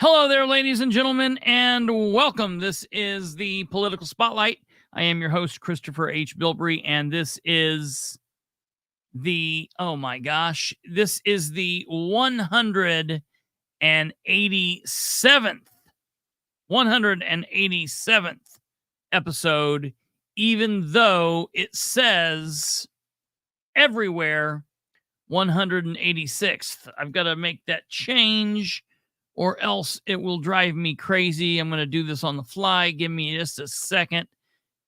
Hello there, ladies and gentlemen, and welcome. This is the Political Spotlight. I am your host, Kristopher H. Bilbrey, and this is the 187th episode, even though it says everywhere 186th. I've got to make that change, or else it will drive me crazy. I'm going to do this on the fly. Give me just a second,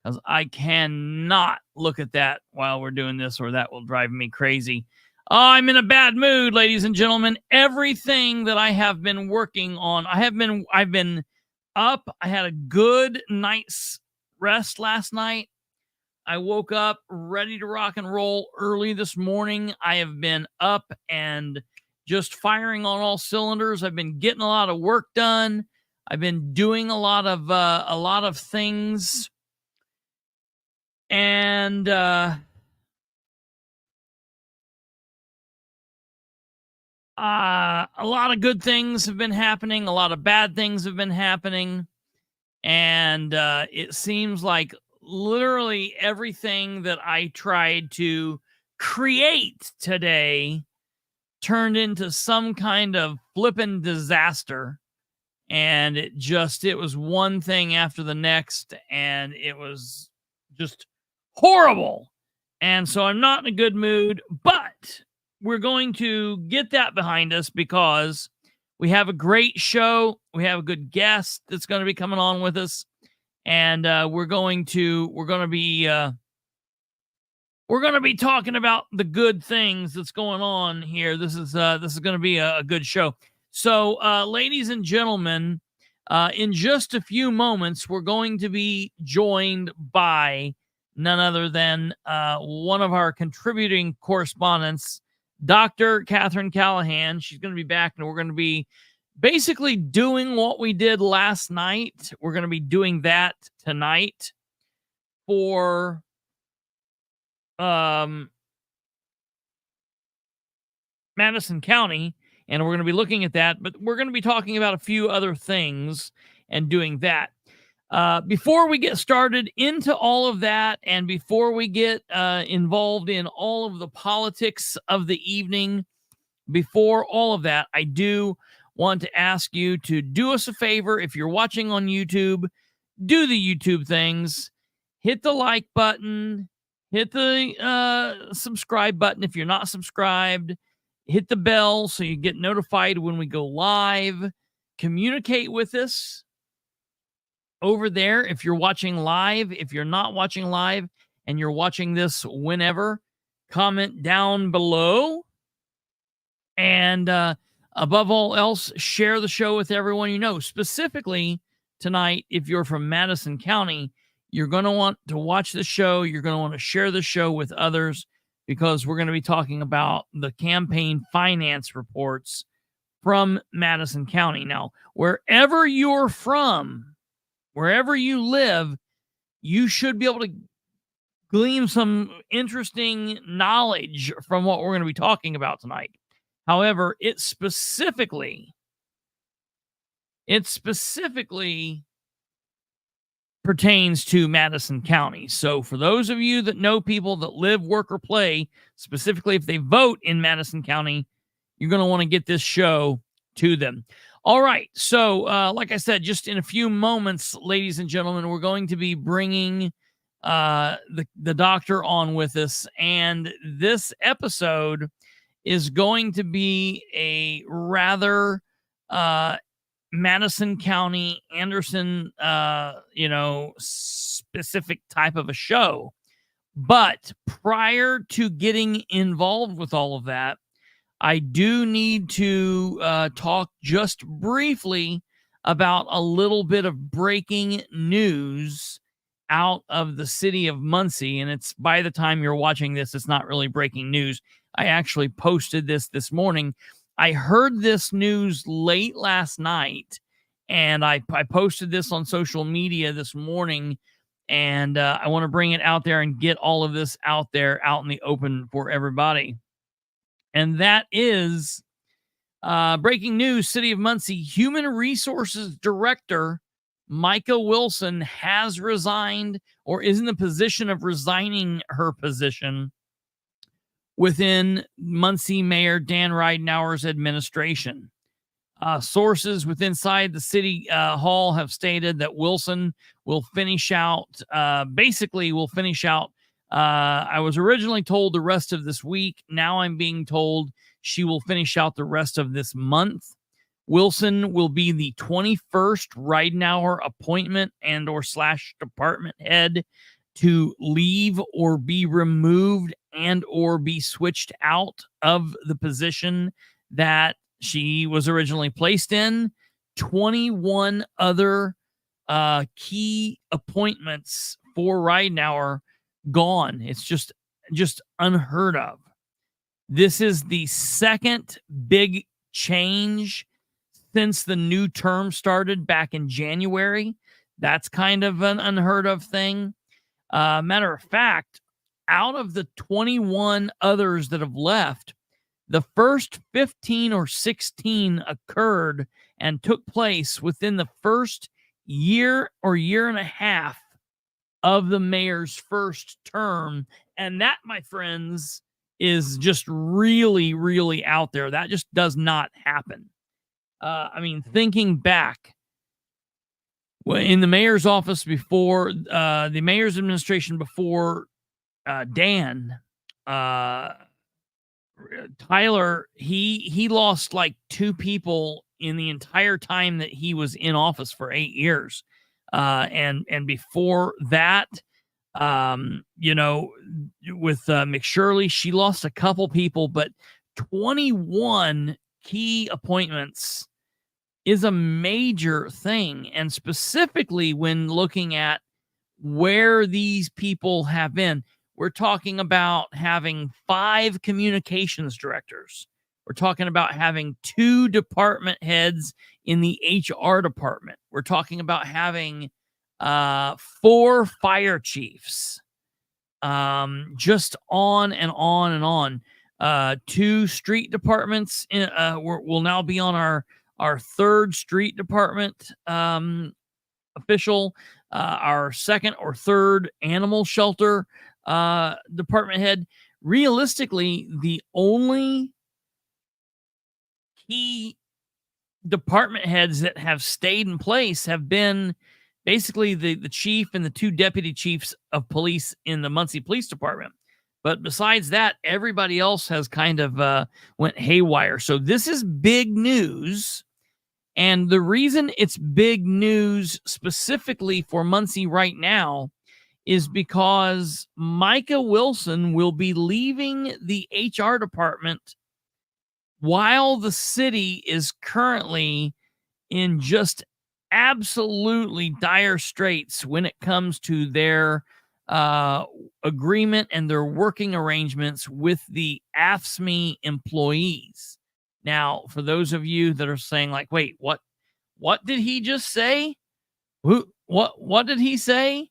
because I cannot look at that while we're doing this, or that will drive me crazy. I'm in a bad mood, ladies and gentlemen. Everything that I have been working on, I've been up. I had a good night's rest last night. I woke up ready to rock and roll early this morning. I have been up and just firing on all cylinders. I've been getting a lot of work done. I've been doing a lot of things, and a lot of good things have been happening. A lot of bad things have been happening, and it seems like literally everything that I tried to create today turned into some kind of flippin' disaster. And it was one thing after the next, and it was just horrible. And so I'm not in a good mood, but we're going to get that behind us, because we have a great show. We have a good guest that's going to be coming on with us, and we're going to be talking about the good things that's going on here. This is going to be a good show. So, ladies and gentlemen, in just a few moments, we're going to be joined by none other than one of our contributing correspondents, Dr. Katherine Callahan. She's going to be back, and we're going to be basically doing what we did last night. We're going to be doing that tonight for Madison County, and we're going to be looking at that, but we're going to be talking about a few other things and doing that. Before we get started into all of that, and before we get involved in all of the politics of the evening, before all of that, I do want to ask you to do us a favor. If you're watching on YouTube, do the YouTube things. Hit the like button. Hit the subscribe button if you're not subscribed. Hit the bell so you get notified when we go live. Communicate with us over there if you're watching live. If you're not watching live and you're watching this whenever, comment down below. And above all else, share the show with everyone you know. Specifically tonight, if you're from Madison County, you're going to want to watch the show. You're going to want to share the show with others, because we're going to be talking about the campaign finance reports from Madison County. Now, wherever you're from, wherever you live, you should be able to glean some interesting knowledge from what we're going to be talking about tonight. However, it specifically pertains to Madison County. So for those of you that know people that live, work, or play, specifically if they vote in Madison County, you're going to want to get this show to them. All right. So like I said, just in a few moments, ladies and gentlemen, we're going to be bringing the doctor on with us. And this episode is going to be a rather Madison County, Anderson, specific type of a show. But prior to getting involved with all of that, I do need to talk just briefly about a little bit of breaking news out of the city of Muncie. And it's, by the time you're watching this, it's not really breaking news. I actually posted this morning. I heard this news late last night, and I posted this on social media this morning, and I want to bring it out there and get all of this out there, out in the open for everybody. And that is Breaking news, City of Muncie Human Resources Director Micah Wilson has resigned or is in the position of resigning her position within Muncie Mayor Dan Ridenour's administration. Sources within inside the city hall have stated that Wilson will finish out, I was originally told the rest of this week. Now I'm being told she will finish out the rest of this month. Wilson will be the 21st Ridenour appointment and or / department head to leave or be removed and or be switched out of the position that she was originally placed in. 21 other key appointments for Ridenour gone. It's just unheard of. This is the second big change since the new term started back in January. That's kind of an unheard of thing. Matter of fact, out of the 21 others that have left, the first 15 or 16 occurred and took place within the first year or year and a half of the mayor's first term. And that, my friends, is just really, really out there. That just does not happen. I mean, thinking back, in the mayor's office before, the mayor's administration before Dan, Tyler, he lost like 2 people in the entire time that he was in office for 8 years. And before that, with McShirley, she lost a couple people, but 21 key appointments is a major thing. And specifically when looking at where these people have been, we're talking about having 5 communications directors. We're talking about having 2 department heads in the HR department. We're talking about having 4 fire chiefs. Just on and on and on. 2 street departments will now be on our 3rd street department official, our 2nd or 3rd animal shelter department head. Realistically, the only key department heads that have stayed in place have been basically the chief and the 2 deputy chiefs of police in the Muncie Police Department. But besides that, everybody else has kind of went haywire. So this is big news. And the reason it's big news specifically for Muncie right now is because Micah Wilson will be leaving the HR department while the city is currently in just absolutely dire straits when it comes to their agreement and their working arrangements with the AFSCME employees. Now, for those of you that are saying like, wait, what did he just say? What did he say?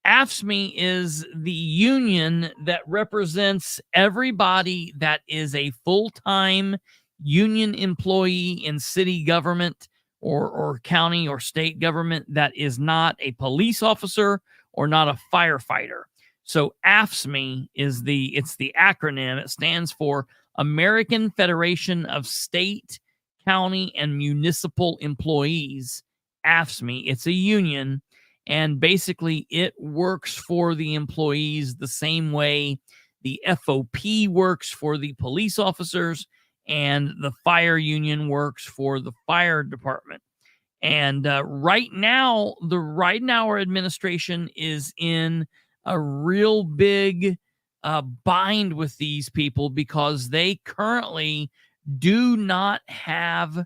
AFSCME is the union that represents everybody that is a full-time union employee in city government or county or state government that is not a police officer or not a firefighter. So AFSCME is the acronym. It stands for American Federation of State, County, and Municipal Employees. AFSCME. It's a union. And basically, it works for the employees the same way the FOP works for the police officers and the fire union works for the fire department. And right now, the Ridenour administration is in a real big bind with these people because they currently do not have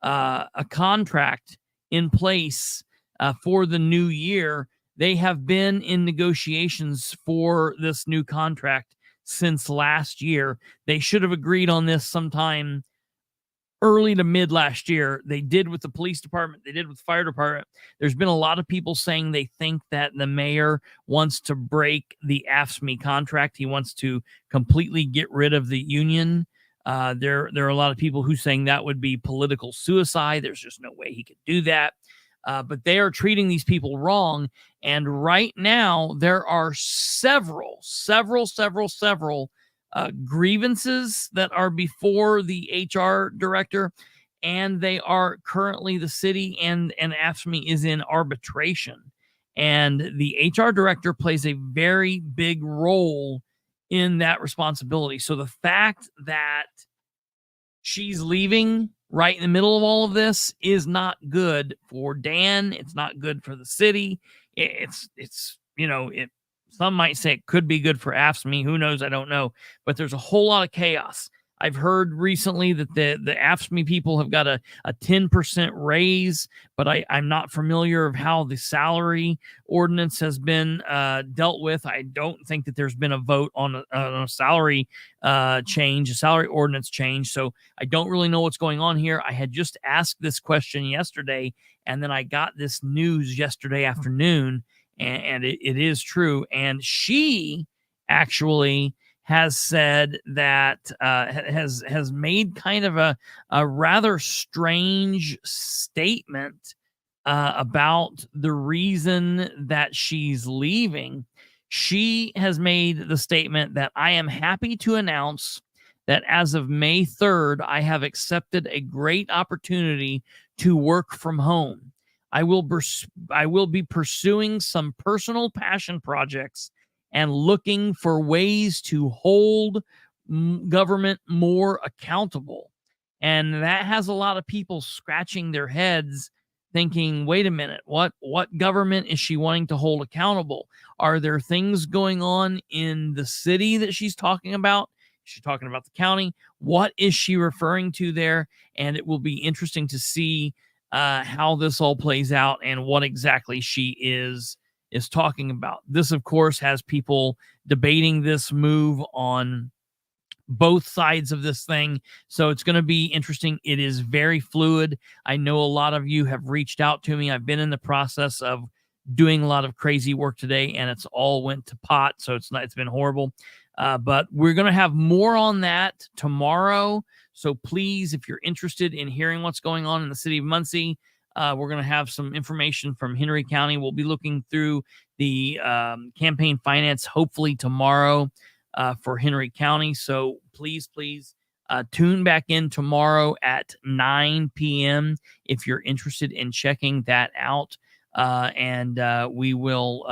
a contract in place for the new year. They have been in negotiations for this new contract since last year. They should have agreed on this sometime early to mid last year. They did with the police department. They did with the fire department. There's been a lot of people saying they think that the mayor wants to break the AFSCME contract. He wants to completely get rid of the union. There are a lot of people who saying that would be political suicide. There's just no way he could do that. But they are treating these people wrong. And right now, there are several grievances that are before the HR director, and they are currently the city and AFSCME is in arbitration. And the HR director plays a very big role in that responsibility. So the fact that she's leaving right in the middle of all of this is not good for Dan. It's not good for the city. It's some might say it could be good for AFSCME. Who knows? I don't know. But there's a whole lot of chaos. I've heard recently that the AFSCME people have got a 10% raise, but I'm not familiar of how the salary ordinance has been dealt with. I don't think that there's been a vote on a salary change, a salary ordinance change. So I don't really know what's going on here. I had just asked this question yesterday, and then I got this news yesterday afternoon, and it is true. And she actually has said that has made kind of a rather strange statement about the reason that she's leaving. She has made the statement that I am happy to announce that as of May 3rd, I have accepted a great opportunity to work from home. I will be pursuing some personal passion projects and looking for ways to hold government more accountable. And that has a lot of people scratching their heads thinking, wait a minute, what government is she wanting to hold accountable? Are there things going on in the city that she's talking about? She's talking about the county. What is she referring to there? And it will be interesting to see how this all plays out and what exactly she is talking about. This, of course, has people debating this move on both sides of this thing. So it's going to be interesting. It is very fluid. I know a lot of you have reached out to me. I've been in the process of doing a lot of crazy work today, and it's all went to pot. So it's been horrible. But we're going to have more on that tomorrow. So please, if you're interested in hearing what's going on in the city of Muncie, we're going to have some information from Henry County. We'll be looking through the campaign finance hopefully tomorrow for Henry County. So please tune back in tomorrow at 9 p.m. if you're interested in checking that out. And we will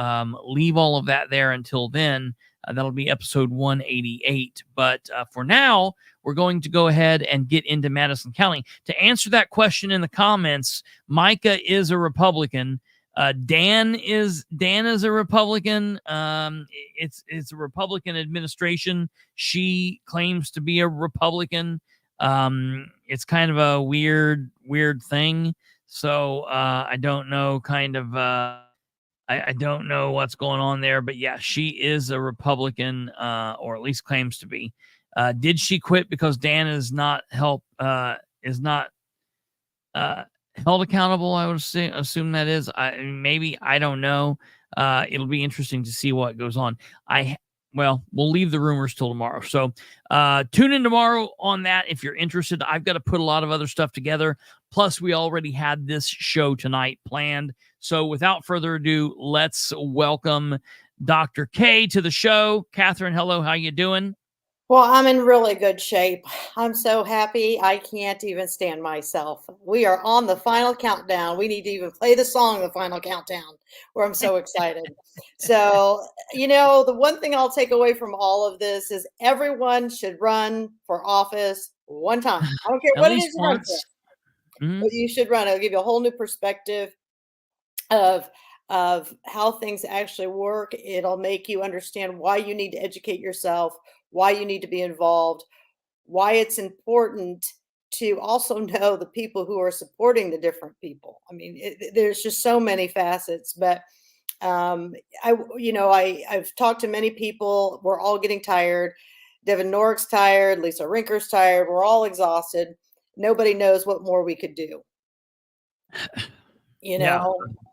leave all of that there until then. That'll be episode 188. But for now, we're going to go ahead and get into Madison County. To answer that question in the comments, Micah is a Republican. Dan is a Republican. It's a Republican administration. She claims to be a Republican. It's kind of a weird thing. So I don't know I don't know what's going on there, but yeah, she is a Republican, or at least claims to be. Did she quit because Dan is not held accountable? I would assume that is. Maybe, I don't know. It'll be interesting to see what goes on. We'll leave the rumors till tomorrow. So tune in tomorrow on that if you're interested. I've got to put a lot of other stuff together. Plus, we already had this show tonight planned. So without further ado, let's welcome Dr. K to the show. Katherine, hello. How you doing? Well, I'm in really good shape. I'm so happy. I can't even stand myself. We are on the final countdown. We need to even play the song, The Final Countdown, where I'm so excited. So, the one thing I'll take away from all of this is everyone should run for office one time. I don't care what it is you run for, but you should run. It'll give you a whole new perspective of how things actually work. It'll make you understand why you need to educate yourself, why you need to be involved, why it's important to also know the people who are supporting the different people. I mean, there's just so many facets, but I've talked to many people. We're all getting tired. Devin Norrick's tired. Lisa Rinker's tired. We're all exhausted. Nobody knows what more we could do. Yeah.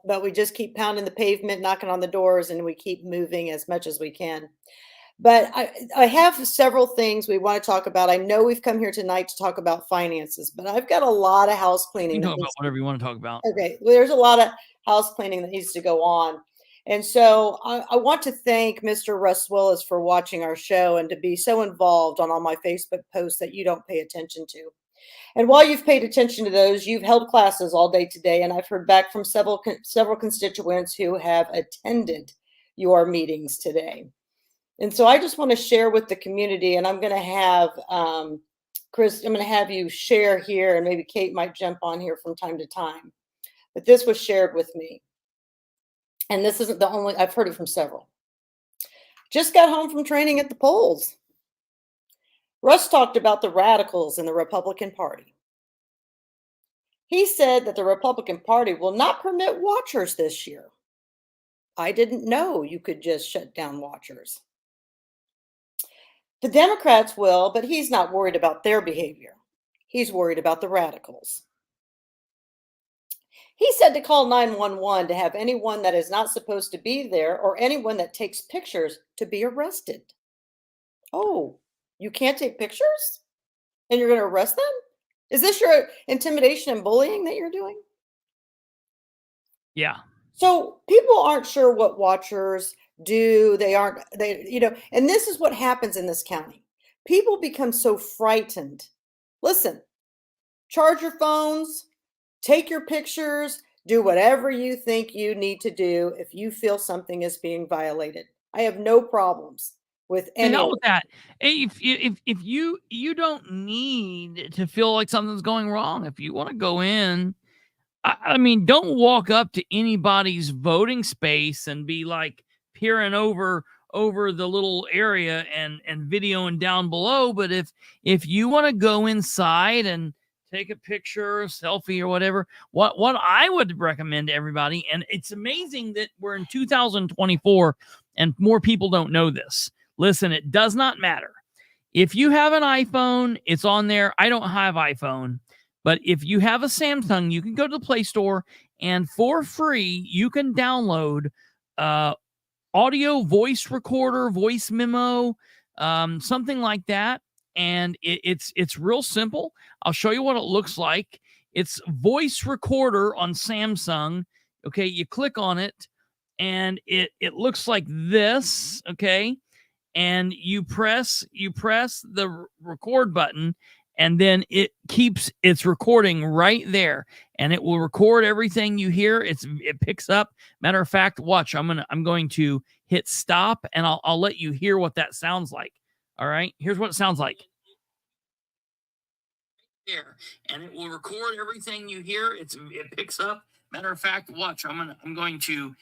But we just keep pounding the pavement, knocking on the doors, and we keep moving as much as we can. But I have several things we want to talk about. I know we've come here tonight to talk about finances, but I've got a lot of house You cleaning can that talk about needs whatever you want to talk about. okay, well, there's a lot of house cleaning that needs to go on. And so I want to thank Mr. Russ Willis for watching our show and to be so involved on all my Facebook posts that you don't pay attention to. And while you've paid attention to those, you've held classes all day today, and I've heard back from several constituents who have attended your meetings today. And so I just want to share with the community, and I'm going to have Chris, I'm going to have you share here, and maybe Kate might jump on here from time to time. But this was shared with me. And this isn't the only, I've heard it from several. Just got home from training at the polls. Russ talked about the radicals in the Republican Party. He said that the Republican Party will not permit watchers this year. I didn't know you could just shut down watchers. The Democrats will, but he's not worried about their behavior. He's worried about the radicals. He said to call 911 to have anyone that is not supposed to be there or anyone that takes pictures to be arrested. Oh, you can't take pictures? And you're going to arrest them? Is this your intimidation and bullying that you're doing? Yeah. So people aren't sure what watchers do. And this is what happens in this county. People become so frightened. Listen, charge your phones, take your pictures, do whatever you think you need to do if you feel something is being violated. I have no problems with To any hell of with it. that. If you don't need to feel like something's going wrong. If you want to go in, I mean, don't walk up to anybody's voting space and be like peering over the little area and videoing down below. But if you want to go inside and take a picture, a selfie, or whatever, what I would recommend to everybody, and it's amazing that we're in 2024 and more people don't know this. Listen, it does not matter. If you have an iPhone, it's on there. I don't have iPhone. But if you have a Samsung, you can go to the Play Store and for free, you can download audio voice recorder, voice memo, something like that. And it's real simple. I'll show you what it looks like. It's voice recorder on Samsung. Okay, you click on it and it looks like this. Okay, and you press the record button, and then it keeps its recording right there, and it will record everything you hear. It picks up. Matter of fact, watch. I'm going to hit stop, and I'll let you hear what that sounds like. All right, here's what it sounds like. There, and it will record everything you hear. It picks up. Matter of fact, watch. I'm going to.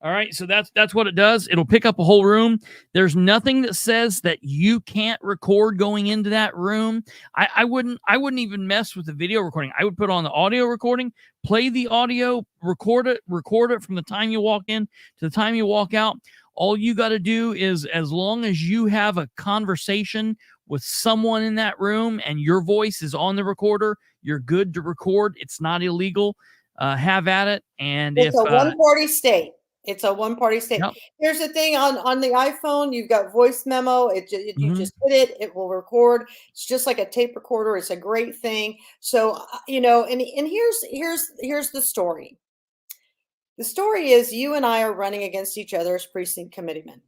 All right, so that's what it does. It'll pick up a whole room. There's nothing that says that you can't record going into that room. I wouldn't even mess with the video recording. I would put on the audio recording, play the audio, record it from the time you walk in to the time you walk out. All you got to do is, as long as you have a conversation with someone in that room and your voice is on the recorder, you're good to record. It's not illegal. Have at it. And It's a one-party state. It's a one-party state. Yep. Here's the thing on the iPhone, you've got voice memo. You just hit it, it will record. It's just like a tape recorder. It's a great thing. So, and here's the story. The story is you and I are running against each other as precinct committeemen.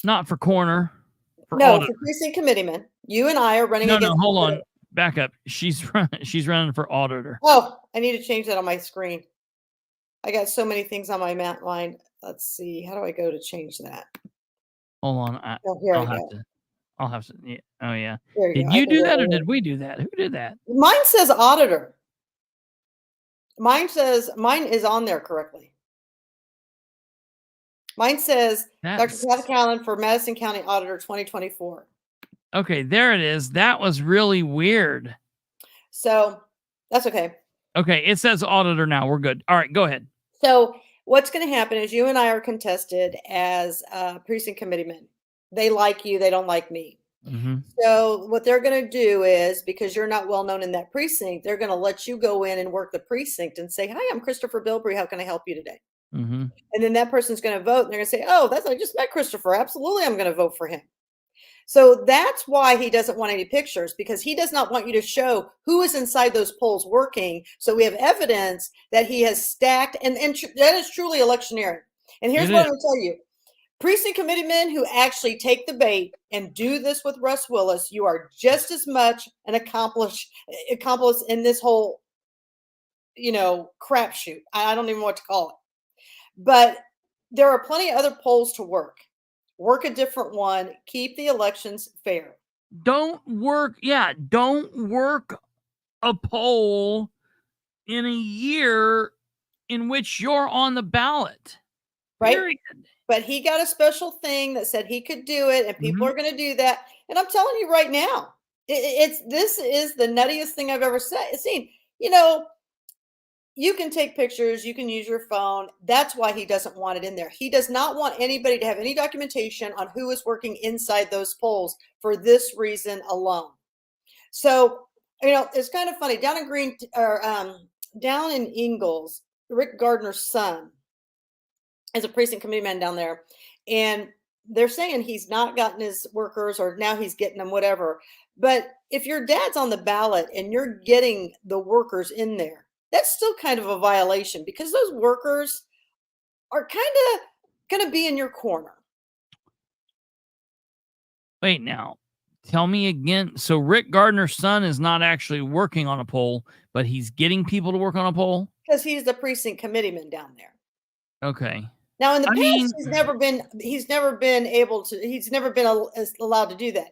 Not for corner. For precinct committeemen. You and I are running against. No, hold on. Back up. She's running for auditor. Oh, I need to change that on my screen. I got so many things on my line. Let's see. How do I go to change that? Hold on. I'll have to. Yeah. Oh, yeah. Did you do that or did we do that? Who did that? Mine says auditor. Mine is on there correctly. Mine says Dr. Katherine Callahan for Madison County Auditor 2024. Okay, there it is. That was really weird. So that's okay. Okay, it says auditor now. We're good. All right, go ahead. So what's going to happen is you and I are contested as precinct committeemen. They like you. They don't like me. Mm-hmm. So what they're going to do is, because you're not well known in that precinct, they're going to let you go in and work the precinct and say, "Hi, I'm Kristopher Bilbrey. How can I help you today?" Mm-hmm. And then that person's going to vote and they're going to say, oh, I just met Kristopher. Absolutely, I'm going to vote for him. So that's why he doesn't want any pictures, because he does not want you to show who is inside those polls working. So we have evidence that he has stacked, and that is truly electioneering. And here's what I'm going to tell you. Precinct committee men who actually take the bait and do this with Russ Willis, you are just as much an accomplice in this whole, crapshoot. I don't even know what to call it. But there are plenty of other polls to work. Work a different one. Keep the elections fair. Don't work a poll in a year in which you're on the ballot. Right? Period. But he got a special thing that said he could do it, and people are going to do that. And I'm telling you right now, this is the nuttiest thing I've ever seen. You can take pictures, you can use your phone. That's why he doesn't want it in there. He does not want anybody to have any documentation on who is working inside those polls for this reason alone. So, it's kind of funny. Down in Ingalls, Rick Gardner's son is a precinct committee man down there. And they're saying he's not gotten his workers, or now he's getting them, whatever. But if your dad's on the ballot and you're getting the workers in there, that's still kind of a violation, because those workers are kind of going to be in your corner. Wait, now, tell me again. So Rick Gardner's son is not actually working on a poll, but he's getting people to work on a poll? Because he's the precinct committeeman down there. Okay. Now, in the past, he's never been allowed to do that.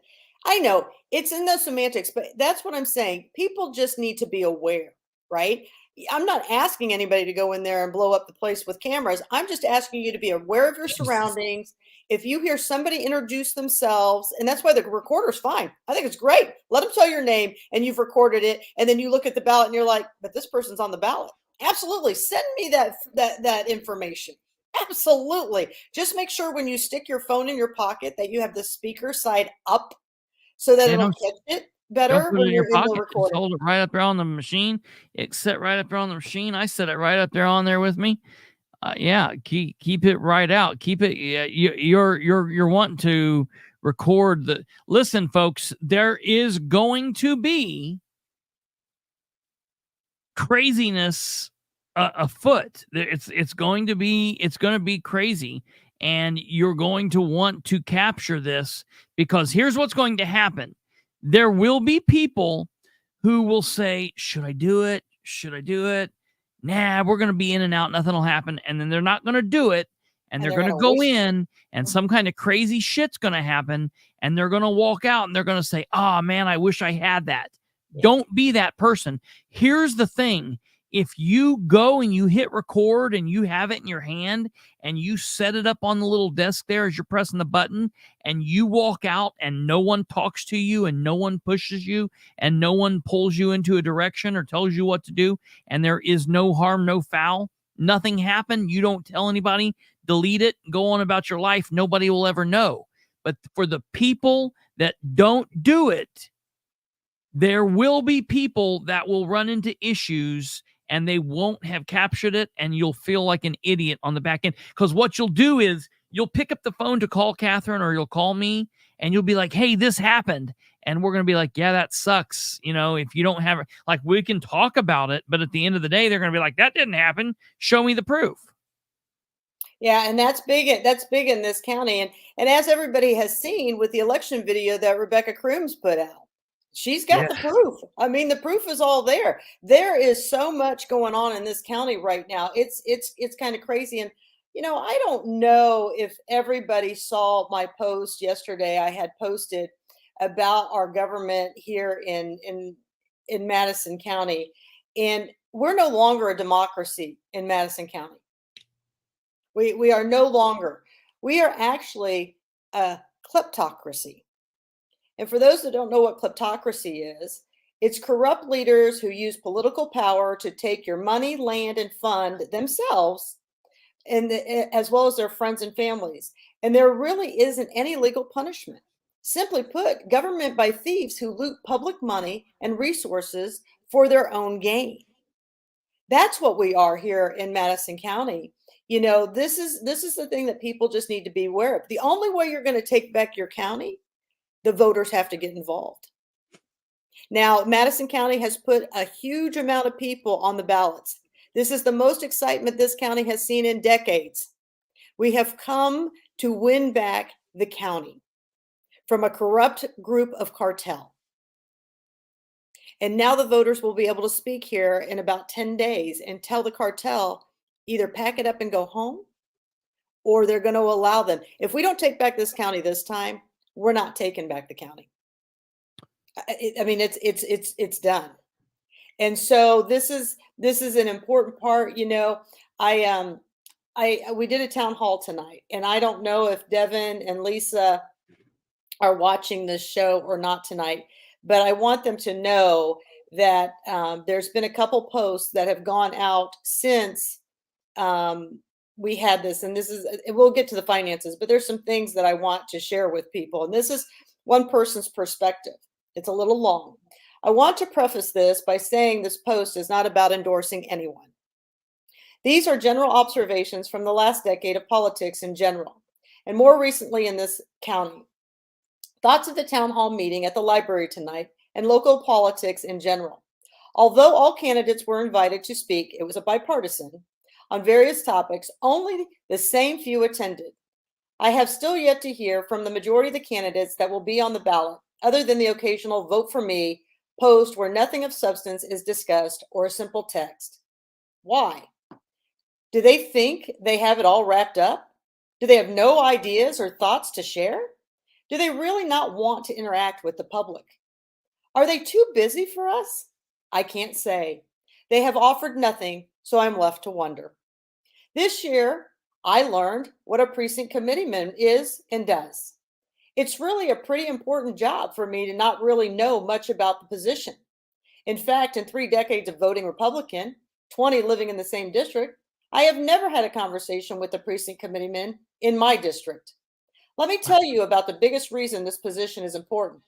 I know it's in the semantics, but that's what I'm saying. People just need to be aware, right? I'm not asking anybody to go in there and blow up the place with cameras. I'm just asking you to be aware of your surroundings. If you hear somebody introduce themselves, and that's why the recorder's fine. I think it's great. Let them tell your name and you've recorded it. And then you look at the ballot and you're like, but this person's on the ballot. Absolutely. Send me that information. Absolutely. Just make sure when you stick your phone in your pocket that you have the speaker side up so that it'll catch it better when you're in your pocket. Just hold it right up there on the machine. It's set right up there on the machine. I set it right up there on there with me. Keep it right out. Keep it. You're wanting to record the. Listen, folks, there is going to be craziness afoot. It's going to be crazy, and you're going to want to capture this, because here's what's going to happen. There will be people who will say, should I do it? Should I do it? Nah, we're going to be in and out. Nothing will happen. And then they're not going to do it. And they're going to go in, and some kind of crazy shit's going to happen. And they're going to walk out and they're going to say, oh, man, I wish I had that. Yeah. Don't be that person. Here's the thing. If you go and you hit record and you have it in your hand and you set it up on the little desk there as you're pressing the button, and you walk out and no one talks to you and no one pushes you and no one pulls you into a direction or tells you what to do, and there is no harm, no foul, nothing happened, you don't tell anybody, delete it, go on about your life, nobody will ever know. But for the people that don't do it, there will be people that will run into issues and they won't have captured it, and you'll feel like an idiot on the back end. Because what you'll do is you'll pick up the phone to call Katherine, or you'll call me, and you'll be like, hey, this happened. And we're going to be like, yeah, that sucks. If you don't have it, like, we can talk about it, but at the end of the day, they're going to be like, that didn't happen. Show me the proof. Yeah, and that's big. That's big in this county. And as everybody has seen with the election video that Rebecca Crooms put out, she's got the proof. I mean, the proof is all there. There is so much going on in this county right now. It's kind of crazy. And, I don't know if everybody saw my post yesterday. I had posted about our government here in Madison County. And we're no longer a democracy in Madison County. We are no longer. We are actually a kleptocracy. And for those that don't know what kleptocracy is, it's corrupt leaders who use political power to take your money, land, and fund themselves, and as well as their friends and families. And there really isn't any legal punishment. Simply put, government by thieves who loot public money and resources for their own gain. That's what we are here in Madison County. this is the thing that people just need to be aware of. The only way you're going to take back your county, the voters have to get involved. Now, Madison County has put a huge amount of people on the ballots. This is the most excitement this county has seen in decades. We have come to win back the county from a corrupt group of cartel. And now the voters will be able to speak here in about 10 days and tell the cartel either pack it up and go home, or they're going to allow them. If we don't take back this county this time, we're not taking back the county. I mean, it's done. And so this is an important part. We did a town hall tonight, and I don't know if Devin and Lisa are watching this show or not tonight, but I want them to know that there's been a couple posts that have gone out since we had this, and we'll get to the finances, but there's some things that I want to share with people. And this is one person's perspective. It's a little long. I want to preface this by saying this post is not about endorsing anyone. These are general observations from the last decade of politics in general, and more recently in this county. Thoughts of the town hall meeting at the library tonight and local politics in general. Although all candidates were invited to speak, it was a bipartisan on various topics, only the same few attended. I have still yet to hear from the majority of the candidates that will be on the ballot, other than the occasional vote for me post where nothing of substance is discussed or a simple text. Why? Do they think they have it all wrapped up? Do they have no ideas or thoughts to share? Do they really not want to interact with the public? Are they too busy for us? I can't say. They have offered nothing, so I'm left to wonder. This year, I learned what a precinct committeeman is and does. It's really a pretty important job for me to not really know much about the position. In fact, in 3 decades of voting Republican, 20 living in the same district, I have never had a conversation with a precinct committeeman in my district. Let me tell you about the biggest reason this position is important.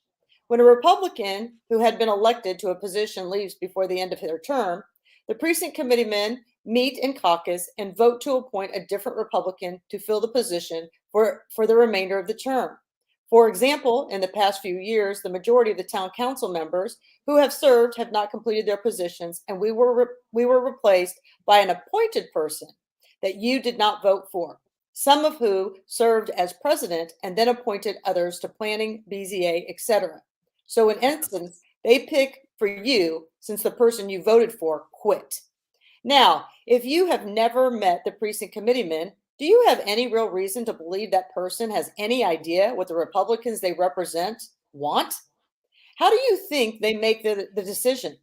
When a Republican who had been elected to a position leaves before the end of their term, the precinct committeemen meet in caucus and vote to appoint a different Republican to fill the position for the remainder of the term. For example, in the past few years, the majority of the town council members who have served have not completed their positions, and we were replaced by an appointed person that you did not vote for, some of who served as president and then appointed others to planning, BZA, etc. So in essence, they pick for you since the person you voted for quit. Now, if you have never met the precinct committeeman, do you have any real reason to believe that person has any idea what the Republicans they represent want? How do you think they make the decision?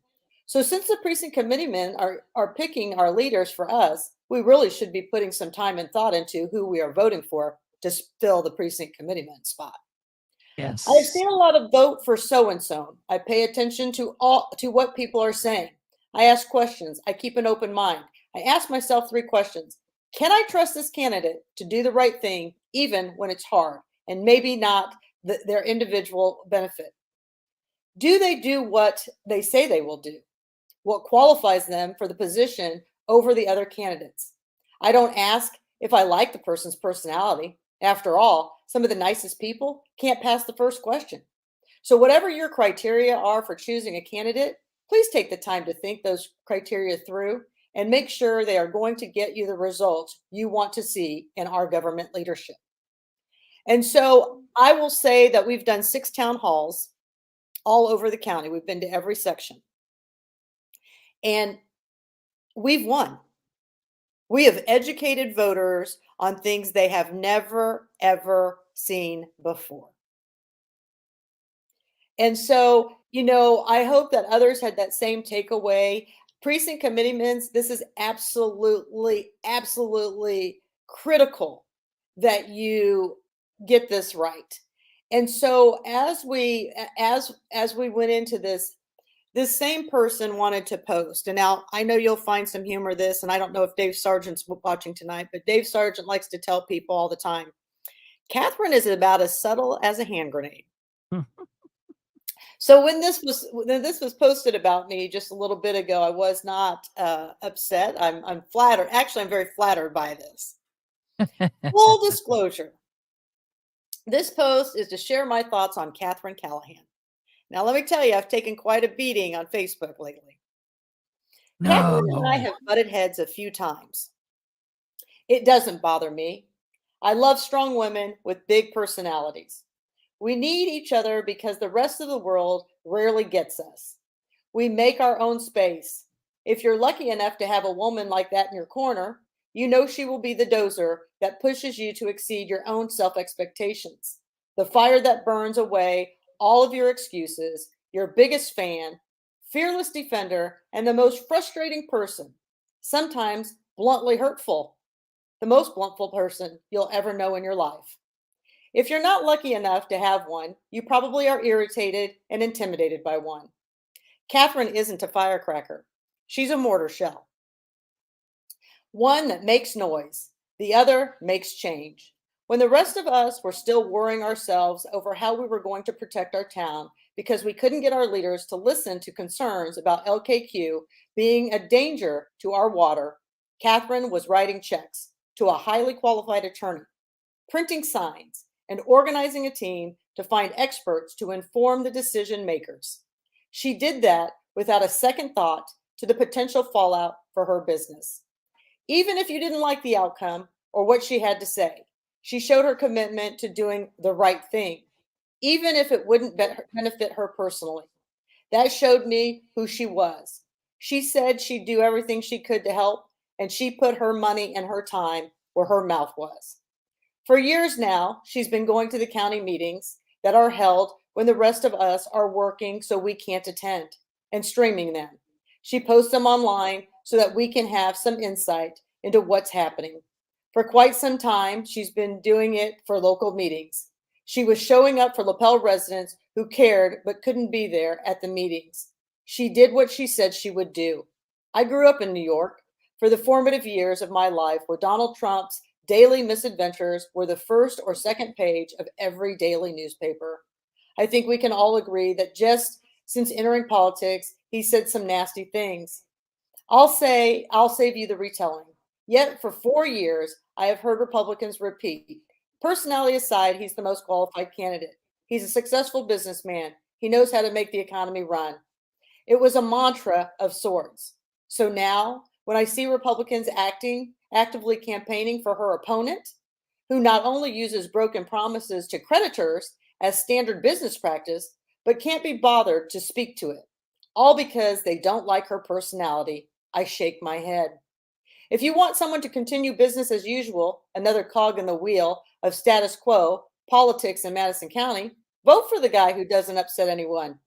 So since the precinct committeemen are picking our leaders for us, we really should be putting some time and thought into who we are voting for to fill the precinct committeeman spot. Yes. I've seen a lot of vote for so-and-so. I pay attention to what people are saying. I ask questions. I keep an open mind. I ask myself 3 questions. Can I trust this candidate to do the right thing, even when it's hard and maybe not their individual benefit? Do they do what they say they will do? What qualifies them for the position over the other candidates? I don't ask if I like the person's personality. After all, some of the nicest people can't pass the first question. So whatever your criteria are for choosing a candidate, please take the time to think those criteria through and make sure they are going to get you the results you want to see in our government leadership. And so I will say that we've done 6 town halls all over the county. We've been to every section. And we've won. We have educated voters on things they have never, ever seen before. And so, I hope that others had that same takeaway. Precinct committeemen, this is absolutely, absolutely critical that you get this right. And so as we went into this same person wanted to post. And now I know you'll find some humor this, and I don't know if Dave Sargent's watching tonight, but Dave Sargent likes to tell people all the time, Katherine is about as subtle as a hand grenade. So So when this was posted about me just a little bit ago, I was not upset. I'm flattered. Actually, I'm very flattered by this. Full disclosure: this post is to share my thoughts on Katherine Callahan. Now, let me tell you, I've taken quite a beating on Facebook lately. Katherine and I No. have butted heads a few times. It doesn't bother me. I love strong women with big personalities. We need each other because the rest of the world rarely gets us. We make our own space. If you're lucky enough to have a woman like that in your corner, you know she will be the dozer that pushes you to exceed your own self expectations, the fire that burns away all of your excuses, your biggest fan, fearless defender, and the most frustrating person, sometimes bluntly hurtful, the most bluntful person you'll ever know in your life. If you're not lucky enough to have one, you probably are irritated and intimidated by one. Catherine isn't a firecracker. She's a mortar shell. One that makes noise, the other makes change. When the rest of us were still worrying ourselves over how we were going to protect our town because we couldn't get our leaders to listen to concerns about LKQ being a danger to our water, Catherine was writing checks to a highly qualified attorney, printing signs, and organizing a team to find experts to inform the decision makers. She did that without a second thought to the potential fallout for her business. Even if you didn't like the outcome or what she had to say, she showed her commitment to doing the right thing, even if it wouldn't benefit her personally. That showed me who she was. She said she'd do everything she could to help, and she put her money and her time where her mouth was. For years now, she's been going to the county meetings that are held when the rest of us are working so we can't attend and streaming them. She posts them online so that we can have some insight into what's happening. For quite some time, she's been doing it for local meetings. She was showing up for Lapel residents who cared but couldn't be there at the meetings. She did what she said she would do. I grew up in New York for the formative years of my life where Donald Trump's daily misadventures were the first or second page of every daily newspaper. I think we can all agree that just since entering politics, he said some nasty things. I'll save you the retelling. Yet for 4 years, I have heard Republicans repeat, personality aside, he's the most qualified candidate. He's a successful businessman. He knows how to make the economy run. It was a mantra of sorts. So now, when I see Republicans actively campaigning for her opponent, who not only uses broken promises to creditors as standard business practice, but can't be bothered to speak to it, all because they don't like her personality, I shake my head. If you want someone to continue business as usual, another cog in the wheel of status quo politics in Madison County, vote for the guy who doesn't upset anyone.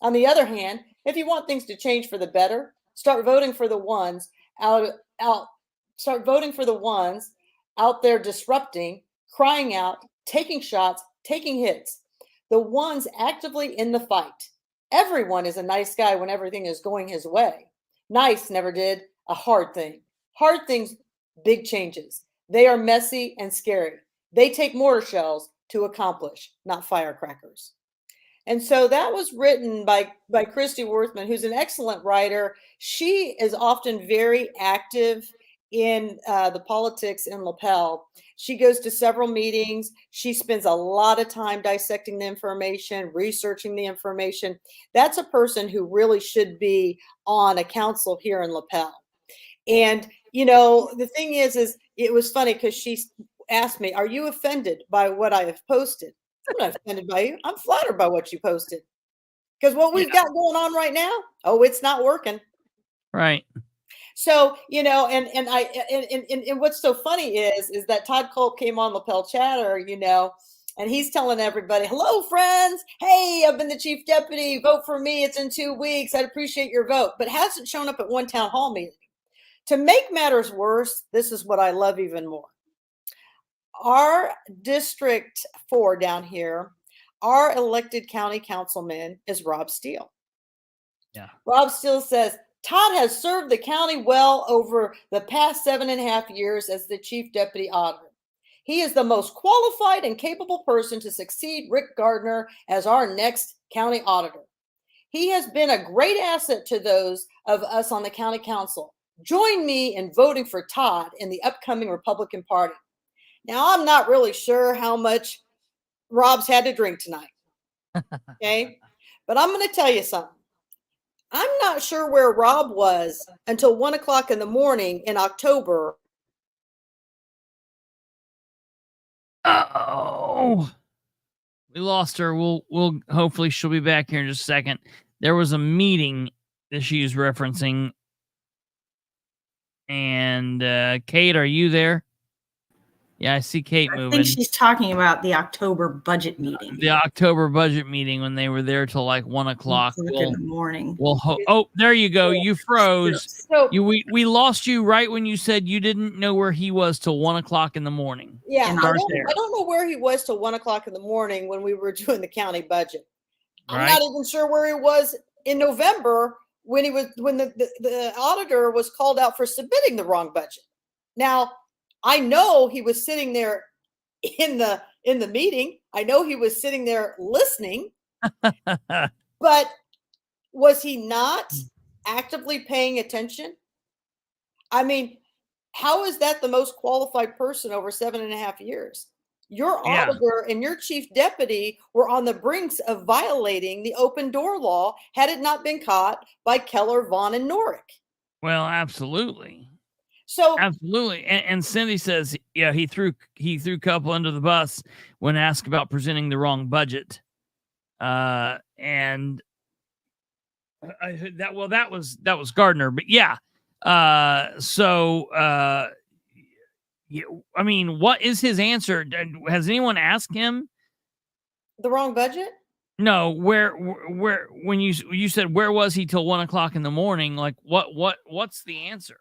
On the other hand, if you want things to change for the better, start voting for the ones out out start voting for the ones out there disrupting, crying out, taking shots, taking hits, the ones actively in the fight. Everyone is a nice guy when everything is going his way. Nice never did a hard thing. Hard things, big changes. They are messy and scary. They take mortar shells to accomplish, not firecrackers. And so that was written by Christy Worthman, who's an excellent writer. She is often very active in the politics in Lapel. She goes to several meetings. She spends a lot of time dissecting the information, researching the information. That's a person who really should be on a council here in Lapel. And the thing is it was funny because she asked me, "Are you offended by what I have posted?" I'm not offended by you. I'm flattered by what you posted. Because what Yeah, we've got going on right now, oh, it's not working. right. So, and what's so funny is that Todd Culp came on Lapel Chatter, and he's telling everybody, "Hello, friends. Hey, I've been the chief deputy. Vote for me. It's in 2 weeks. I'd appreciate your vote," but hasn't shown up at one town hall meeting. To make matters worse, this is what I love even more. Our District 4 down here, our elected county councilman is Rob Steele. Yeah. Rob Steele says, Todd has served the county well over the past 7.5 years as the chief deputy auditor. He is the most qualified and capable person to succeed Rick Gardner as our next county auditor. He has been a great asset to those of us on the county council. Join me in voting for Todd in the upcoming Republican Party. Now, I'm not really sure how much Rob's had to drink tonight. Okay. But I'm going to tell you something. I'm not sure where Rob was until 1 o'clock in the morning in October. Oh, we lost her. We'll hopefully she'll be back here in just a second. There was a meeting that she's referencing. And Kate, are you there? Yeah, I see Kate moving. I think she's talking about the October budget meeting. The October budget meeting when they were there till like 1 o'clock in the morning. Oh, there you go. You froze. So we lost you right when you said you didn't know where he was till 1 o'clock in the morning. Yeah, I don't know where he was till 1 o'clock in the morning when we were doing the county budget. I'm not even sure where he was in November when the auditor was called out for submitting the wrong budget. Now, I know he was sitting there in the meeting. I know he was sitting there listening. But was he not actively paying attention? I mean, how is that the most qualified person over 7.5 years? Your auditor and your chief deputy were on the brinks of violating the open door law had it not been caught by Keller, Vaughn, and Norick. Well, absolutely. So absolutely. And Cindy says, yeah, he threw couple under the bus when asked about presenting the wrong budget. And that was Gardner, but yeah. I mean, what is his answer? Has anyone asked him? The wrong budget? No, where when you said where was he till 1 o'clock in the morning? Like what's the answer?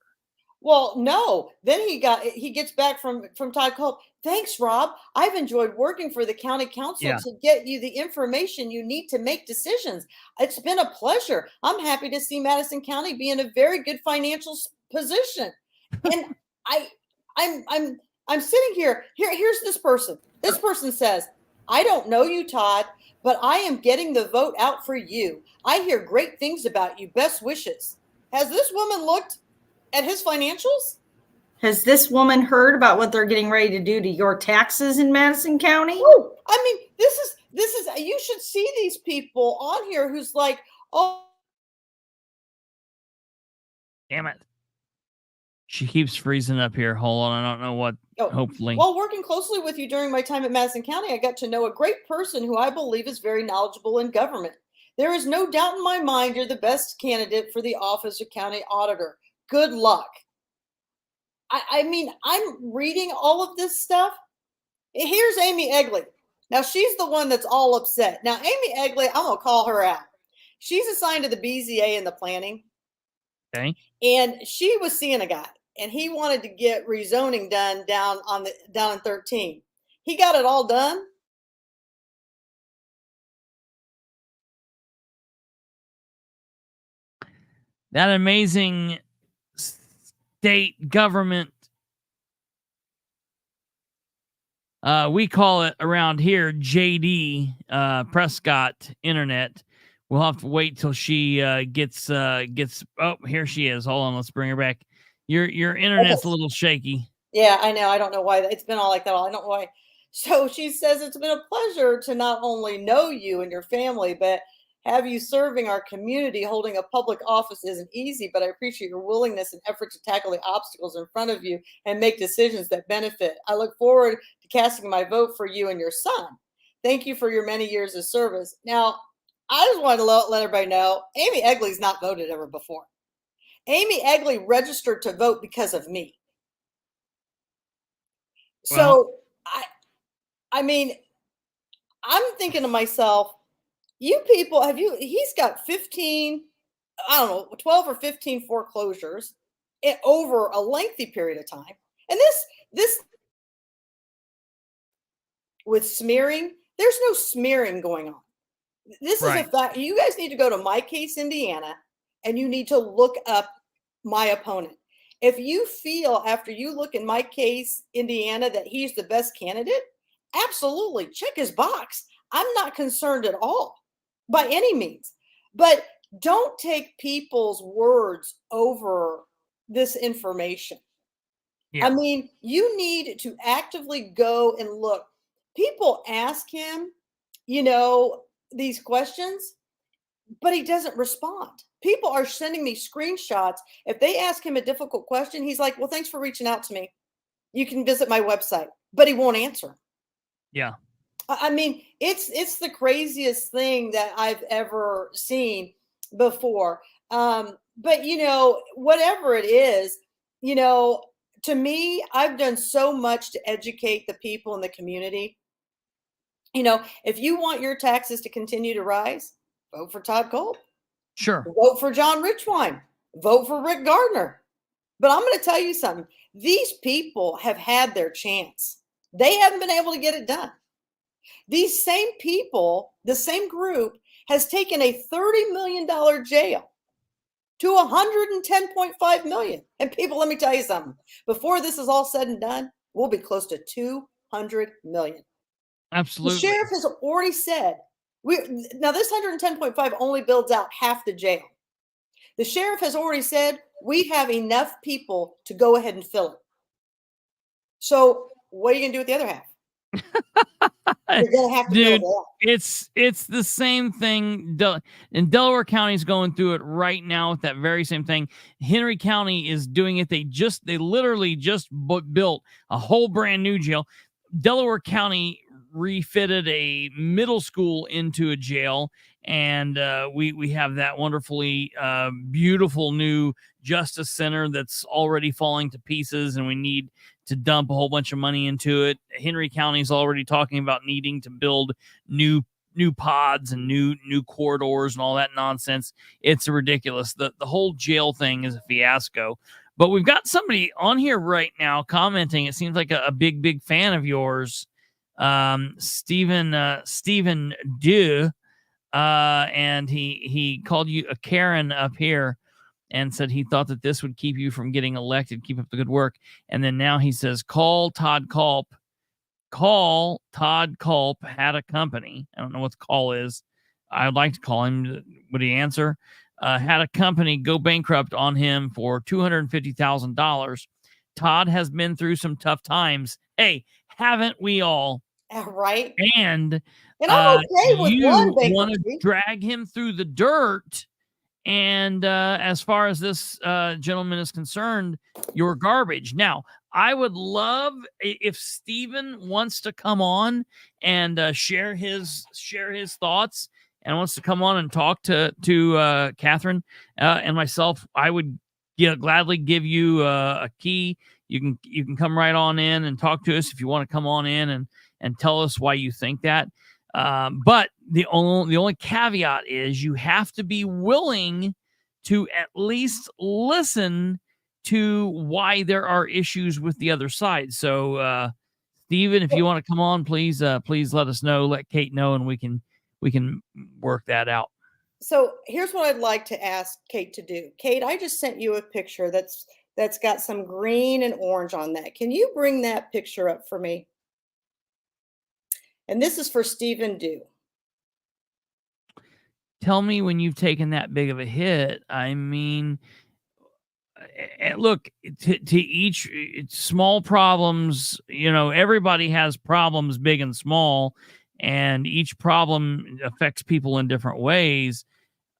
Well, no. Then he gets back from Todd Culp. Thanks, Rob. I've enjoyed working for the county council to get you the information you need to make decisions. It's been a pleasure. I'm happy to see Madison County be in a very good financial position. And I'm sitting here. Here's this person. This person says, I don't know you, Todd, but I am getting the vote out for you. I hear great things about you. Best wishes. Has this woman looked at his financials? Has this woman heard about what they're getting ready to do to your taxes in Madison County? Oh, I mean, this is you should see these people on here who's like, oh, damn it. She keeps freezing up here. Hold on. I don't know what. Hopefully. While working closely with you during my time at Madison County, I got to know a great person who I believe is very knowledgeable in government. There is no doubt in my mind you're the best candidate for the office of county auditor. Good luck. I mean, I'm reading all of this stuff. Here's Amy Egley. Now, she's the one that's all upset. Now, Amy Egley, I'm going to call her out. She's assigned to the BZA in the planning. Okay. And she was seeing a guy, and he wanted to get rezoning done down in 13. He got it all done. That amazing state government, we call it around here JD, Prescott Internet. We'll have to wait till she gets. Oh, here she is. Hold on, let's bring her back. Your internet's a little shaky. Yeah, I know. I don't know why it's been all like that. I don't know why. So she says it's been a pleasure to not only know you and your family, but have you serving our community. Holding a public office isn't easy, but I appreciate your willingness and effort to tackle the obstacles in front of you and make decisions that benefit. I look forward to casting my vote for you and your son. Thank you for your many years of service. Now, I just wanted to let everybody know, Amy Egley's not voted ever before. Amy Egley registered to vote because of me. So, I mean, I'm thinking to myself, you people, he's got 15, I don't know, 12 or 15 foreclosures over a lengthy period of time. And this with smearing, there's no smearing going on. This is a fact. You guys need to go to My Case Indiana and you need to look up my opponent. If you feel after you look in My Case Indiana that he's the best candidate, absolutely check his box. I'm not concerned at all by any means. But don't take people's words over this information. Yeah. I mean, you need to actively go and look. People ask him, these questions, but he doesn't respond. People are sending me screenshots. If they ask him a difficult question, he's like, well, thanks for reaching out to me. You can visit my website, but he won't answer. Yeah. I mean, it's the craziest thing that I've ever seen before. But whatever it is, to me, I've done so much to educate the people in the community. If you want your taxes to continue to rise, vote for Todd Culp. Sure. Vote for John Richwine. Vote for Rick Gardner. But I'm going to tell you something. These people have had their chance. They haven't been able to get it done. These same people, the same group, has taken a $30 million jail to $110.5 million. And people, let me tell you something. Before this is all said and done, we'll be close to $200 million. Absolutely. The sheriff has already said, now this 110.5 only builds out half the jail. The sheriff has already said, we have enough people to go ahead and fill it. So what are you going to do with the other half? You're going to have to Dude, build it's the same thing. And Delaware County is going through it right now with that very same thing. Henry County is doing it. They literally just built a whole brand new jail. Delaware County refitted a middle school into a jail, and we have that wonderfully beautiful new justice center that's already falling to pieces, and we need to dump a whole bunch of money into it. Henry County is already talking about needing to build new pods and new corridors and all that nonsense. It's ridiculous. The whole jail thing is a fiasco. But we've got somebody on here right now commenting. It seems like a big fan of yours, Stephen Dew, and he called you a Karen up here and said he thought that this would keep you from getting elected. Keep up the good work. And then now he says, call Todd Culp. Call Todd Culp had a company. I don't know what the call is. I'd like to call him. Would he answer? Had a company go bankrupt on him for $250,000. Todd has been through some tough times. Hey, haven't we all? Right. And I'm okay with you one want to bankruptcy. drag him through the dirt. And as far as this gentleman is concerned, you're garbage. Now, I would love if Stephen wants to come on and share his thoughts and wants to come on and talk to Katherine and myself. I would gladly give you a key. You can come right on in and talk to us if you want to come on in and tell us why you think that. But the only caveat is you have to be willing to at least listen to why there are issues with the other side. So, Stephen, if you want to come on, please let us know, let Kate know, and we can work that out. So here's what I'd like to ask Kate to do. Kate, I just sent you a picture that's got some green and orange on that. Can you bring that picture up for me? And this is for Stephen Dew. Tell me when you've taken that big of a hit. I mean, look, to each small problems, everybody has problems, big and small, and each problem affects people in different ways.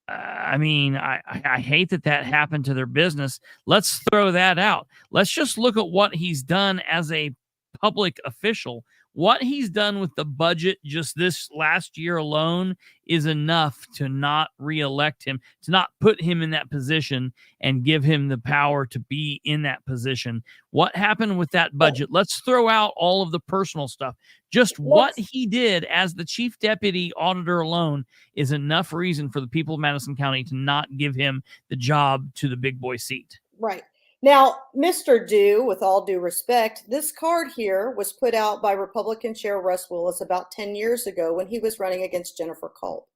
I mean, I hate that happened to their business. Let's throw that out. Let's just look at what he's done as a public official. What he's done with the budget just this last year alone is enough to not reelect him, to not put him in that position and give him the power to be in that position. What happened with that budget? Let's throw out all of the personal stuff. Just what he did as the chief deputy auditor alone is enough reason for the people of Madison County to not give him the job to the big boy seat. Right. Now, Mr. Dew, with all due respect, this card here was put out by Republican Chair Russ Willis about 10 years ago when he was running against Jennifer Culp.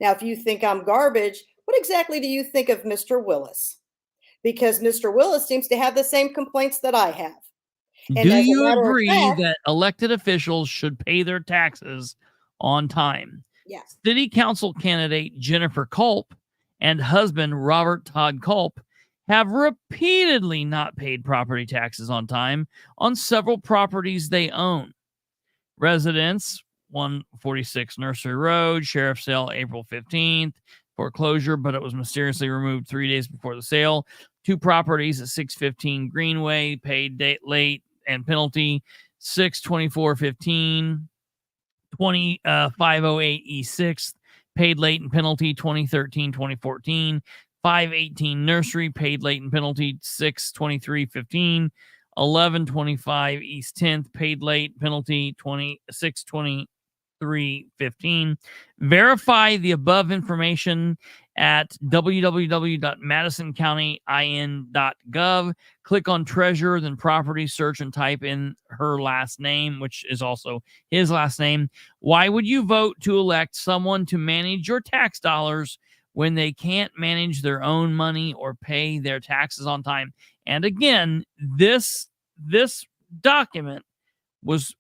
Now, if you think I'm garbage, what exactly do you think of Mr. Willis? Because Mr. Willis seems to have the same complaints that I have. And do you agree that elected officials should pay their taxes on time? Yeah. City council candidate Jennifer Culp and husband Robert Todd Culp have repeatedly not paid property taxes on time on several properties they own. Residents, 146 Nursery Road, sheriff's sale April 15th, foreclosure, but it was mysteriously removed 3 days before the sale. 2 properties at 615 Greenway, paid date late and penalty, 6/24/15, 508 East 6th, paid late and penalty, 2013-2014, 518 Nursery, paid late and penalty, 6/23/15, 1125 East 10th, paid late penalty, 26/23/15. Verify the above information at www.madisoncounty.in.gov. Click on treasurer, then property, search, and type in her last name, which is also his last name. Why would you vote to elect someone to manage your tax dollars when they can't manage their own money or pay their taxes on time? And again, this document was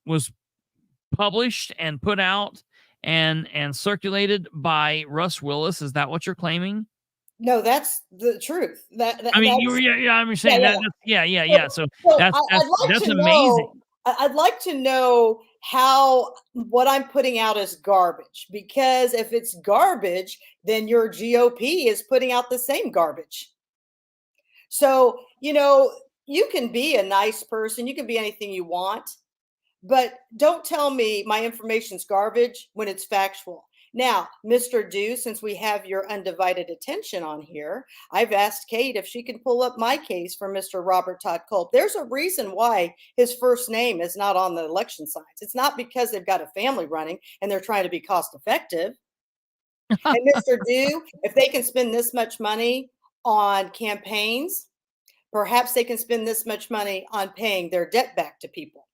published and put out and circulated by Russ Willis. Is that what you're claiming? No, that's the truth. I mean, I'm saying that. So that's amazing. I'd like to know how what I'm putting out is garbage, because if it's garbage, then your GOP is putting out the same garbage. So, you can be a nice person, you can be anything you want, but don't tell me my information's garbage when it's factual. Now, Mr. Dew, since we have your undivided attention on here, I've asked Kate if she can pull up my case for Mr. Robert Todd Culp. There's a reason why his first name is not on the election signs. It's not because they've got a family running and they're trying to be cost effective. And Mr. Dew, if they can spend this much money on campaigns, perhaps they can spend this much money on paying their debt back to people.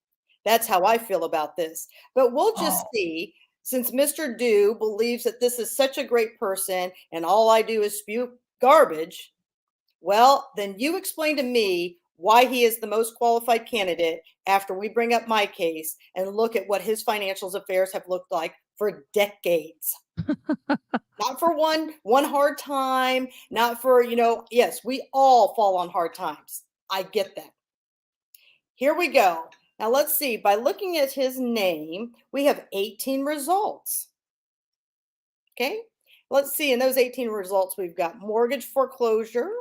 That's how I feel about this. But we'll just see. Since Mr. Dew believes that this is such a great person and all I do is spew garbage, well, then you explain to me why he is the most qualified candidate after we bring up my case and look at what his financial affairs have looked like for decades. Not for one hard time, not for, yes, we all fall on hard times. I get that. Here we go. Now, let's see. By looking at his name, we have 18 results. Okay. Let's see. In those 18 results, we've got mortgage foreclosure.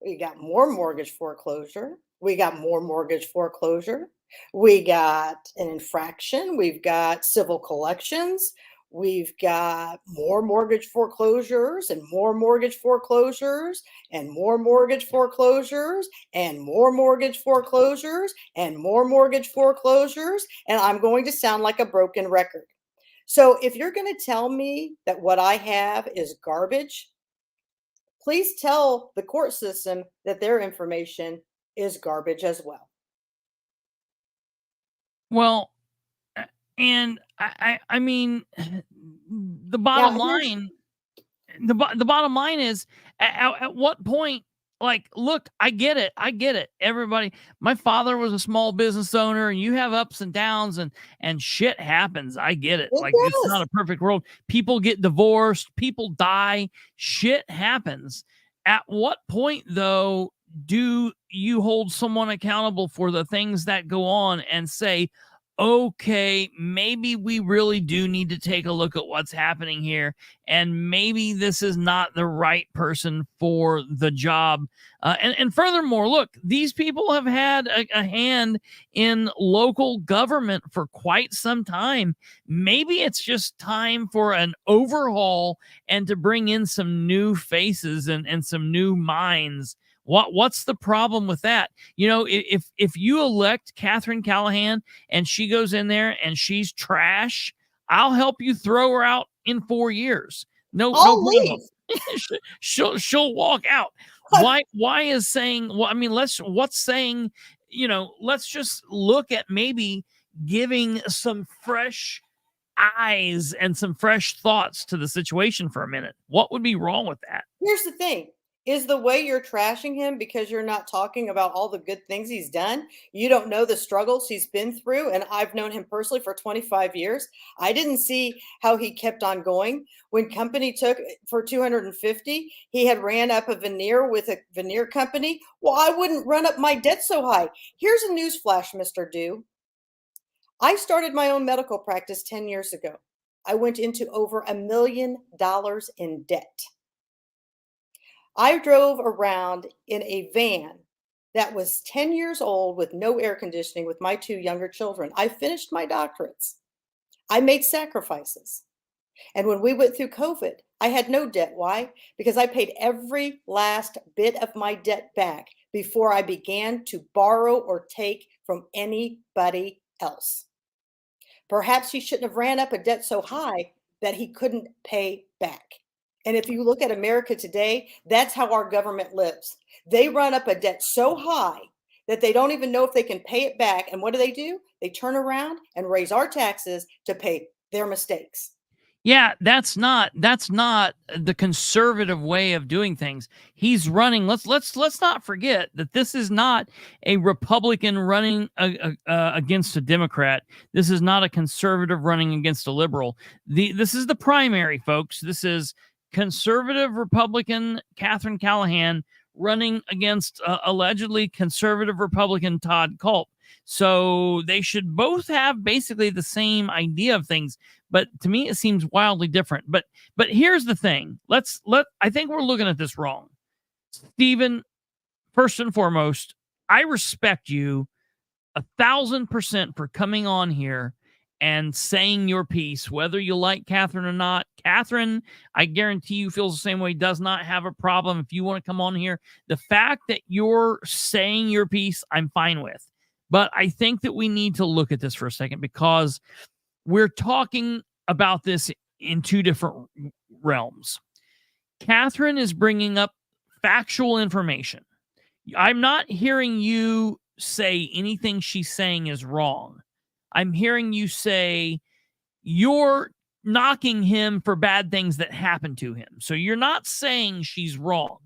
We got more mortgage foreclosure. We got more mortgage foreclosure. We got an infraction. We've got civil collections. We've got more mortgage foreclosures and more mortgage foreclosures and more mortgage foreclosures and more mortgage foreclosures and more mortgage foreclosures. And I'm going to sound like a broken record. So if you're going to tell me that what I have is garbage, please tell the court system that their information is garbage as well. Well, and I mean, the bottom line, the bottom line is at what point, like, look, I get it. Everybody, my father was a small business owner and you have ups and downs and shit happens. I get it. It's not a perfect world. People get divorced, people die, shit happens. At what point though, do you hold someone accountable for the things that go on and say, okay, maybe we really do need to take a look at what's happening here, and maybe this is not the right person for the job. And furthermore, look, these people have had a hand in local government for quite some time. Maybe it's just time for an overhaul and to bring in some new faces and some new minds. What's the problem with that? If you elect Katherine Callahan and she goes in there and she's trash, I'll help you throw her out in 4 years. No problem. She'll walk out. Why is saying, well, I mean, let's just look at maybe giving some fresh eyes and some fresh thoughts to the situation for a minute. What would be wrong with that? Here's the thing. Is the way you're trashing him because you're not talking about all the good things he's done? You don't know the struggles he's been through, and I've known him personally for 25 years. I didn't see how he kept on going. When company took for 250, he had ran up a veneer with a veneer company. Well, I wouldn't run up my debt so high. Here's a news flash, Mr. Dew. I started my own medical practice 10 years ago. I went into over $1 million in debt. I drove around in a van that was 10 years old with no air conditioning with my 2 younger children. I finished my doctorates. I made sacrifices. And when we went through COVID, I had no debt. Why? Because I paid every last bit of my debt back before I began to borrow or take from anybody else. Perhaps he shouldn't have ran up a debt so high that he couldn't pay back. And if you look at America today, that's how our government lives. They run up a debt so high that they don't even know if they can pay it back. And what do? They turn around and raise our taxes to pay their mistakes. Yeah, that's not the conservative way of doing things. He's running. Let's not forget that this is not a Republican running against a Democrat. This is not a conservative running against a liberal. This is the primary, folks. This is conservative Republican Katherine Callahan running against allegedly conservative Republican Todd Culp. So they should both have basically the same idea of things, but to me it seems wildly different. But here's the thing. I think we're looking at this wrong. Stephen, first and foremost, I respect you 1,000% for coming on here and saying your piece, whether you like Katherine or not. Katherine, I guarantee you, feels the same way, does not have a problem if you want to come on here. The fact that you're saying your piece, I'm fine with. But I think that we need to look at this for a second, because we're talking about this in 2 different realms. Katherine is bringing up factual information. I'm not hearing you say anything she's saying is wrong. I'm hearing you say you're knocking him for bad things that happened to him. So you're not saying she's wrong.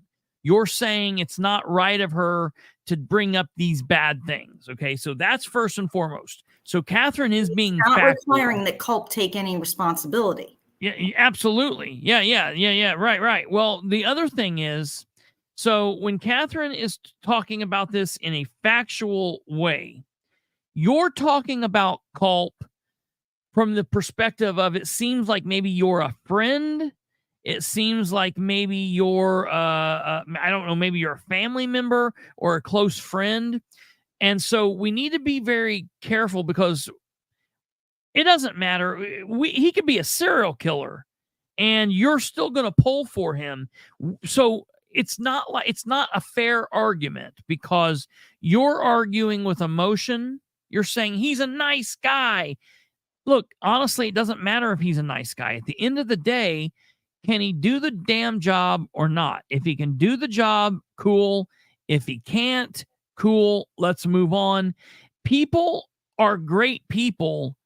You're saying it's not right of her to bring up these bad things. Okay, so that's first and foremost. So Katherine is being not requiring that Culp take any responsibility. Yeah, absolutely. Yeah. Right. Well, the other thing is, so when Katherine is talking about this in a factual way, you're talking about Culp from the perspective of, it seems like maybe you're a friend. It seems like maybe you're, I don't know, maybe you're a family member or a close friend. And so we need to be very careful, because it doesn't matter. He could be a serial killer and you're still going to pull for him. So it's not a fair argument, because you're arguing with emotion. You're saying he's a nice guy. Look, honestly, it doesn't matter if he's a nice guy. At the end of the day, can he do the damn job or not? If he can do the job, cool. If he can't, cool. Let's move on. People are great people,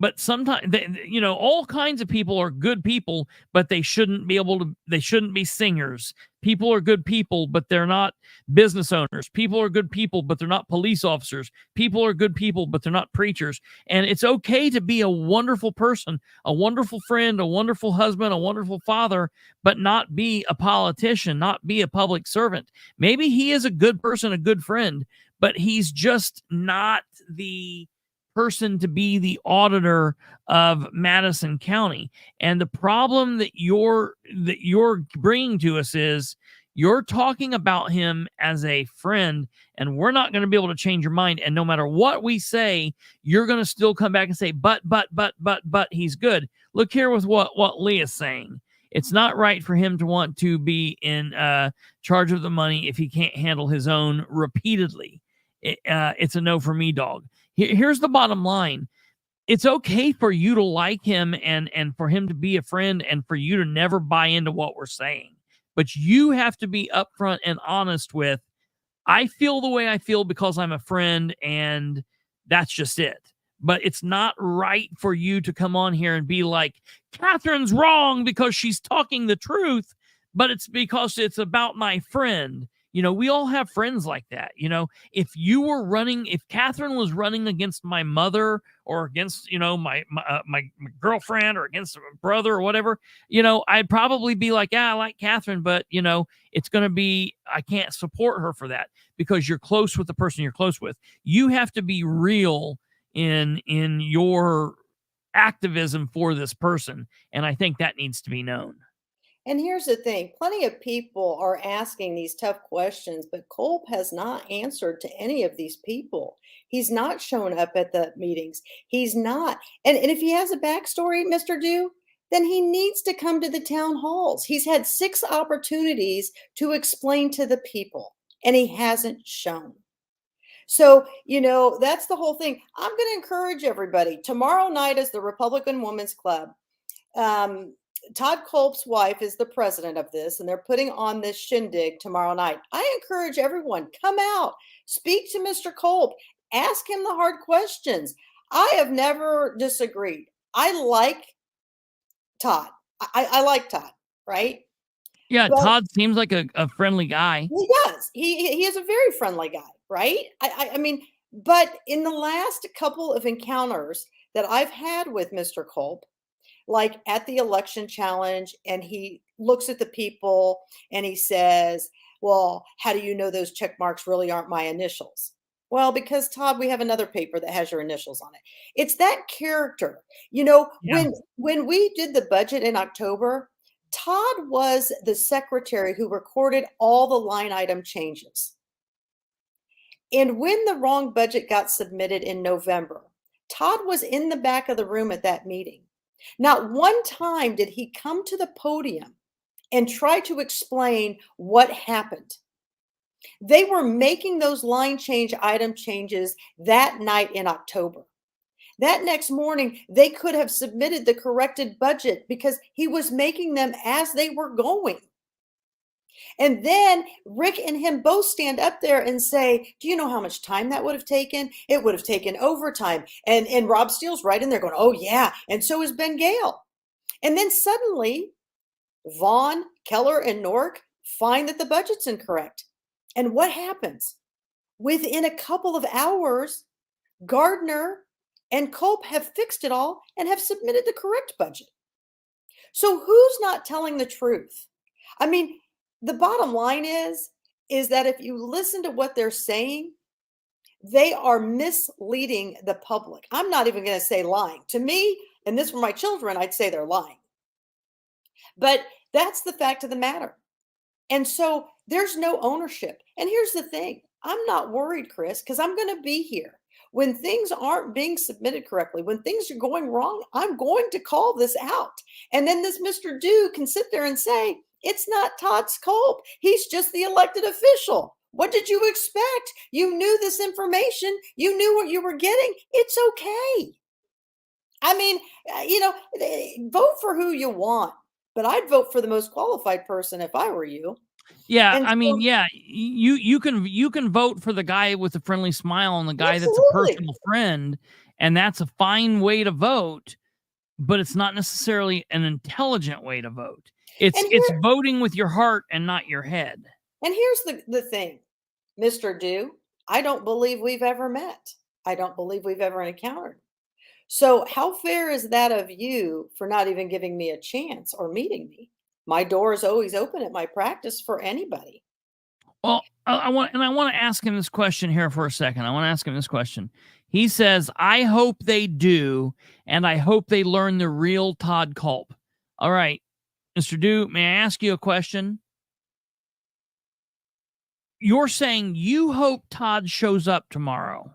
but sometimes, all kinds of people are good people, but they shouldn't be singers. People are good people, but they're not business owners. People are good people, but they're not police officers. People are good people, but they're not preachers. And it's okay to be a wonderful person, a wonderful friend, a wonderful husband, a wonderful father, but not be a politician, not be a public servant. Maybe he is a good person, a good friend, but he's just not the person to be the auditor of Madison County. And the problem that you're bringing to us is, you're talking about him as a friend, and we're not going to be able to change your mind. And no matter what we say, you're going to still come back and say, but he's good. Look here with what Leah's saying. It's not right for him to want to be in charge of the money if he can't handle his own repeatedly. It's a no for me, dog. Here's the bottom line. It's okay for you to like him and for him to be a friend, and for you to never buy into what we're saying. But you have to be upfront and honest with, I feel the way I feel because I'm a friend, and that's just it. But it's not right for you to come on here and be like, Katherine's wrong because she's talking the truth. but it's because it's about my friend. We all have friends like that. If Katherine was running against my mother or against, my girlfriend or against my brother or whatever, I'd probably be like, yeah, I like Katherine, but it's going to be, I can't support her for that, because you're close with the person you're close with. You have to be real in your activism for this person. And I think that needs to be known. And here's the thing, plenty of people are asking these tough questions, but Culp has not answered to any of these people. He's not shown up at the meetings. He's not. And if he has a backstory, Mr. Dew, then he needs to come to the town halls. He's had 6 opportunities to explain to the people, and he hasn't shown. So, that's the whole thing. I'm going to encourage everybody. Tomorrow night is the Republican Women's Club. Todd Culp's wife is the president of this, and they're putting on this shindig tomorrow night. I encourage everyone, come out, speak to Mr. Culp, ask him the hard questions. I have never disagreed. I like Todd. I like Todd, right? Yeah, but Todd seems like a friendly guy. He does. He is a very friendly guy, right? I mean, but in the last couple of encounters that I've had with Mr. Culp, like at the election challenge, and he looks at the people and he says, well, how do you know those check marks really aren't my initials? Well, because Todd, we have another paper that has your initials on it. It's that character. Yeah. When we did the budget in October, Todd was the secretary who recorded all the line item changes. And when the wrong budget got submitted in November, Todd was in the back of the room at that meeting. Not one time did he come to the podium and try to explain what happened. They were making those line change item changes that night in October. That next morning, they could have submitted the corrected budget because he was making them as they were going. And then Rick and him both stand up there and say, do you know how much time that would have taken? It would have taken overtime. And Rob Steele's right in there going, oh, yeah. And so is Ben Gale. And then suddenly, Vaughn, Keller, and Nork find that the budget's incorrect. And what happens? Within a couple of hours, Gardner and Culp have fixed it all and have submitted the correct budget. So who's not telling the truth? I mean, the bottom line is that if you listen to what they're saying, they are misleading the public. I'm not even going to say lying. To me, and this were my children, I'd say they're lying. But that's the fact of the matter. And so there's no ownership. And here's the thing. I'm not worried, Chris, because I'm going to be here. When things aren't being submitted correctly, when things are going wrong, I'm going to call this out. And then this Mr. Dew can sit there and say, it's not Todd's Culp. He's just the elected official. What did you expect? You knew this information. You knew what you were getting. It's okay. I mean, vote for who you want, but I'd vote for the most qualified person if I were you. Yeah, and I mean, yeah, you can vote for the guy with the friendly smile and the guy Absolutely. That's a personal friend, and that's a fine way to vote, but it's not necessarily an intelligent way to vote. It's voting with your heart and not your head. And here's the thing, Mr. Dew, I don't believe we've ever met. I don't believe we've ever encountered. So how fair is that of you for not even giving me a chance or meeting me? My door is always open at my practice for anybody. Well, I want to ask him this question here for a second. I want to ask him this question. He says, I hope they do, and I hope they learn the real Todd Culp. All right, Mr. Dew, may I ask you a question? You're saying you hope Todd shows up tomorrow.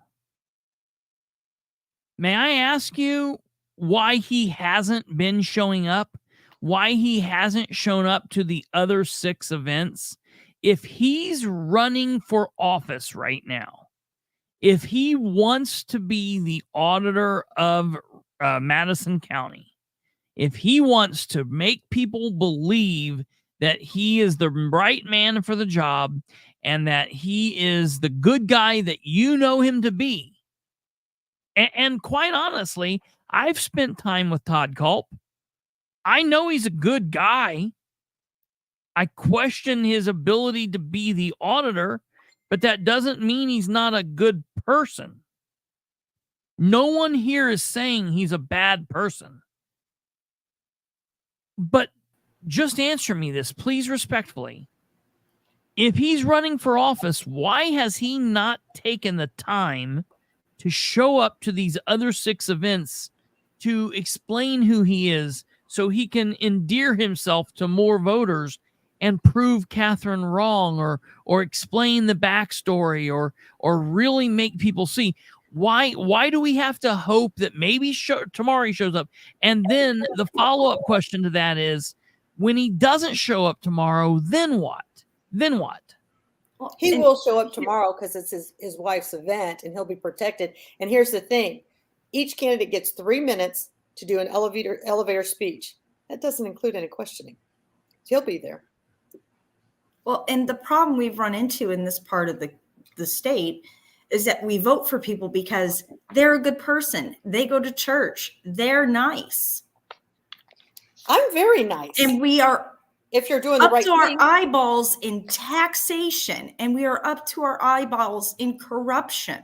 May I ask you why he hasn't been showing up? Why he hasn't shown up to the other 6 events? If he's running for office right now, if he wants to be the auditor of Madison County, if he wants to make people believe that he is the right man for the job and that he is the good guy that you know him to be, and quite honestly, I've spent time with Todd Culp. I know he's a good guy. I question his ability to be the auditor, but that doesn't mean he's not a good person. No one here is saying he's a bad person. But just answer me this, please, respectfully. If he's running for office, why has he not taken the time to show up to these other 6 events to explain who he is so he can endear himself to more voters and prove Katherine wrong, or explain the backstory, or really make people see? Why do we have to hope that maybe tomorrow he shows up? And then the follow-up question to that is, when he doesn't show up tomorrow, then what? Then what? Well, he will show up tomorrow because it's his wife's event and he'll be protected. And here's the thing. Each candidate gets 3 minutes to do an elevator speech. That doesn't include any questioning. He'll be there. Well, and the problem we've run into in this part of the state is that we vote for people because they're a good person. They go to church. They're nice. I'm very nice. And we are, if you're doing the right thing, up to our eyeballs in taxation, and we are up to our eyeballs in corruption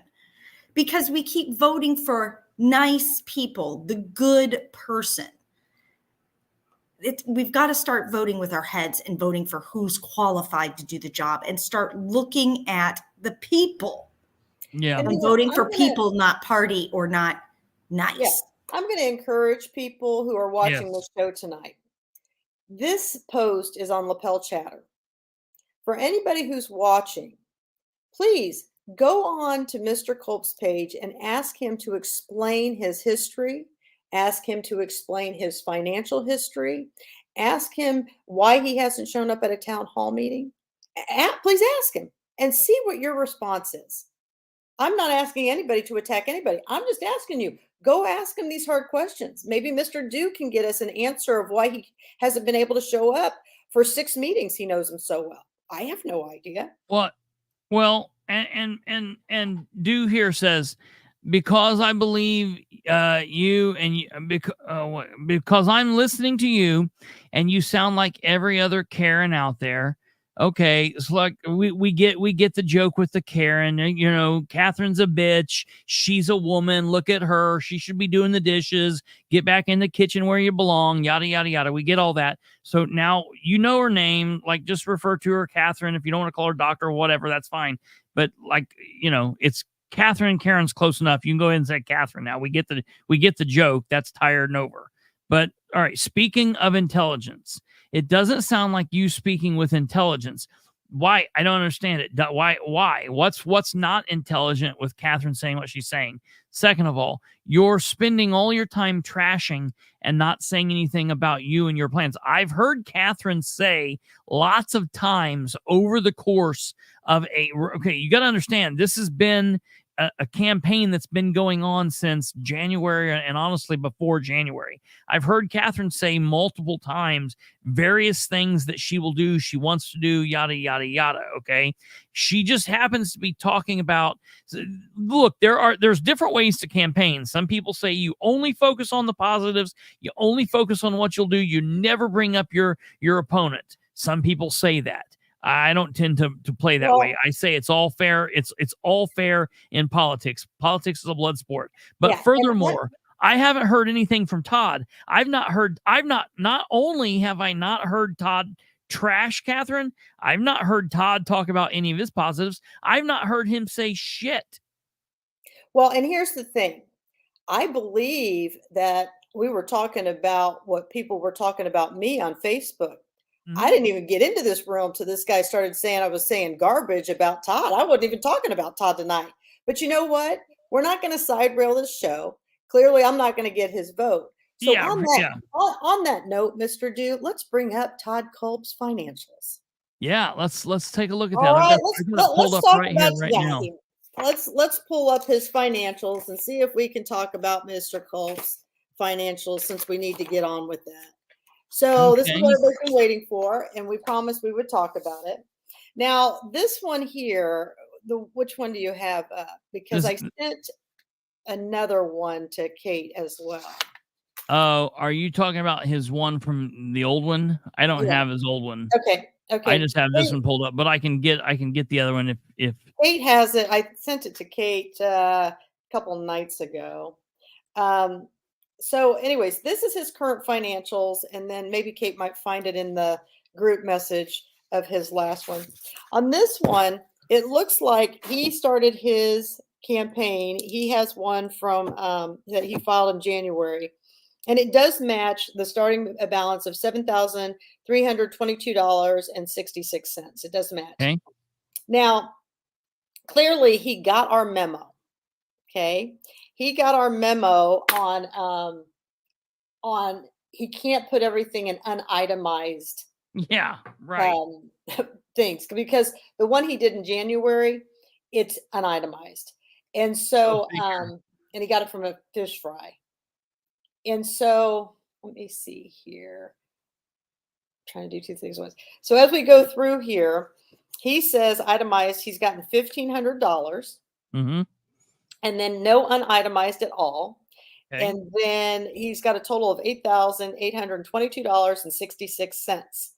because we keep voting for nice people, the good person. We've got to start voting with our heads and voting for who's qualified to do the job, and start looking at the people. Yeah. And voting for people, not party or not nice. Yeah. I'm going to encourage people who are watching this show tonight. This post is on Lapel Chatter. For anybody who's watching, please go on to Mr. Culp's page and ask him to explain his history. Ask him to explain his financial history. Ask him why he hasn't shown up at a town hall meeting. Please ask him and see what your response is. I'm not asking anybody to attack anybody. I'm just asking you, go ask him these hard questions. Maybe Mr. Dew can get us an answer of why he hasn't been able to show up for 6 meetings. He knows them so well. I have no idea. Well, and Dew here says, because I believe you, and because I'm listening to you, and you sound like every other Karen out there. Okay, it's like we get the joke with the Karen. You know, Katherine's a bitch. She's a woman. Look at her. She should be doing the dishes. Get back in the kitchen where you belong. Yada yada yada. We get all that. So now you know her name. Like, just refer to her Katherine. If you don't want to call her doctor or whatever, that's fine. But like, you know, it's Katherine. Karen's close enough. You can go ahead and say Katherine. Now we get the joke. That's tired and over. But all right. Speaking of intelligence. It doesn't sound like you speaking with intelligence. Why? I don't understand it. Why? What's not intelligent with Katherine saying what she's saying? Second of all, you're spending all your time trashing and not saying anything about you and your plans. I've heard Katherine say lots of times over the course of you got to understand, this has been a campaign that's been going on since January, and honestly before January. I've heard Katherine say multiple times various things that she will do, she wants to do, yada, yada, yada, okay? She just happens to be talking about, look, there's different ways to campaign. Some people say you only focus on the positives, you only focus on what you'll do, you never bring up your opponent. Some people say that. I don't tend to play that way. I say it's all fair. It's all fair in politics. Politics is a blood sport. But furthermore, I haven't heard anything from Todd. Not only have I not heard Todd trash Katherine, I've not heard Todd talk about any of his positives. I've not heard him say shit. Well, and here's the thing. I believe that we were talking about what people were talking about me on Facebook. Mm-hmm. I didn't even get into this room till this guy started saying I was saying garbage about Todd. I wasn't even talking about Todd tonight. But you know what? We're not going to side rail this show. Clearly, I'm not going to get his vote. So on that note, Mr. Dew, let's bring up Todd Culp's financials. Yeah, let's take a look at that. All right, let's talk about let's pull up his financials and see if we can talk about Mr. Culp's financials, since we need to get on with that. So This is what we've been waiting for, and we promised we would talk about it. Now, this one here, which one do you have up? Because I sent another one to Kate as well. Oh, are you talking about his one from the old one? I don't have his old one. Okay. Okay. I just have this one pulled up, but I can get the other one if Kate has it. I sent it to Kate a couple nights ago. So, anyways, this is his current financials, and then maybe Kate might find it in the group message of his last one. On this one, it looks like he started his campaign. He has one from that he filed in January, and it does match the starting balance of $7,322.66. It does match. okay. Now, clearly, he got our memo. Okay, he got our memo on he can't put everything in unitemized Yeah, right. things, because the one he did in January, it's unitemized, and so and he got it from a fish fry, and so let me see here. I'm trying to do two things at once. So as we go through here, he says itemized. He's gotten $1,500. Mm-hmm. And then no unitemized at all. Okay. And then he's got a total of $8,822.66.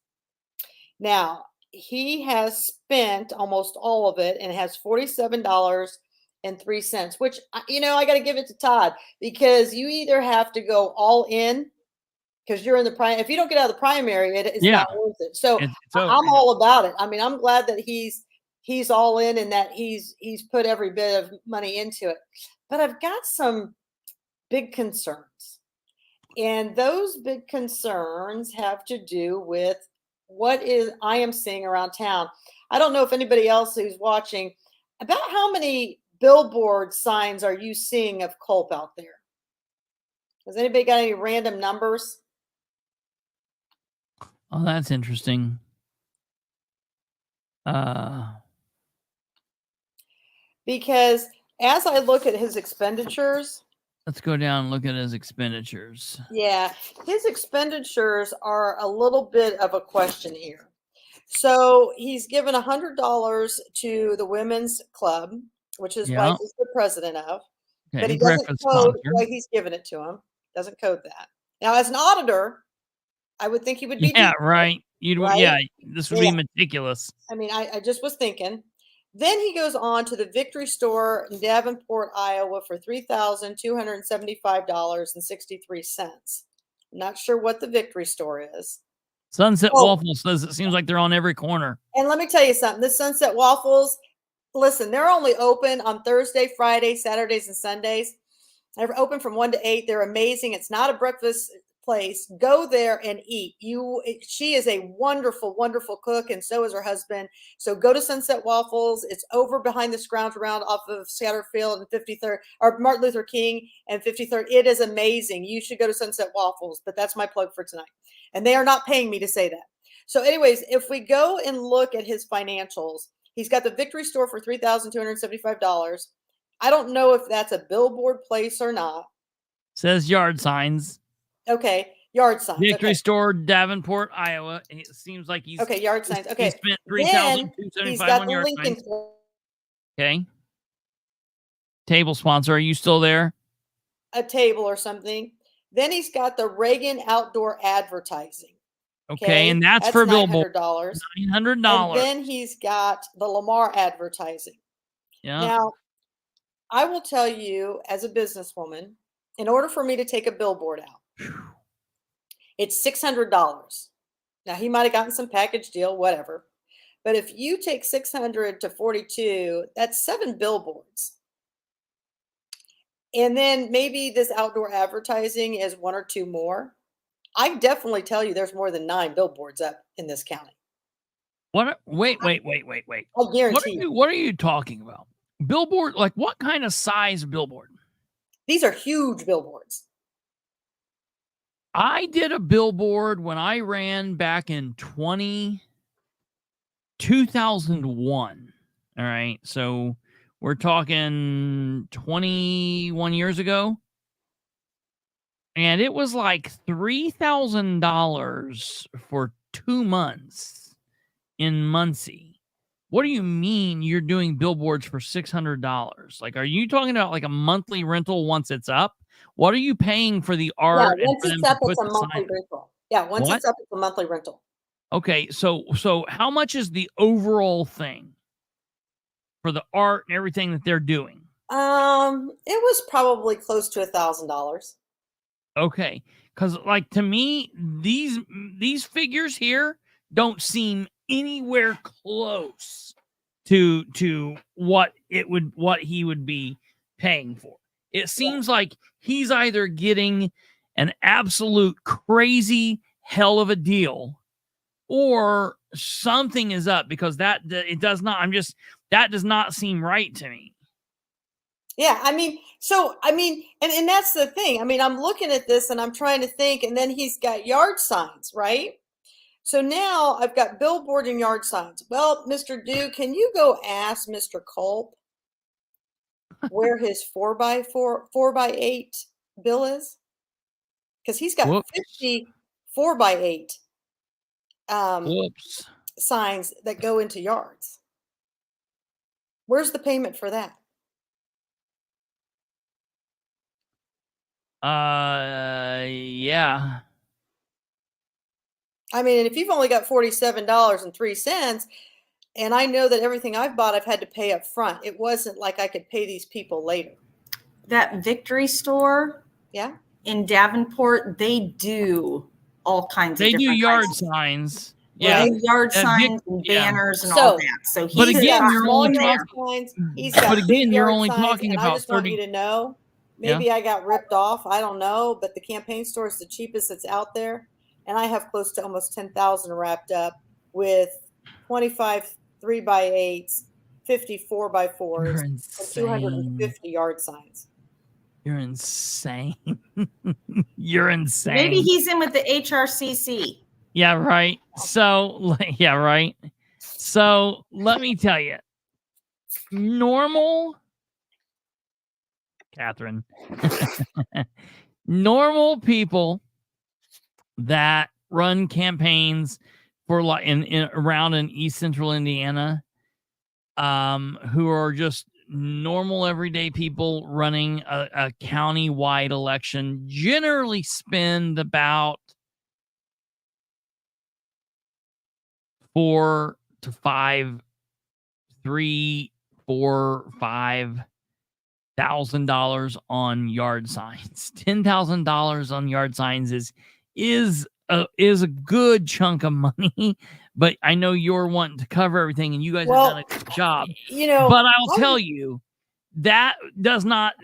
Now, he has spent almost all of it and has $47.03, which, I got to give it to Todd, because you either have to go all in because you're in the primary. If you don't get out of the primary, it's not worth it. So I'm all about it. I mean, I'm glad that he's all in and that he's put every bit of money into it. But I've got some big concerns. And those big concerns have to do with what I am seeing around town. I don't know if anybody else who's watching, about how many billboard signs are you seeing of Culp out there? Has anybody got any random numbers? Oh, that's interesting. Because as I look at his expenditures, let's go down and look at his expenditures. Yeah, his expenditures are a little bit of a question here. So he's given $100 to the women's club, which his wife is the president of. Okay, but he doesn't code why he's giving it to him. Doesn't code that. Now, as an auditor, I would think he would be. Yeah, right. This would be meticulous. I mean, I just was thinking. Then he goes on to the Victory Store in Davenport, Iowa for $3,275.63. Not sure what the Victory Store is. Sunset Waffles says it seems like they're on every corner. And let me tell you something. The Sunset Waffles, listen, they're only open on Thursday, Friday, Saturdays, and Sundays. They're open from 1 to 8. They're amazing. It's not a breakfast place. Go there and eat. She is a wonderful, wonderful cook, and so is her husband. So go to Sunset Waffles. It's over behind the Scrounge Around off of Satterfield and 53rd, or Martin Luther King and 53rd. It is amazing. You should go to Sunset Waffles, but that's my plug for tonight. And they are not paying me to say that. So anyways, if we go and look at his financials, he's got the Victory Store for $3,275. I don't know if that's a billboard place or not. Says yard signs. Okay, yard signs. Victory Store, Davenport, Iowa. It seems like he's yard signs. Okay, he spent $3,275 on yard signs. Okay. Table sponsor, are you still there? A table or something. Then he's got the Reagan Outdoor Advertising. Okay, and that's for billboard. $900. $900. And then he's got the Lamar Advertising. Yeah. Now, I will tell you, as a businesswoman, in order for me to take a billboard out, it's $600. Now, he might have gotten some package deal, whatever. But if you take 600 to 42, that's 7 billboards. And then maybe this outdoor advertising is 1 or 2 more. I definitely tell you there's more than 9 billboards up in this county. What? Wait. I guarantee What are you talking about? Billboard? Like what kind of size billboard? These are huge billboards. I did a billboard when I ran back in 2001. All right. So we're talking 21 years ago. And it was like $3,000 for 2 months in Muncie. What do you mean you're doing billboards for $600? Like, are you talking about like a monthly rental once it's up? What are you paying for the art? Yeah, once it's up, it's a monthly rental. Yeah, once it's up, it's a monthly rental. Okay, so how much is the overall thing for the art and everything that they're doing? It was probably close to $1,000. Okay, because like to me, these figures here don't seem anywhere close to what he would be paying for. It seems like he's either getting an absolute crazy hell of a deal or something is up, because that does not seem right to me. Yeah, I mean, and that's the thing. I mean, I'm looking at this and I'm trying to think, and then he's got yard signs, right? So now I've got billboard and yard signs. Well, Mr. Duke, can you go ask Mr. Culp where his 4x8 bill is? Because he's got Whoops. 50 4x8 Whoops. signs that go into yards. Where's the payment for that? Yeah. I mean, if you've only got $47.03, and I know that everything I've bought, I've had to pay up front. It wasn't like I could pay these people later. That Victory store Yeah. in Davenport, they do all kinds of They do different yard kinds of- signs. Yeah, Yeah. yard That signs Vic- and yeah. banners and So- all that. So he's But again, got you're small only yard talking- signs. He's got but again, big you're yard only signs, talking and I about just want 30 you to know, maybe I got ripped off. I don't know, but the campaign store is the cheapest that's out there, and I have close to almost 10,000 wrapped up with 25 3x8s, 50 4x4s, You're and insane. 250 yard signs. You're insane. You're insane. maybe he's in with the HRCC. Yeah, right. So, yeah, right. So, let me tell you, normal, Catherine, normal people that run campaigns for like around in East Central Indiana, who are just normal everyday people running a county-wide election, generally spend about $5,000 on yard signs. $10,000 on yard signs is a good chunk of money. But I know you're wanting to cover everything, and you guys have done a good job. But I'll tell you, that does not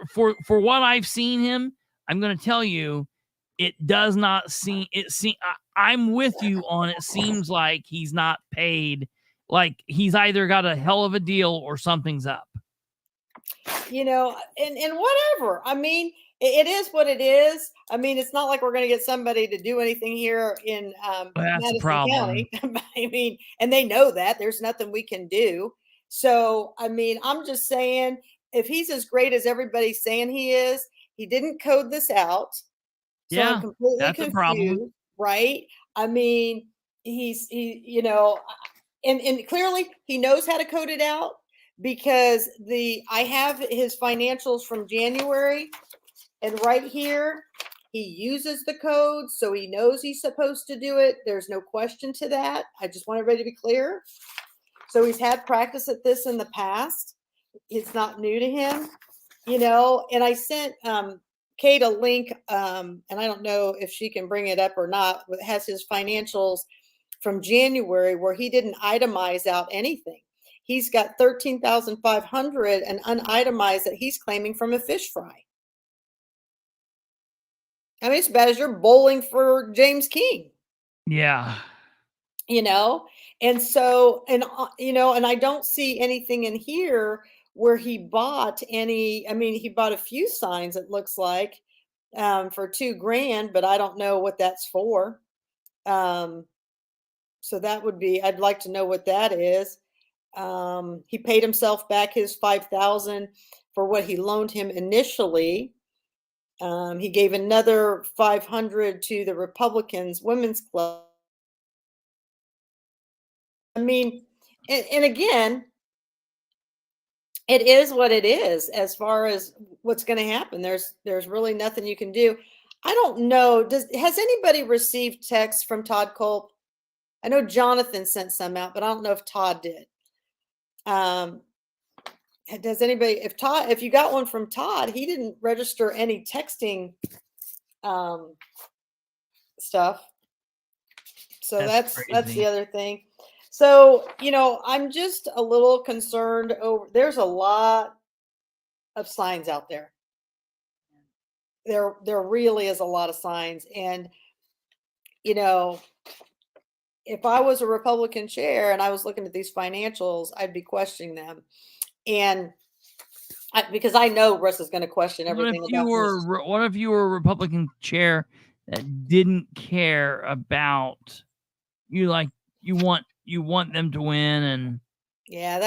for what I've seen him. I'm going to tell you, it does not seem. I'm with you on it. Seems like he's not paid. Like he's either got a hell of a deal or something's up. And whatever. I mean, it is what it is. I mean, it's not like we're going to get somebody to do anything here in Madison County. I mean, and they know that there's nothing we can do. So, I mean, I'm just saying, if he's as great as everybody's saying he is, he didn't code this out. So Yeah, I'm completely that's confused, a problem. right? I mean, and clearly he knows how to code it out, because I have his financials from January, and right here he uses the code, so he knows he's supposed to do it. There's no question to that. I just want everybody to be clear. So he's had practice at this in the past. It's not new to him, and I sent Kate a link, and I don't know if she can bring it up or not. It has his financials from January where he didn't itemize out anything. He's got 13,500 and unitemized that he's claiming from a fish fry. I mean, it's bad as you're bowling for James King. Yeah. And so, and I don't see anything in here where he bought any. I mean, he bought a few signs, it looks like, for $2,000, but I don't know what that's for. So that would be, I'd like to know what that is. He paid himself back his $5,000 for what he loaned him initially. He gave another $500 to the Republicans Women's Club. I mean, and again, it is what it is as far as what's going to happen. There's really nothing you can do. I don't know. Has anybody received text from Todd Culp? I know Jonathan sent some out, but I don't know if Todd did. Does anybody, if you got one from Todd, he didn't register any texting stuff. So that's the crazy. other thing. So, I'm just a little concerned over, there's a lot of signs out there. There really is a lot of signs. And, if I was a Republican chair and I was looking at these financials, I'd be questioning them. And because I know Russ is going to question everything about this. What if you were a Republican chair that didn't care about you? Like you want them to win, and Yeah,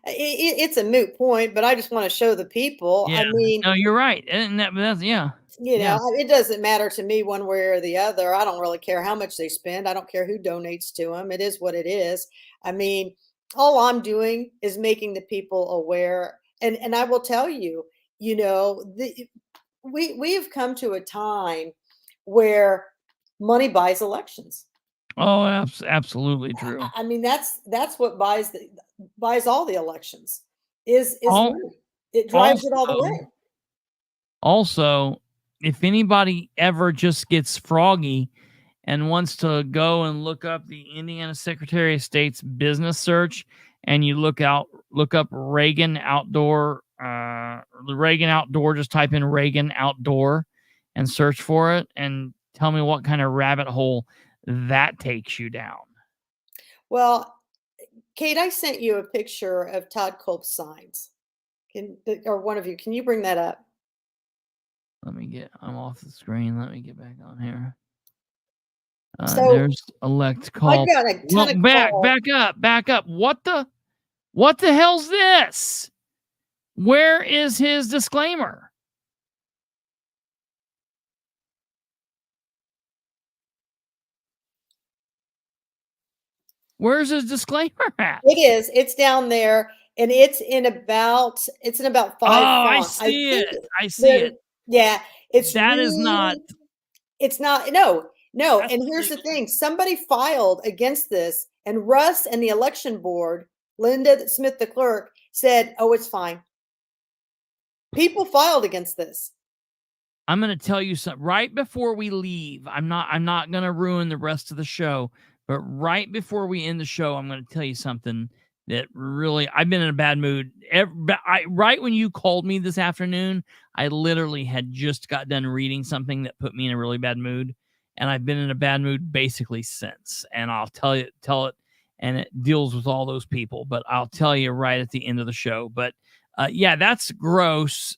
it's a moot point, but I just want to show the people. yeah, no, you're right, and that's yeah. It doesn't matter to me one way or the other. I don't really care how much they spend. I don't care who donates to them. It is what it is. All I'm doing is making the people aware. And I will tell you, we have come to a time where money buys elections. Oh, absolutely true. That's what buys all the elections is money. It drives it all the way. Also, if anybody ever just gets froggy and wants to go and look up the Indiana Secretary of State's business search, and you look up Reagan Outdoor, just type in Reagan Outdoor and search for it, and tell me what kind of rabbit hole that takes you down. Well, Kate, I sent you a picture of Todd Culp's signs. Or one of you, can you bring that up? I'm off the screen. Let me get back on here. So there's elect Culp. I got a ton of back up. What the hell's this? Where is his disclaimer? Where's his disclaimer at? It is. It's down there, and it's in about 5 fonts. I see it. Yeah, it's not. No. And here's the thing: somebody filed against this, and Russ and the election board, Linda Smith, the clerk, said, "Oh, it's fine." People filed against this. I'm going to tell you something right before we leave. I'm not going to ruin the rest of the show, but right before we end the show, I'm going to tell you something that really, I've been in a bad mood. Right when you called me this afternoon, I literally had just got done reading something that put me in a really bad mood, and I've been in a bad mood basically since. And I'll tell it, and it deals with all those people, but I'll tell you right at the end of the show. But yeah, that's gross,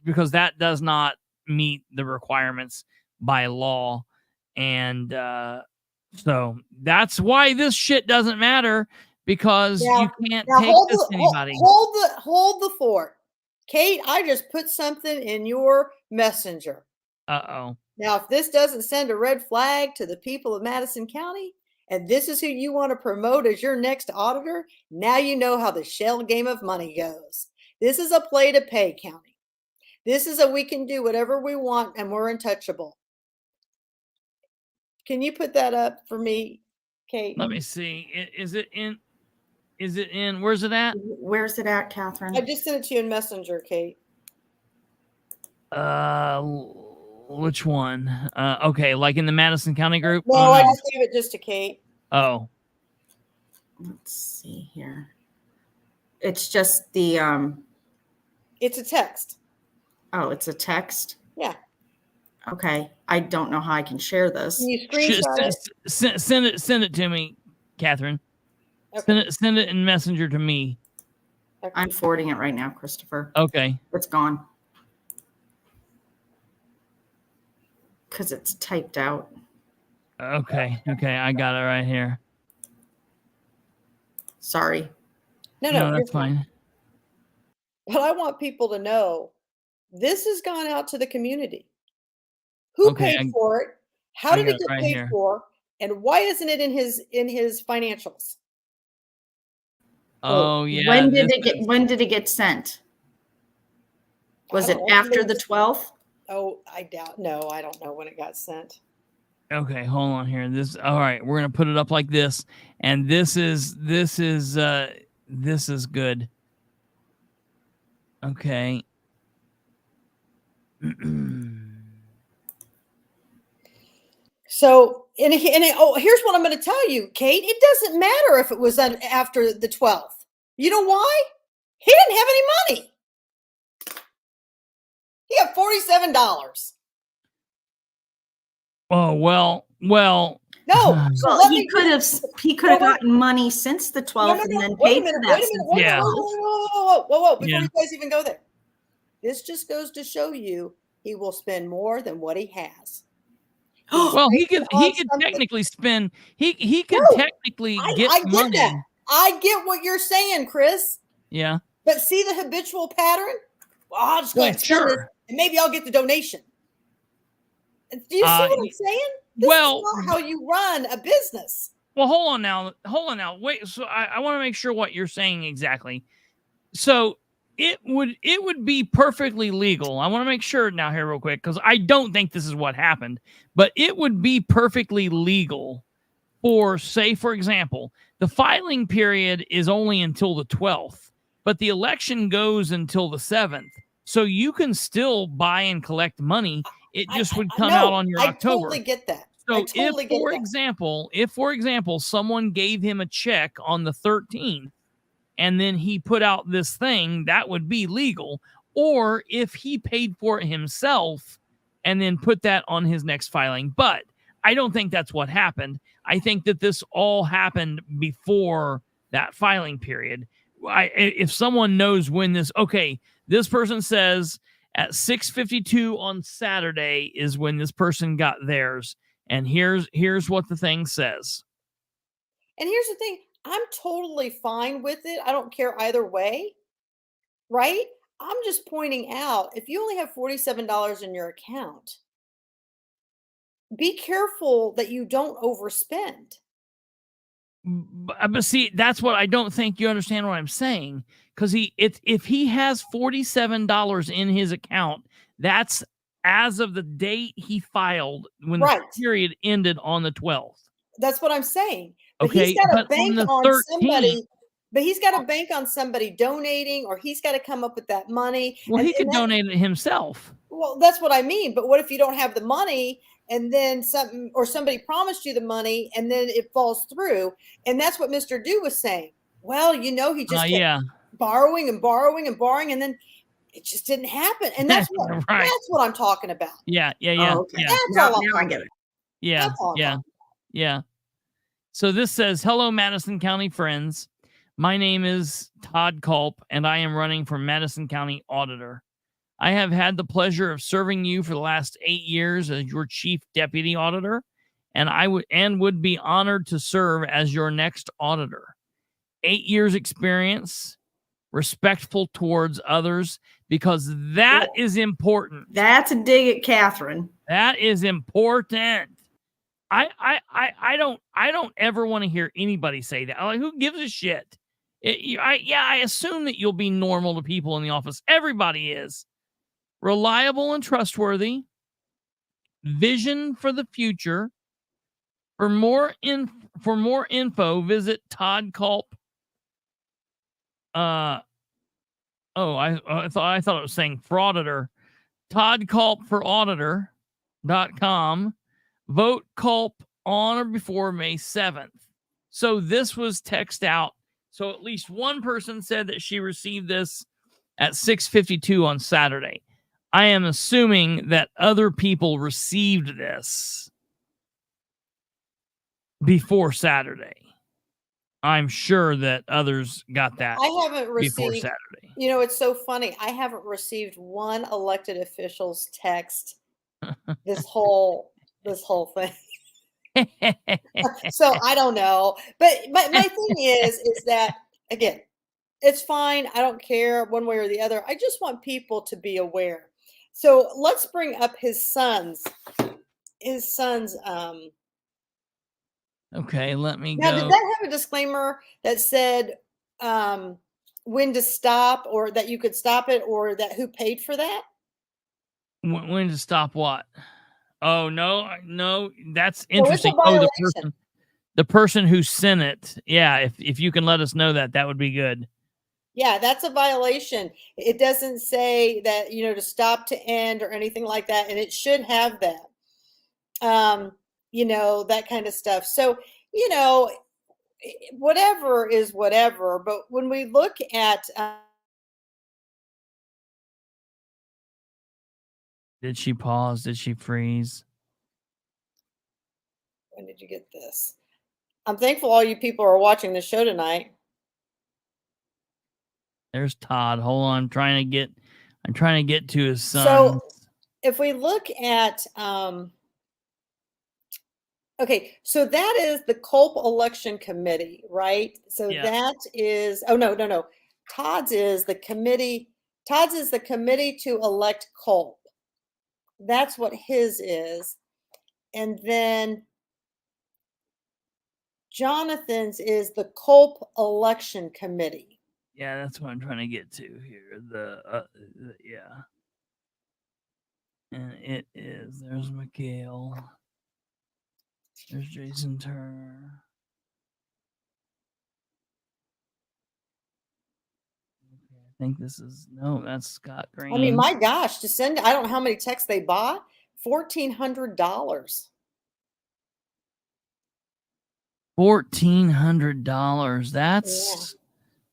because that does not meet the requirements by law. And so that's why this shit doesn't matter, because you can't take this to anybody. Hold the fort. Kate, I just put something in your messenger. Uh-oh. Now, if this doesn't send a red flag to the people of Madison County, and this is who you want to promote as your next auditor, now you know how the shell game of money goes. This is a play to pay county. This is we can do whatever we want, and we're untouchable. Can you put that up for me, Kate? Let me see. Is it in? Where's it at? Where's it at, Catherine? I just sent it to you in Messenger, Kate. Which one? Okay, like in the Madison County group? No, I just gave it just to Kate. Oh. Let's see here. It's just the It's a text. Oh, it's a text? Yeah. Okay. I don't know how I can share this. Can you screenshot it? Send it to me, Catherine. Okay. Send it in Messenger to me. Okay. I'm forwarding it right now, Kristopher. Okay. It's gone. Because it's typed out. Okay. I got it right here. Sorry. No, that's fine. But I want people to know this has gone out to the community. Who paid for it? How did it get paid for? And why isn't it in his financials? Oh yeah. When did it get sent? Was it after the 12th? Oh, I doubt. No, I don't know when it got sent. Okay, hold on here. All right, we're gonna put it up like this, and this is good. Okay. So, here's what I'm going to tell you, Kate. It doesn't matter if it was after the 12th. You know why? He didn't have any money. He got $47. Oh well. No, so Well, let he me could have gotten money since the 12th and then wait a paid minute, for wait that. a minute, wait a Yeah. minute, whoa, before Yeah. you guys even go there. This just goes to show you he will spend more than what he has. Well, he could something. technically spend. He could No, technically I get get money. that. I get what you're saying, Chris. Yeah. But see the habitual pattern? Well, I'll just go Well, ahead and spend this, sure. and maybe I'll get the donation. Do you see what I'm saying? This well, is not how you run a business. Well, hold on now. Wait. So I want to make sure what you're saying exactly. So it would be perfectly legal. I want to make sure now here real quick, because I don't think this is what happened, but it would be perfectly legal for, say, for example, the filing period is only until the 12th, but the election goes until the 7th. So you can still buy and collect money. It just would come out on your October. I totally get that. So if, for example, someone gave him a check on the 13th and then he put out this thing, that would be legal. Or if he paid for it himself and then put that on his next filing. But I don't think that's what happened. I think that this all happened before that filing period. If someone knows when this person says at 6:52 on Saturday is when this person got theirs. And here's what the thing says. And here's the thing. I'm totally fine with it. I don't care either way. Right? I'm just pointing out, if you only have $47 in your account, be careful that you don't overspend. But see, that's what I don't think you understand what I'm saying. Because if he has $47 in his account, that's as of the date he filed when the period ended on the 12th. That's what I'm saying. But Okay, he's got to but bank on the on 13th, somebody. But he's got to bank on somebody donating, or he's got to come up with that money. Well, he could donate it himself. Well, that's what I mean. But what if you don't have the money, and then somebody promised you the money, and then it falls through? And that's what Mr. Do was saying. Well, he just kept borrowing and borrowing and borrowing, and then it just didn't happen. And that's what that's what I'm talking about. Yeah. Oh, okay. Now I get it. Yeah. So this says, "Hello, Madison County friends. My name is Todd Culp, and I am running for Madison County Auditor. I have had the pleasure of serving you for the last 8 years as your chief deputy auditor, and would be honored to serve as your next auditor. 8 years experience, respectful towards others, because that is important." That's a dig at Katherine. That is important. I don't ever want to hear anybody say that. Like, who gives a shit? I assume that you'll be normal to people in the office. Everybody is. Reliable and trustworthy. Vision for the future. For more info, visit Todd Culp. I thought it was saying frauditor. Todd Culp for auditor.com. Vote Culp on or before May 7th. So this was text out. So at least one person said that she received this at 6:52 on Saturday. I am assuming that other people received this before Saturday. I'm sure that others got that before Saturday. You know, it's so funny. I haven't received one elected official's text this whole thing. So I don't know. But my thing is that, again, it's fine. I don't care one way or the other. I just want people to be aware. So let's bring up his son's okay, let me now, go. did that have a disclaimer that said when to stop, or that you could stop it, or that who paid for that? When to stop what? Oh no, that's So it's a interesting. Oh, violation. the person who sent it. Yeah, if you can let us know that, that would be good. Yeah, that's a violation. It doesn't say that, to stop, to end, or anything like that, and it should have that. That kind of stuff. So, whatever is whatever. But when we look at, Did she pause? Did she freeze? when did you get this? I'm thankful all you people are watching the show tonight. There's Todd. Hold on, I'm trying to get to his son. So if we look at, okay, so that is the Culp Election Committee, right? So Yeah. that is, oh, no. Todd's is the committee to elect Culp. That's what his is. And then Jonathan's is the Culp Election Committee. Yeah, that's what I'm trying to get to here. Yeah. And it is. There's Mikhail. There's Jason Turner. Okay, I think this is that's Scott Green. I mean, my gosh, to send, I don't know how many texts they bought. $1,400. $1,400.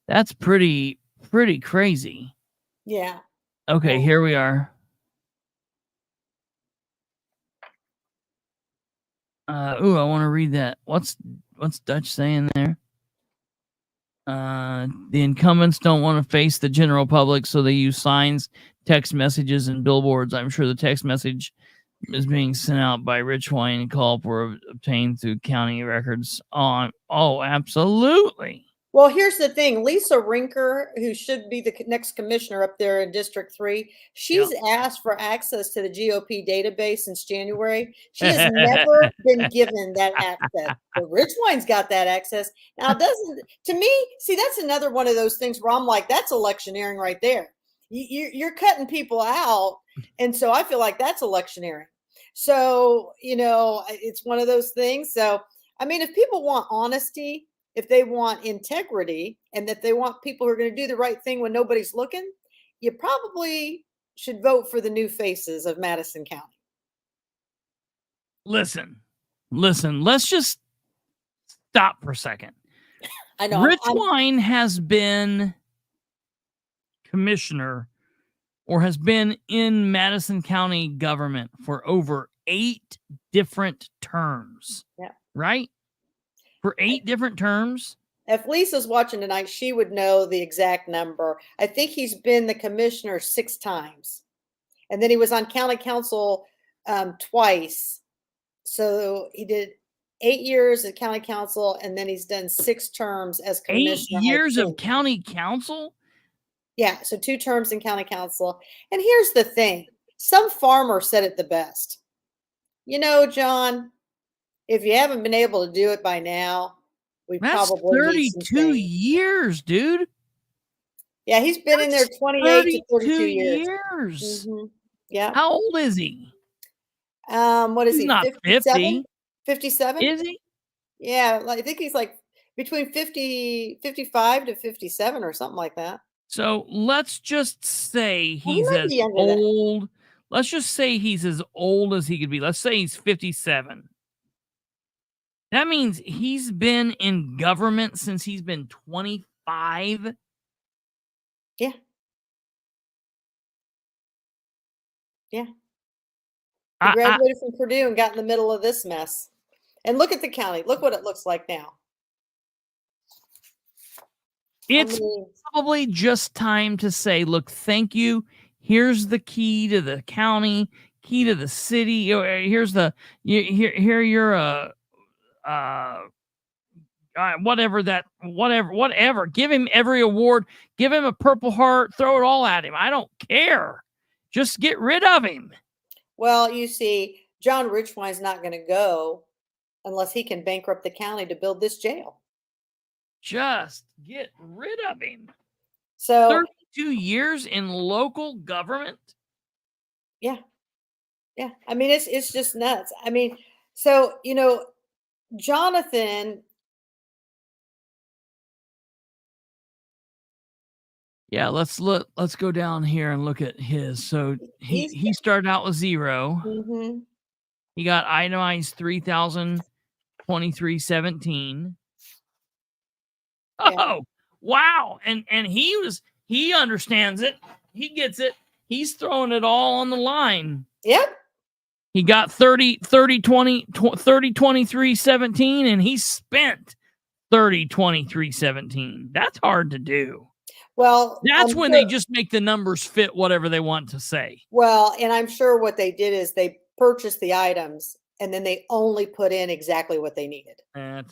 That's pretty crazy. Yeah. Okay, here we are. I want to read that. What's Dutch saying there? The incumbents don't want to face the general public, so they use signs, text messages, and billboards. I'm sure the text message is being sent out by Rich Wine and Culp were obtained through county records. Oh, absolutely. Well, here's the thing. Lisa Rinker, who should be the next commissioner up there in District 3, she's asked for access to the GOP database since January. She has never been given that access. But Rich Wine's got that access. Now, to me, see, that's another one of those things where I'm like, that's electioneering right there. You're cutting people out. And so I feel like that's electioneering. So, it's one of those things. So, I mean, if people want honesty, if they want integrity, and that they want people who are going to do the right thing when nobody's looking, you probably should vote for the new faces of Madison County. Listen, let's just stop for a second. I know. Rich Wine has been commissioner or has been in Madison County government for over 8 different terms. Yeah. Right? For 8 different terms. If Lisa's watching tonight, she would know the exact number. I think he's been the commissioner 6 times. And then he was on county council twice. So he did 8 years at county council, and then he's done 6 terms as commissioner. 8 years of county council? Yeah, so 2 terms in county council. And here's the thing. Some farmer said it the best. John, if you haven't been able to do it by now, That's probably 32 years, dude. Yeah, he's been in there 28 to 32 years. Mm-hmm. Yeah. How old is he? What is he's he? Not 50? 57? Is he? Yeah, I think he's like between 55 to 57 or something like that. So let's just say he's as old. Let's just say he's as old as he could be. Let's say he's 57. That means he's been in government since he's been 25. Yeah. Yeah. He graduated from Purdue and got in the middle of this mess. And look at the county. Look what it looks like now. It's probably just time to say, look, thank you. Here's the key to the county, key to the city. Here's the here you're whatever. Give him every award. Give him a Purple Heart. Throw it all at him. I don't care. Just get rid of him. Well, you see, John Richwine's not going to go unless he can bankrupt the county to build this jail. Just get rid of him. So 32 years in local government. Yeah. Yeah. I mean, it's just nuts. I mean, so, Jonathan, Yeah, let's go down here and look at his. So he's he started out with 0. mhm, He got itemized 3,023.17. yeah. Oh, wow. And he understands it. He gets it. He's throwing it all on the line. Yep. He got 30, 23, 17, and he spent 30, 23, 17. That's hard to do. Well, That's I'm when sure, they just make the numbers fit whatever they want to say. and I'm sure what they did is they purchased the items and then they only put in exactly what they needed. That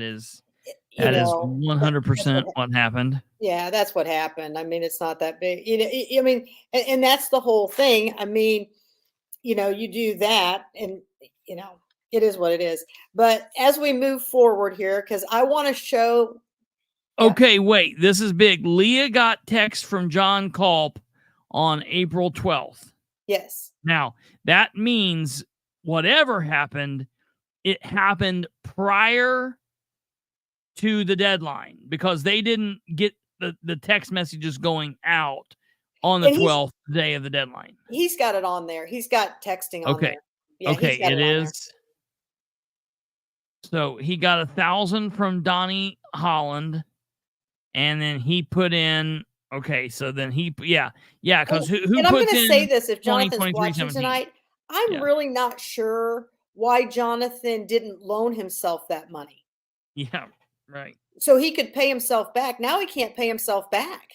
is You know, 100% what happened. yeah, that's what happened. I mean, it's not that big. I mean, and that's the whole thing. I mean, you do that and, it is what it is. But as we move forward here, because I want to show. Yeah. Okay, wait. This is big. Leah got text from John Culp on April 12th. Yes. Now, that means whatever happened, it happened prior to the deadline because they didn't get the text messages going out on the 12th day of the deadline. He's got it on there. He's got texting on there. Yeah, okay, he's got it on is. So he got 1,000 from Donnie Holland, and then he put in. Okay, so then because who and I'm going puts to in say this: if 20, Jonathan's 23, watching 17? tonight, I'm really not sure why Jonathan didn't loan himself that money. Yeah, right. So he could pay himself back. Now he can't pay himself back.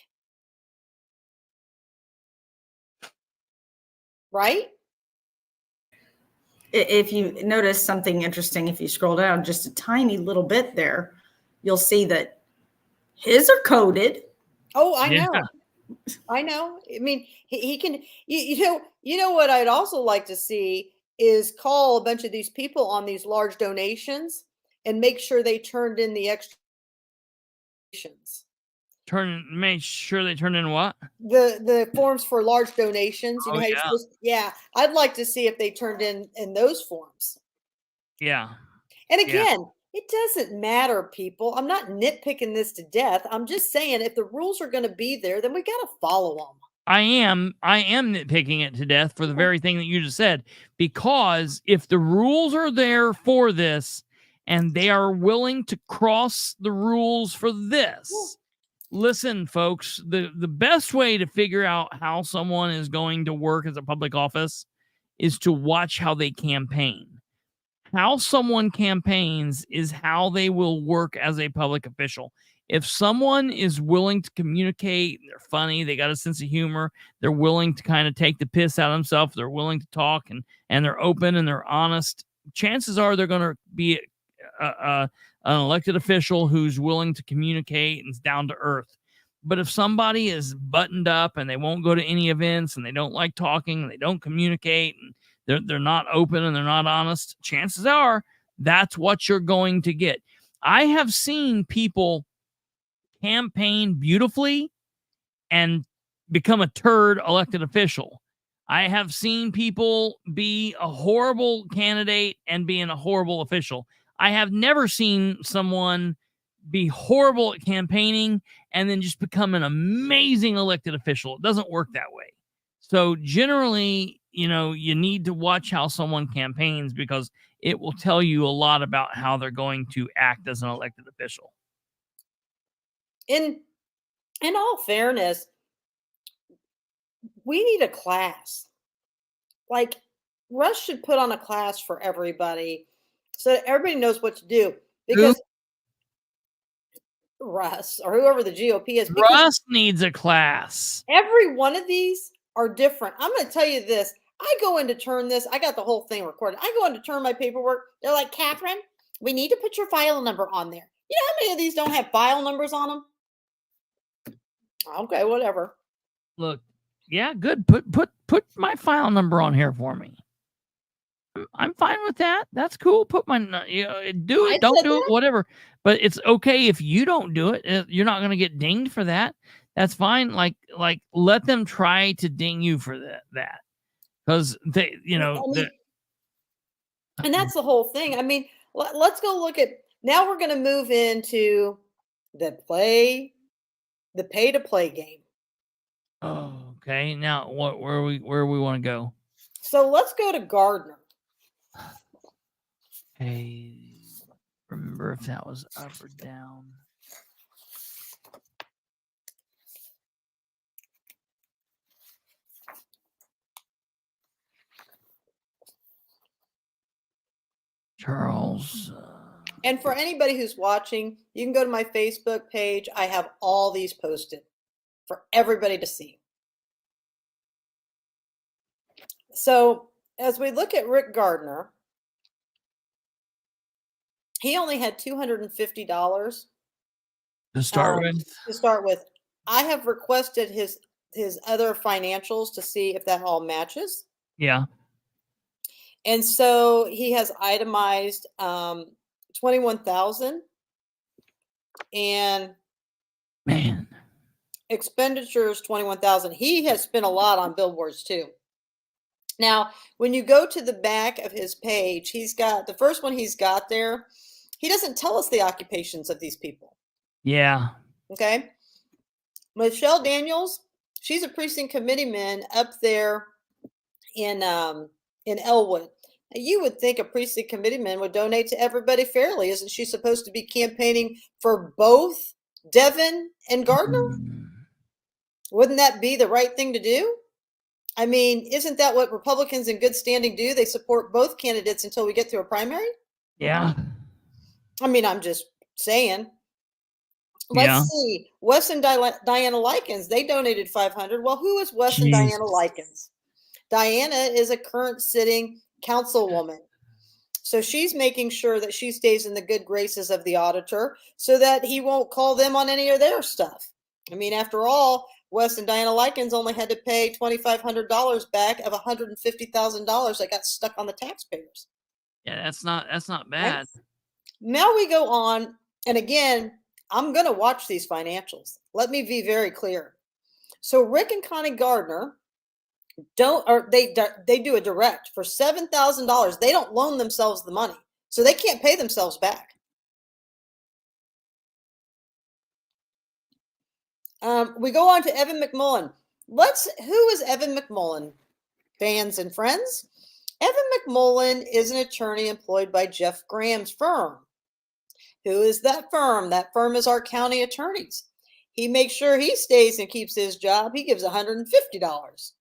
Right? If you notice something interesting, if you scroll down just a tiny little bit there, you'll see that his are coded. Oh, I know. I know. I mean, he can, you know what I'd also like to see is call a bunch of these people on these large donations and make sure they turned in the extra donations. Make sure they turn in what? The forms for large donations. You know how you're supposed to, I'd like to see if they turned in those forms. Yeah. And again, it doesn't matter, people. I'm not nitpicking this to death. I'm just saying if the rules are going to be there, then we got to follow them. I am nitpicking it to death for the very thing that you just said, because if the rules are there for this and they are willing to cross the rules for this, listen, folks, the best way to figure out how someone is going to work as a public office is to watch how they campaign. How someone campaigns is how they will work as a public official. If someone is willing to communicate, they're funny, they got a sense of humor, they're willing to kind of take the piss out of themselves, they're willing to talk, and they're open and they're honest, chances are they're going to be an elected official who's willing to communicate and is down to earth. But if somebody is buttoned up and they won't go to any events and they don't like talking and they don't communicate and they're not open and they're not honest, chances are that's what you're going to get. I have seen people campaign beautifully and become a turd elected official. I have seen people be a horrible candidate and being a horrible official. I have never seen someone be horrible at campaigning and then just become an amazing elected official. It doesn't work that way. So generally, you need to watch how someone campaigns because it will tell you a lot about how they're going to act as an elected official. In all fairness, we need a class. Like, Russ should put on a class for everybody so that everybody knows what to do. Because Russ or whoever the GOP is. Russ needs a class. Every one of these are different. I'm going to tell you this. I go in to turn this. I got the whole thing recorded. I go in to turn my paperwork. They're like, Katherine, we need to put your file number on there. You know how many of these don't have file numbers on them? Okay, whatever. Look, yeah, good. Put my file number on here for me. I'm fine with that. That's cool. Put my do it, don't do it, whatever. But it's okay if you don't do it. You're not going to get dinged for that. That's fine. Like let them try to ding you for that. because they, and that's the whole thing. I mean, let's go look at, now we're going to move into the pay to play game. Oh, okay. Now where we want to go? So let's go to Gardner. Hey, remember if that was up or down? Charles. And for anybody who's watching, you can go to my Facebook page. I have all these posted for everybody to see. So as we look at Rick Gardner, he only had $250 to start with. I have requested his other financials to see if that all matches. Yeah. And so he has itemized $21,000 and man, expenditures $21,000. He has spent a lot on billboards too. Now, when you go to the back of his page, he's got the first one he's got there. He doesn't tell us the occupations of these people. Yeah. Okay. Michelle Daniels, she's a precinct committeeman up there in Elwood. You would think a precinct committeeman would donate to everybody fairly. Isn't she supposed to be campaigning for both Devin and Gardner? Wouldn't that be the right thing to do? I mean, isn't that what Republicans in good standing do? They support both candidates until we get to a primary? Yeah. I mean, I'm just saying. Let's see. Wes and Diana Likens, they donated $500. Well, who is Wes and Diana Likens? Diana is a current sitting councilwoman. So she's making sure that she stays in the good graces of the auditor so that he won't call them on any of their stuff. I mean, after all, Wes and Diana Likens only had to pay $2,500 back of $150,000 that got stuck on the taxpayers. Yeah, that's not bad. Right? Now we go on, and again, I'm going to watch these financials. Let me be very clear. So Rick and Connie Gardner they do a direct for $7,000. They don't loan themselves the money, so they can't pay themselves back. We go on to Evan McMullen. Who is Evan McMullen, fans and friends? Evan McMullen is an attorney employed by Jeff Graham's firm. Who is that firm? That firm is our county attorneys. He makes sure he stays and keeps his job. He gives $150.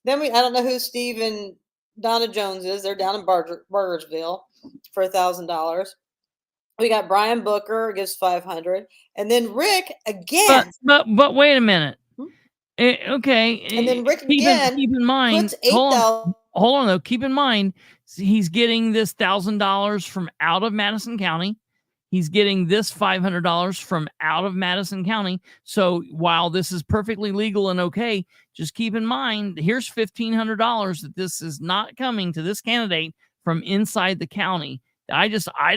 Then I don't know who Steve and Donna Jones is. They're down in Burgersville for $1,000. We got Brian Booker gives $500, and then Rick again. But wait a minute. Okay. And then Rick again. Keep in mind. Puts $8,000. Hold on though. Keep in mind he's getting this $1,000 from out of Madison County. He's getting this $500 from out of Madison County. So while this is perfectly legal and okay, just keep in mind, here's $1,500 that this is not coming to this candidate from inside the county. I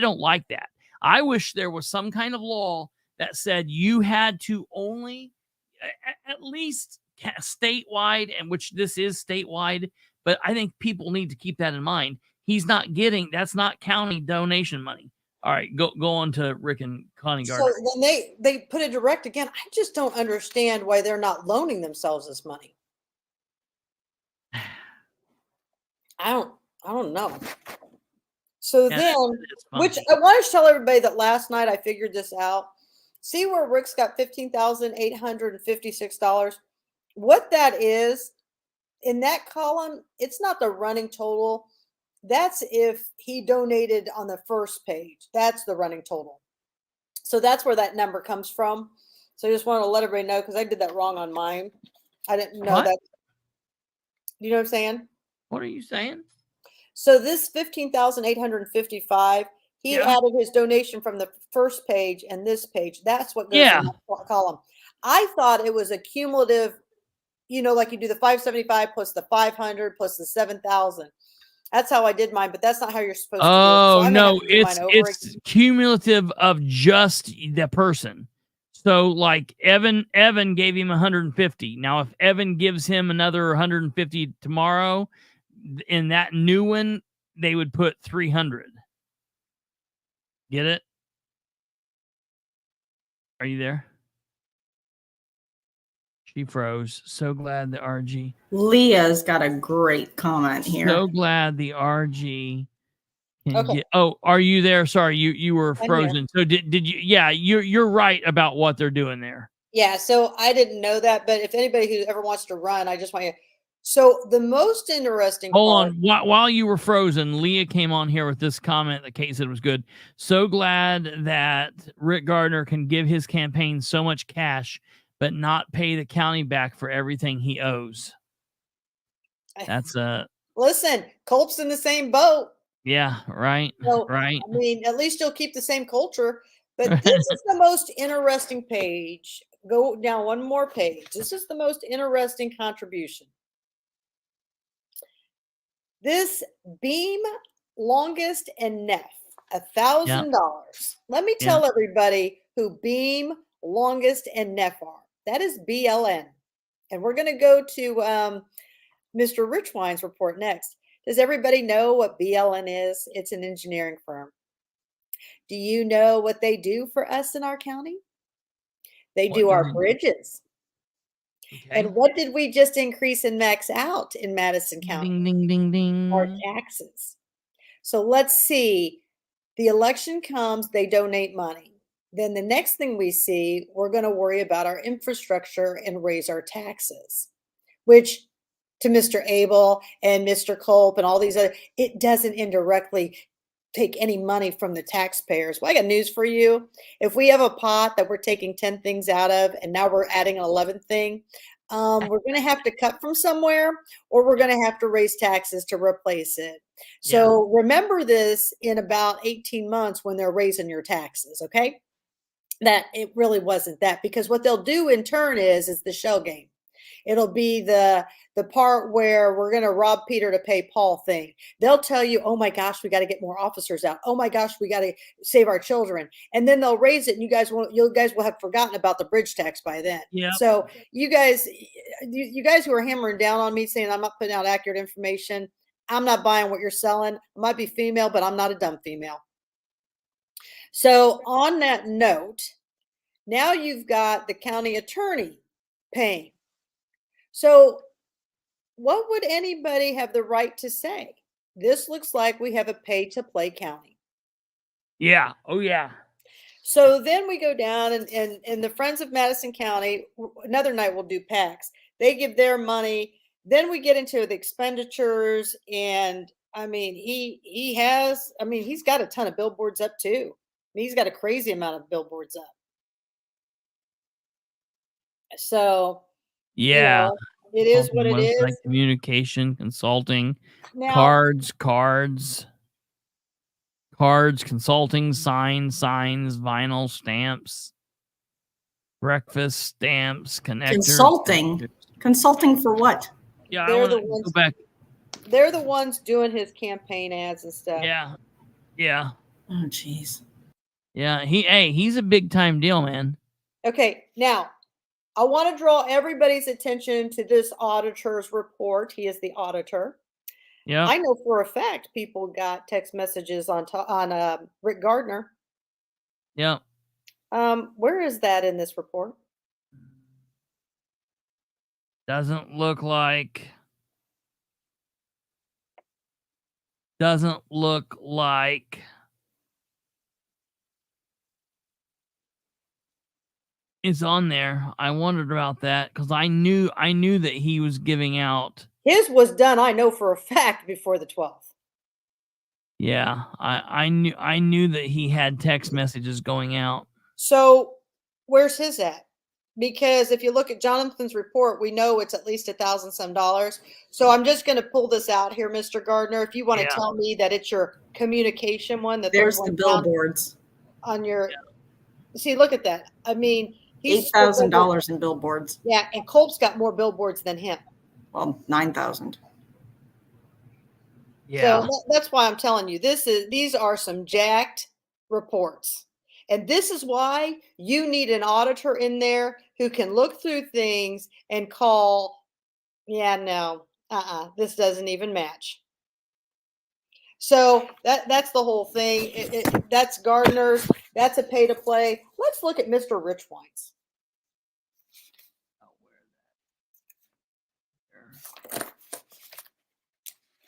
don't like that. I wish there was some kind of law that said you had to only, at least statewide, and which this is statewide, but I think people need to keep that in mind. That's not county donation money. All right, go on to Rick and Connie Gardner. So then they put a direct again. I just don't understand why they're not loaning themselves this money. I don't know. So then, which I want to tell everybody that last night I figured this out. See where Rick's got $15,856. What that is in that column, it's not the running total. That's if he donated on the first page. That's the running total. So that's where that number comes from. So I just want to let everybody know because I did that wrong on mine. I didn't know that. You know what I'm saying? What are you saying? So this $15,855, he added his donation from the first page and this page. That's what goes in that column. I thought it was a cumulative, like you do the 575 plus the 500 plus the 7,000. That's how I did mine, but that's not how you're supposed to do it. Oh, no, it's cumulative of just the person. So like Evan gave him 150. Now, if Evan gives him another 150 tomorrow, in that new one, they would put 300. Get it? Are you there? She froze. So glad the RG. Leah's got a great comment here. So glad the RG can Okay. get. Oh, are you there? Sorry, you were I'm frozen. So did you? Yeah, you're right about what they're doing there. Yeah, so I didn't know that, but if anybody who ever wants to run, I just want you. So the most interesting Hold part. on. While you were frozen, Leah came on here with this comment that Kate said was good. So glad that Rick Gardner can give his campaign so much cash, but not pay the county back for everything he owes. That's Listen, Colt's in the same boat. yeah, right, So, right. I mean, at least you'll keep the same culture. But this is the most interesting page. Go down one more page. This is the most interesting contribution. This Beam, Longest, and Neff, $1,000. Let me tell everybody who Beam, Longest, and Neff are. That is BLN. And we're going to go to Mr. Richwine's report next. Does everybody know what BLN is? It's an engineering firm. Do you know what they do for us in our county? They do our bridges. Okay. And what did we just increase and max out in Madison County? Ding, ding, ding, ding. Our taxes. So let's see. The election comes, they donate money. Then the next thing we see, we're going to worry about our infrastructure and raise our taxes, which to Mr. Abel and Mr. Culp and all these other, it doesn't indirectly take any money from the taxpayers. Well, I got news for you. If we have a pot that we're taking 10 things out of and now we're adding an 11th thing, we're going to have to cut from somewhere, or we're going to have to raise taxes to replace it. So remember this in about 18 months when they're raising your taxes, okay? That it really wasn't that, because what they'll do in turn is the shell game. It'll be the part where we're going to rob Peter to pay Paul thing. They'll tell you, oh my gosh, we got to get more officers out. Oh my gosh, we got to save our children. And then they'll raise it, and you guys will have forgotten about the bridge tax by then. Yeah. So you guys who are hammering down on me saying I'm not putting out accurate information, I'm not buying what you're selling. I might be female, but I'm not a dumb female. So on that note, now you've got the county attorney paying. So what would anybody have the right to say? This looks like we have a pay-to-play county. Yeah. Oh, yeah. So then we go down and the Friends of Madison County, another night we'll do PACs. They give their money. Then we get into the expenditures. And I mean, he's got a ton of billboards up too. I mean, he's got a crazy amount of billboards up. So, yeah. It is what it is. Like communication, consulting, Now, cards, consulting, signs, vinyl, stamps, breakfast, stamps, connectors. Consulting for what? Yeah, they're the ones. Go back. They're the ones doing his campaign ads and stuff. Yeah. Oh, jeez. Yeah, he's a big time deal, man. Okay, now I want to draw everybody's attention to this auditor's report. He is the auditor. Yeah. I know for a fact people got text messages on Rick Gardner. Yeah. Where is that in this report? Doesn't look like it's on there. I wondered about that because I knew that he was giving out. His was done, I know for a fact, before the 12th. Yeah, I knew that he had text messages going out. So where's his at? Because if you look at Jonathan's report, we know it's at least $1,000 some. So I'm just going to pull this out here, Mr. Gardner. If you want to tell me that it's your communication one, that there's the billboards on your. See, look at that. I mean, he's $8,000 in billboards. Yeah, and Culp's got more billboards than him. Well, 9,000. Yeah. So that's why I'm telling you, these are some jacked reports. And this is why you need an auditor in there who can look through things and call, yeah, no, this doesn't even match. So that's the whole thing. That's gardeners. That's a pay to play. Let's look at Mr. Richwine's.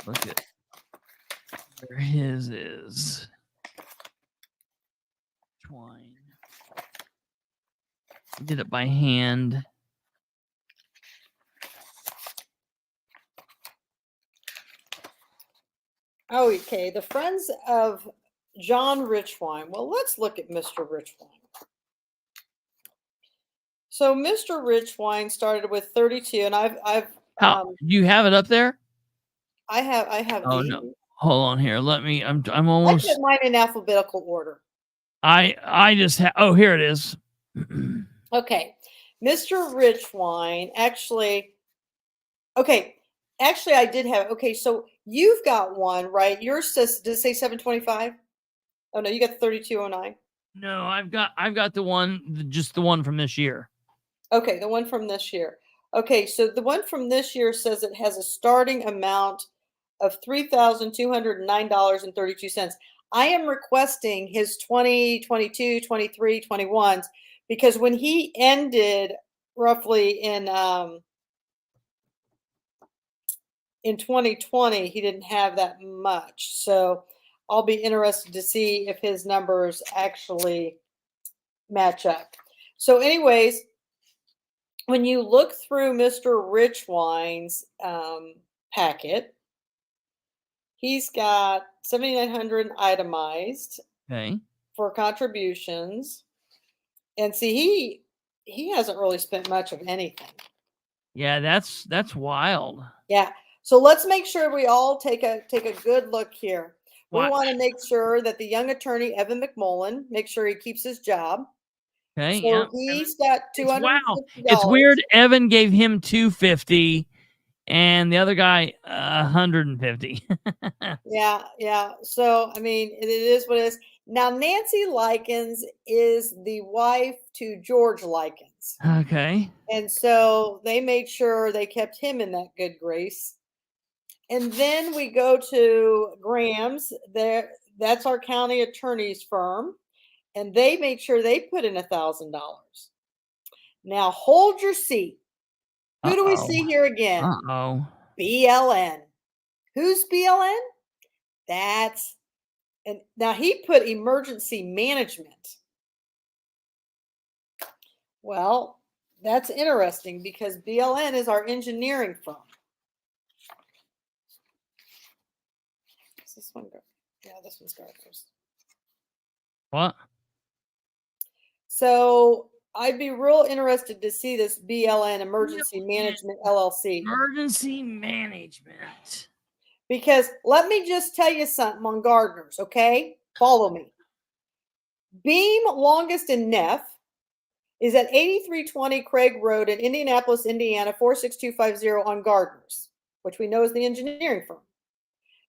Look at where his is. Twine. Did it by hand. Oh, okay. The Friends of John Richwine. Well, let's look at Mr. Richwine. So Mr. Richwine started with 32, and I've you have it up there? I have Oh the. no. Hold on here. Let me. I'm I almost. put mine in alphabetical order. I just have. Oh, here it is. Okay, Mr. Richwine. Actually, okay. Actually, I did have. Okay, so you've got one, right? Yours says, does it say 725? Oh no, you got 3209. No, I've got the one, just the one from this year. Okay, the one from this year. Okay, so the one from this year says it has a starting amount of $3,209.32. I am requesting his 20, 22, 23, 21s because when he ended roughly in 2020, he didn't have that much. So I'll be interested to see if his numbers actually match up. So anyways, when you look through Mr. Richwine's packet, he's got 7,900 itemized for contributions. And see, he hasn't really spent much of anything. Yeah, that's wild. Yeah. So let's make sure we all take a good look here. We What? want to make sure that the young attorney, Evan McMullen, make sure he keeps his job. Okay, So yeah. he's got $250. Wow. It's weird. Evan gave him $250 and the other guy $150. Yeah. So I mean, it is what it is. Now Nancy Likens is the wife to George Likens. Okay. And so they made sure they kept him in that good grace. And then we go to Graham's. That's our county attorney's firm. And they made sure they put in $1,000. Now hold your seat. Who do we see here again? BLN. Who's BLN? And now he put emergency management. Well, that's interesting because BLN is our engineering firm. Is this one go? Yeah, this one's Gardner's. What? So I'd be real interested to see this BLN Emergency Management LLC. Emergency management. Because let me just tell you something on Gardner's, okay? Follow me. Beam longest in Neff is at 8320 Craig Road in Indianapolis, Indiana, 46250 on Gardner's, which we know is the engineering firm.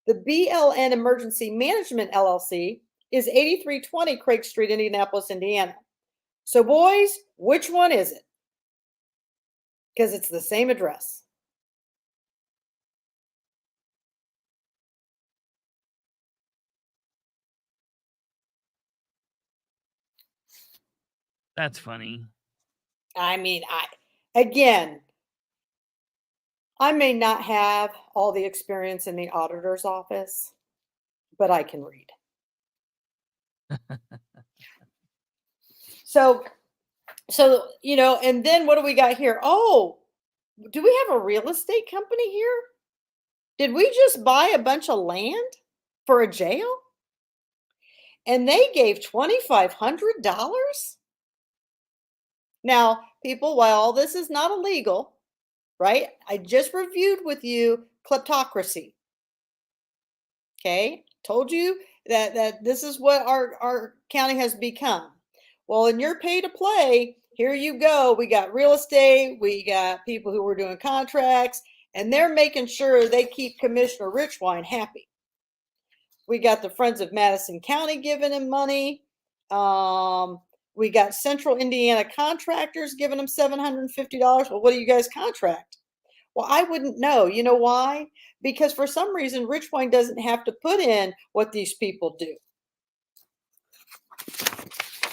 The BLN Emergency Management LLC is 8320 Craig Street, Indianapolis, Indiana. So boys, which one is it? Because it's the same address. That's funny. I mean, I may not have all the experience in the auditor's office, but I can read. So, and then what do we got here? Oh, do we have a real estate company here? Did we just buy a bunch of land for a jail? And they gave $2,500? Now, people, while all this is not illegal, right? I just reviewed with you kleptocracy. Okay, told you that this is what our county has become. Well, in your pay to play, here you go. We got real estate, we got people who were doing contracts, and they're making sure they keep Commissioner Richwine happy. We got the Friends of Madison County giving him money. We got Central Indiana Contractors giving them $750. Well, what do you guys contract? Well, I wouldn't know. You know why? Because for some reason, Richwine doesn't have to put in what these people do.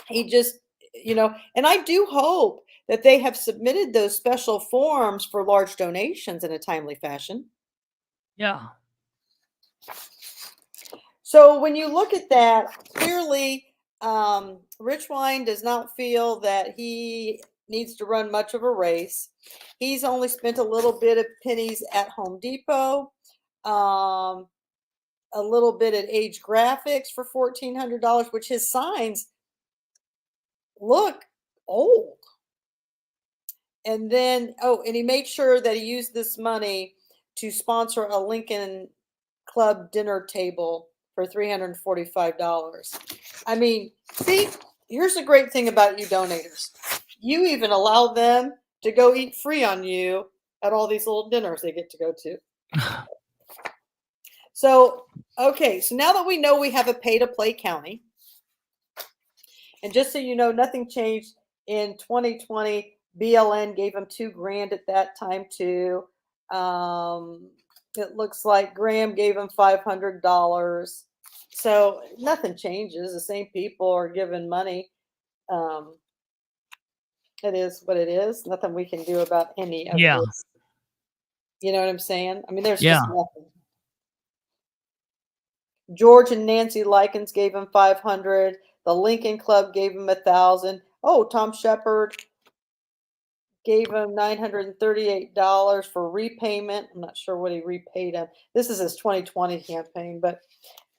He just, and I do hope that they have submitted those special forms for large donations in a timely fashion. Yeah. So when you look at that, clearly, Richwine does not feel that he needs to run much of a race. He's only spent a little bit of pennies at Home Depot, a little bit at Age Graphics for $1,400, which his signs look old. And then, and he made sure that he used this money to sponsor a Lincoln Club dinner table for $345. I mean, see, here's the great thing about you donators. You even allow them to go eat free on you at all these little dinners they get to go to. So, okay, so now that we know we have a pay-to-play county, and just so you know, nothing changed in 2020. BLN gave them $2,000 at that time too. It looks like Graham gave them $500. So nothing changes. The same people are given money. It is what it is. Nothing we can do about any of this. You know what I'm saying? I mean, there's just nothing. George and Nancy Likens gave him $500. The Lincoln Club gave him $1,000. Oh, Tom Shepard gave him $938 for repayment. I'm not sure what he repaid him. This is his 2020 campaign, but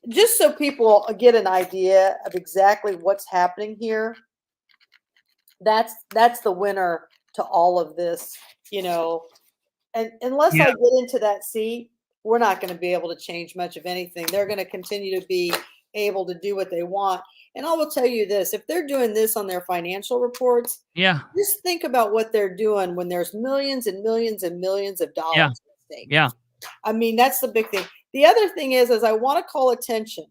just so people get an idea of exactly what's happening here, that's the winner to all of this, And unless I get into that seat, we're not going to be able to change much of anything. They're going to continue to be able to do what they want. And I will tell you this, if they're doing this on their financial reports, just think about what they're doing when there's millions and millions and millions of dollars at stake. Yeah. I mean, that's the big thing. The other thing is I want to call attention.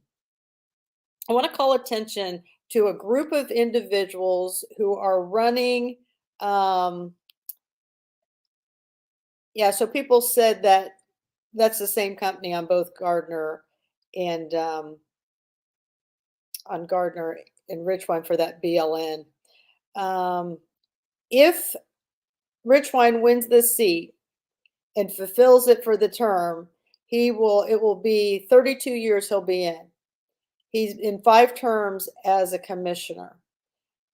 I want to call attention to a group of individuals who are running. So people said that that's the same company on both Gardner and on Gardner and Richwine for that BLN. If Richwine wins this seat and fulfills it for the term, it will be 32 years he'll be in. He's in 5 terms as a commissioner.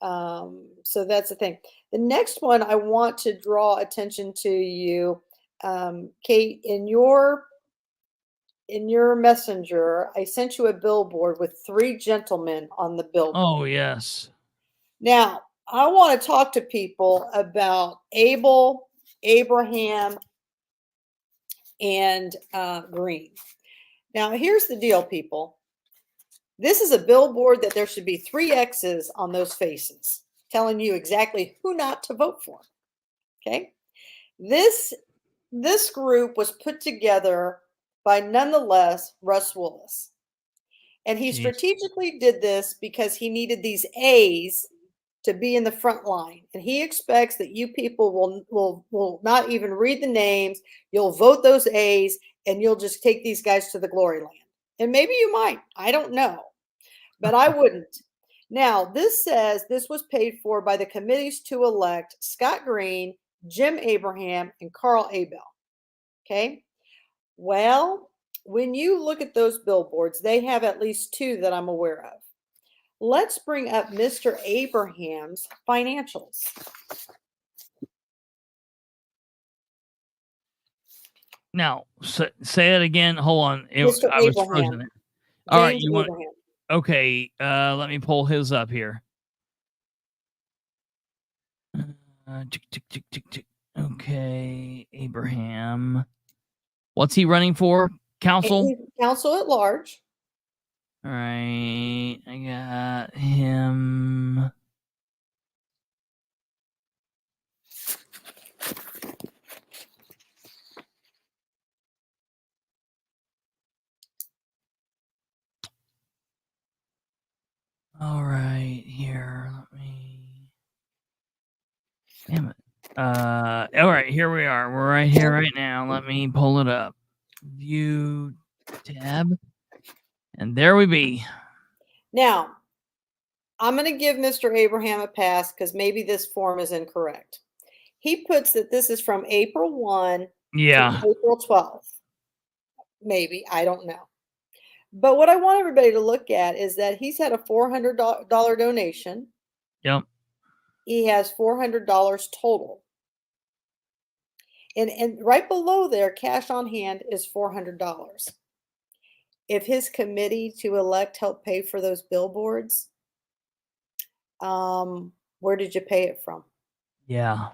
So that's the thing. The next one I want to draw attention to you, Kate, in your messenger, I sent you a billboard with 3 gentlemen on the billboard. Oh, yes. Now, I want to talk to people about Abel, Abraham, and Green. Now, here's the deal, people. This is a billboard that there should be 3 X's on those faces, telling you exactly who not to vote for. Okay? This group was put together by nonetheless Russ Willis. And he strategically did this because he needed these A's to be in the front line. And he expects that you people will not even read the names. You'll vote those A's and you'll just take these guys to the glory land. And maybe you might. I don't know. But I wouldn't. Now, this says this was paid for by the committees to elect Scott Green, Jim Abraham, and Carl Abel. Okay? Well, when you look at those billboards, they have at least 2 that I'm aware of. Let's bring up Mr. Abraham's financials. Now, say it again. Hold on. I was frozen. All right, you want? Okay, let me pull his up here. Okay, Abraham. What's he running for? Council? Council at large. All right, I got him. All right, Damn it. All right, here we are. We're right here right now. Let me pull it up. View tab. And there we be. Now, I'm going to give Mr. Abraham a pass because maybe this form is incorrect. He puts that this is from April 1 Yeah. to April 12th. Maybe. I don't know. But what I want everybody to look at is that he's had a $400 donation. Yep. He has $400 total. And right below there, cash on hand is $400. If his committee to elect helped pay for those billboards, where did you pay it from? Yeah.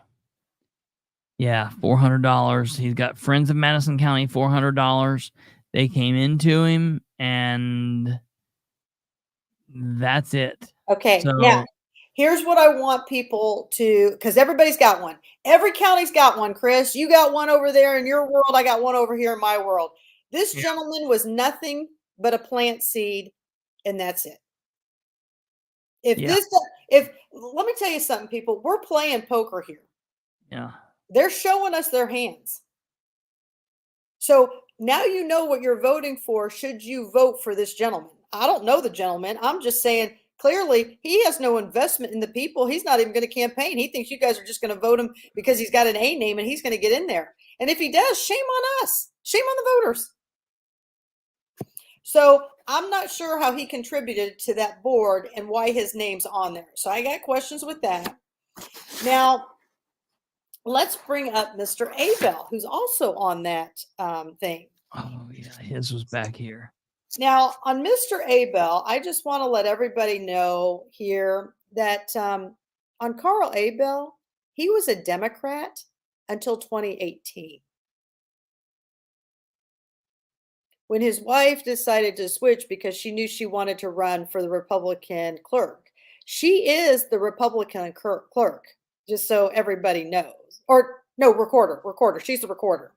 Yeah, $400. He's got Friends of Madison County, $400. They came into him, and that's it. Okay, So, now here's what I want people to, because everybody's got one. Every county's got one, Chris. You got one over there in your world. I got one over here in my world. This Yeah. gentleman was nothing but a plant seed, and that's it. If let me tell you something, people, we're playing poker here. Yeah. They're showing us their hands. So now you know what you're voting for should you vote for this gentleman. I don't know the gentleman. I'm just saying clearly he has no investment in the people. He's not even going to campaign. He thinks you guys are just going to vote him because he's got an A name and he's going to get in there. And if he does, shame on us. Shame on the voters. So I'm not sure how he contributed to that board and why his name's on there. So I got questions with that. Now, let's bring up Mr. Abel, who's also on that thing. Oh, yeah. His was back here. Now, on Mr. Abel, I just want to let everybody know here that on Carl Abel, he was a Democrat until 2018. When his wife decided to switch because she knew she wanted to run for the Republican clerk. She is the Republican clerk, just so everybody knows. Or no, recorder. She's the recorder.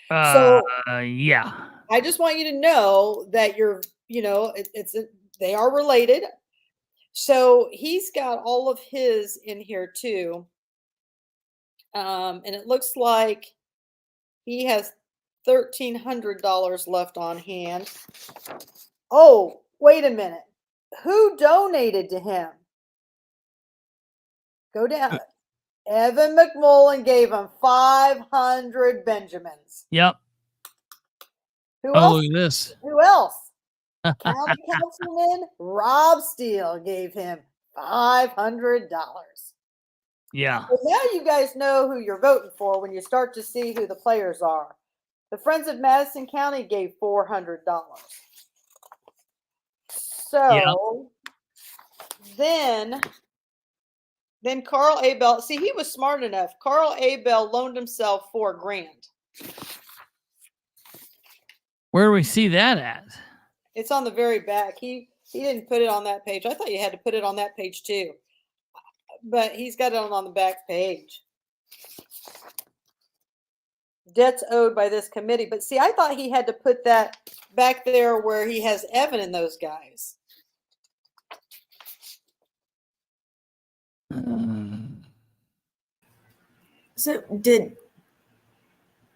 So Yeah. I just want you to know that they are related. So he's got all of his in here too. And it looks like he has $1,300 left on hand. Oh, wait a minute. Who donated to him? Go down. Evan McMullen gave him 500 Benjamins. Yep. Who else? Look at this. Who else? County Councilman Rob Steele gave him $500. Yeah. But now you guys know who you're voting for when you start to see who the players are. The Friends of Madison County gave $400. So then Carl Abel, see, he was smart enough. Carl Abel loaned himself $4,000. Where do we see that at? It's on the very back. He didn't put it on that page. I thought you had to put it on that page too. But he's got it on the back page. Debts owed by this committee. But see, I thought he had to put that back there where he has Evan and those guys. So did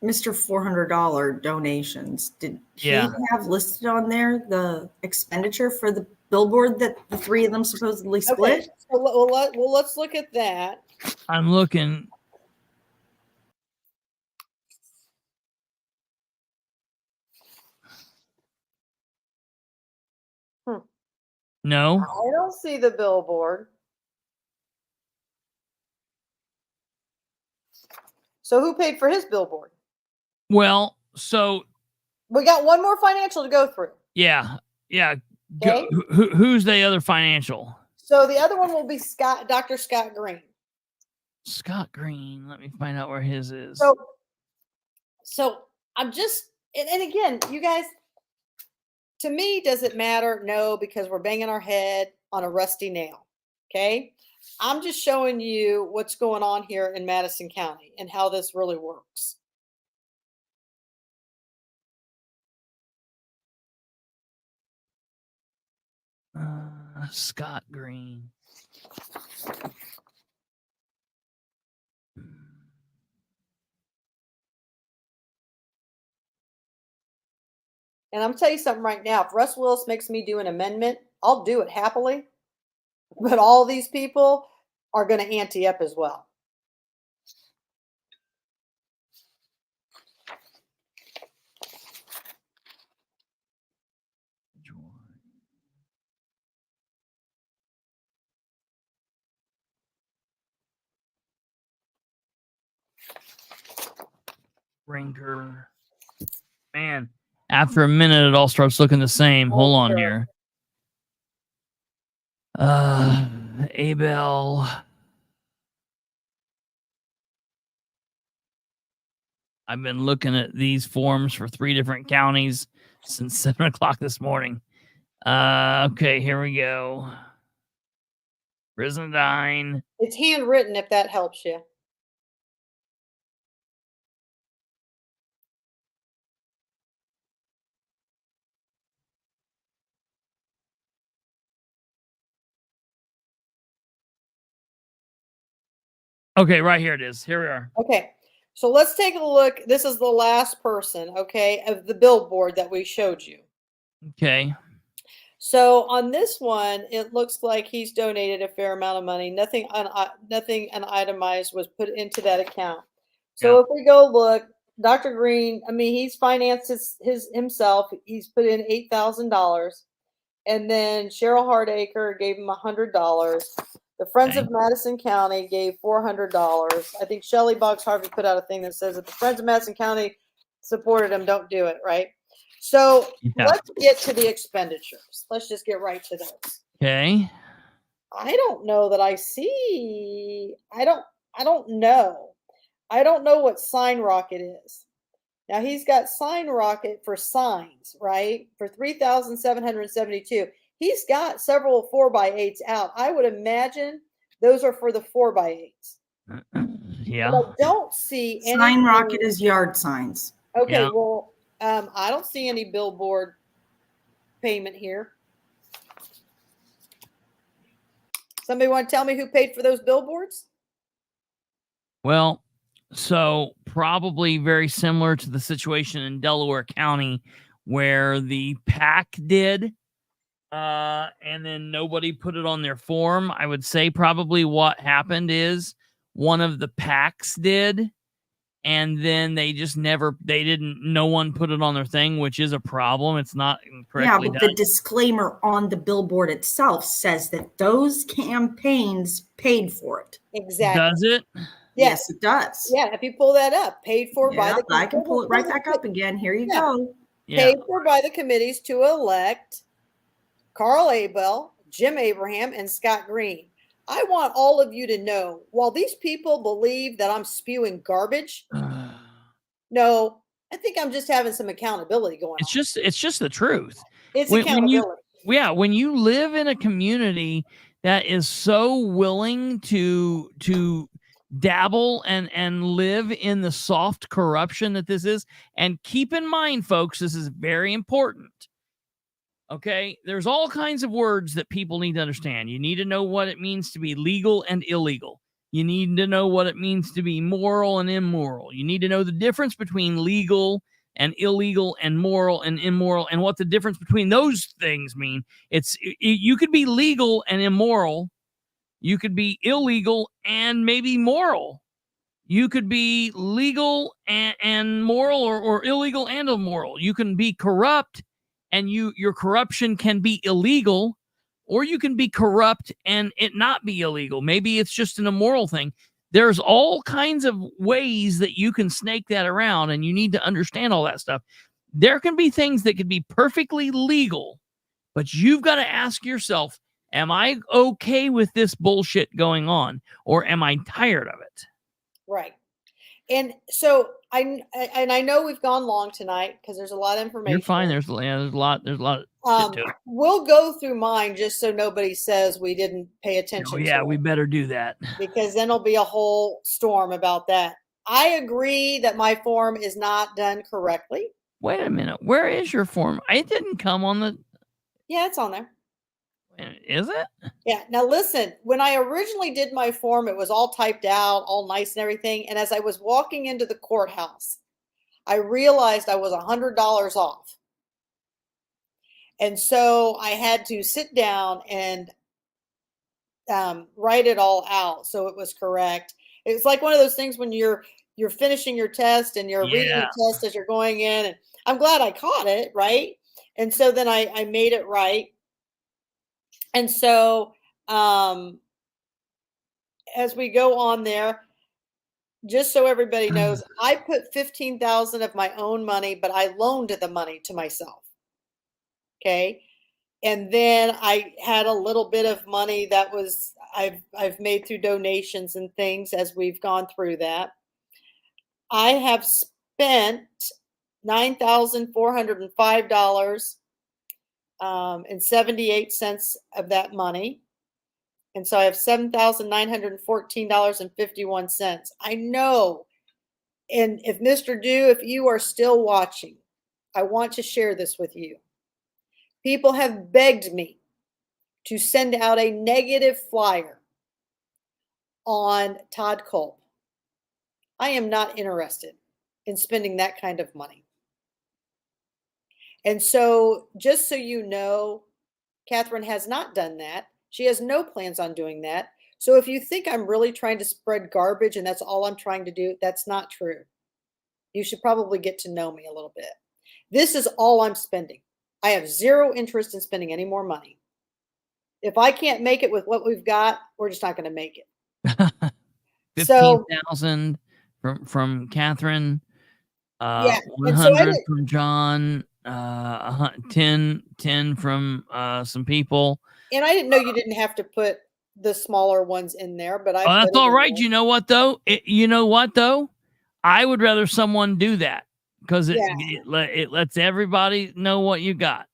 Mr. $400 donations, did he have listed on there the expenditure for the billboard that the three of them supposedly split? Okay. Well, let's look at that. I'm looking. No. I don't see the billboard. So who paid for his billboard? Well, so we got one more financial to go through. Yeah. Okay. Who's the other financial? So the other one will be Dr. Scott Green. Scott Green. Let me find out where his is. So I'm just, and again, you guys, to me, does it matter? No, because we're banging our head on a rusty nail. Okay. I'm just showing you what's going on here in Madison County and how this really works. Scott Green. And I'm tell you something right now. If Russ Willis makes me do an amendment, I'll do it happily. But all these people are going to ante up as well. Ranker. Man, after a minute, it all starts looking the same. Hold on sure. here. Abel. I've been looking at these forms for 3 different counties since 7 o'clock this morning. Okay, here we go. Brizendine. It's handwritten if that helps you. Okay, right here it is. Here we are. Okay. So let's take a look. This is the last person, okay, of the billboard that we showed you. Okay. So on this one, it looks like he's donated a fair amount of money. Nothing unitemized was put into that account. So if we go look, Dr. Green, I mean, he's financed his himself. He's put in $8,000. And then Cheryl Hardacre gave him $100. The Friends of Madison County gave $400. I think Shelley Boggs Harvey put out a thing that says if the Friends of Madison County supported him, don't do it, right? So let's get to the expenditures. Let's just get right to those. Okay. I don't know that I see. I don't know. I don't know what Sign Rocket is. Now he's got Sign Rocket for signs, right? For $3,772. He's got several 4x8s out. I would imagine those are for the 4x8s. Yeah. But I don't see any. Sign Rocket is yard signs. Okay, well, I don't see any billboard payment here. Somebody want to tell me who paid for those billboards? Well, so probably very similar to the situation in Delaware County where the PAC did, and then nobody put it on their form. I would say probably what happened is one of the PACs did, and then no one put it on their thing, which is a problem. It's not correctly but done. the disclaimer on the billboard itself says that those campaigns paid for it. Exactly. Does it? Yes, it does. Yeah, if you pull that up, paid for by the. I can pull it right back up again. Here you go. Paid for by the committees to elect Carl Abel, Jim Abraham, and Scott Green. I want all of you to know, while these people believe that I'm spewing garbage, no, I think I'm just having some accountability going on. It's just the truth. It's accountability. When you live in a community that is so willing to dabble and live in the soft corruption that this is, and keep in mind, folks, this is very important. Okay, there's all kinds of words that people need to understand. You need to know what it means to be legal and illegal. You need to know what it means to be moral and immoral. You need to know the difference between legal and illegal and moral and immoral, and what the difference between those things mean. You could be legal and immoral. You could be illegal and maybe moral. You could be legal and moral, or illegal and immoral. You can be corrupt and your corruption can be illegal, or you can be corrupt and it not be illegal. Maybe it's just an immoral thing. There's all kinds of ways that you can snake that around, and you need to understand all that stuff. There can be things that could be perfectly legal, but you've got to ask yourself, am I okay with this bullshit going on, or am I tired of it? Right. And so I know we've gone long tonight because there's a lot of information. You're fine. There's a lot. Shit to it. We'll go through mine just so nobody says we didn't pay attention. We better do that, because then there'll be a whole storm about that. I agree that my form is not done correctly. Wait a minute. Where is your form? It didn't come on the. Yeah, it's on there. Is it? Yeah. Now listen, when I originally did my form, it was all typed out, all nice and everything. And as I was walking into the courthouse, I realized I was $100 off. And so I had to sit down and write it all out so it was correct. It's like one of those things when you're finishing your test and you're reading Yeah. the test as you're going in. And I'm glad I caught it, right? And so then I made it right. And so as we go on there, just so everybody knows, I put 15,000 of my own money, but I loaned the money to myself. Okay. And then I had a little bit of money that was I've made through donations and things as we've gone through that. I have spent $9,405 and 78 cents of that money. And so I have $7,914.51. I know. And if Mr. Do, if you are still watching, I want to share this with you. People have begged me to send out a negative flyer on Todd Culp. I am not interested in spending that kind of money. And so, just so you know, Katherine has not done that. She has no plans on doing that. So if you think I'm really trying to spread garbage and that's all I'm trying to do, that's not true. You should probably get to know me a little bit. This is all I'm spending. I have zero interest in spending any more money. If I can't make it with what we've got, we're just not going to make it. 15,000 from Katherine, Yeah, and so 100 from John, 10 from some people. And I didn't know you didn't have to put the smaller ones in there, but I. Oh, that's all right. You know what though? I would rather someone do that because it lets everybody know what you got.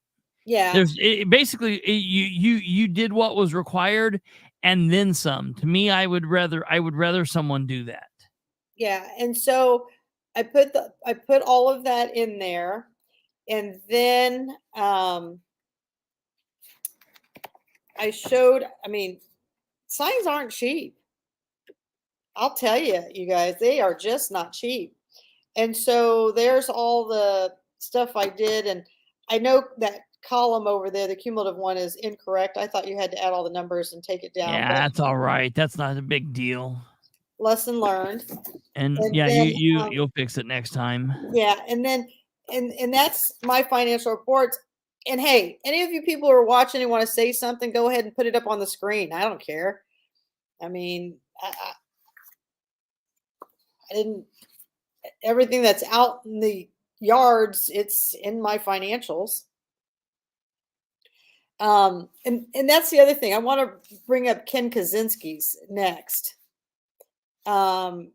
Yeah. Basically you did what was required and then some. To me, I would rather someone do that. Yeah, and so I put all of that in there, and then I showed. I mean, signs aren't cheap. I'll tell you, you guys, they are just not cheap. And so there's all the stuff I did, and I know that column over there, the cumulative one, is incorrect. I thought you had to add all the numbers and take it down. Yeah, that's all right. That's not a big deal. Lesson learned. And yeah, then, you'll fix it next time. Yeah, and then and that's my financial reports. And hey, any of you people who are watching and want to say something, go ahead and put it up on the screen. I don't care. I mean, I didn't. Everything that's out in the yards, it's in my financials. And that's the other thing. I want to bring up Ken Kaczynski's next. Ken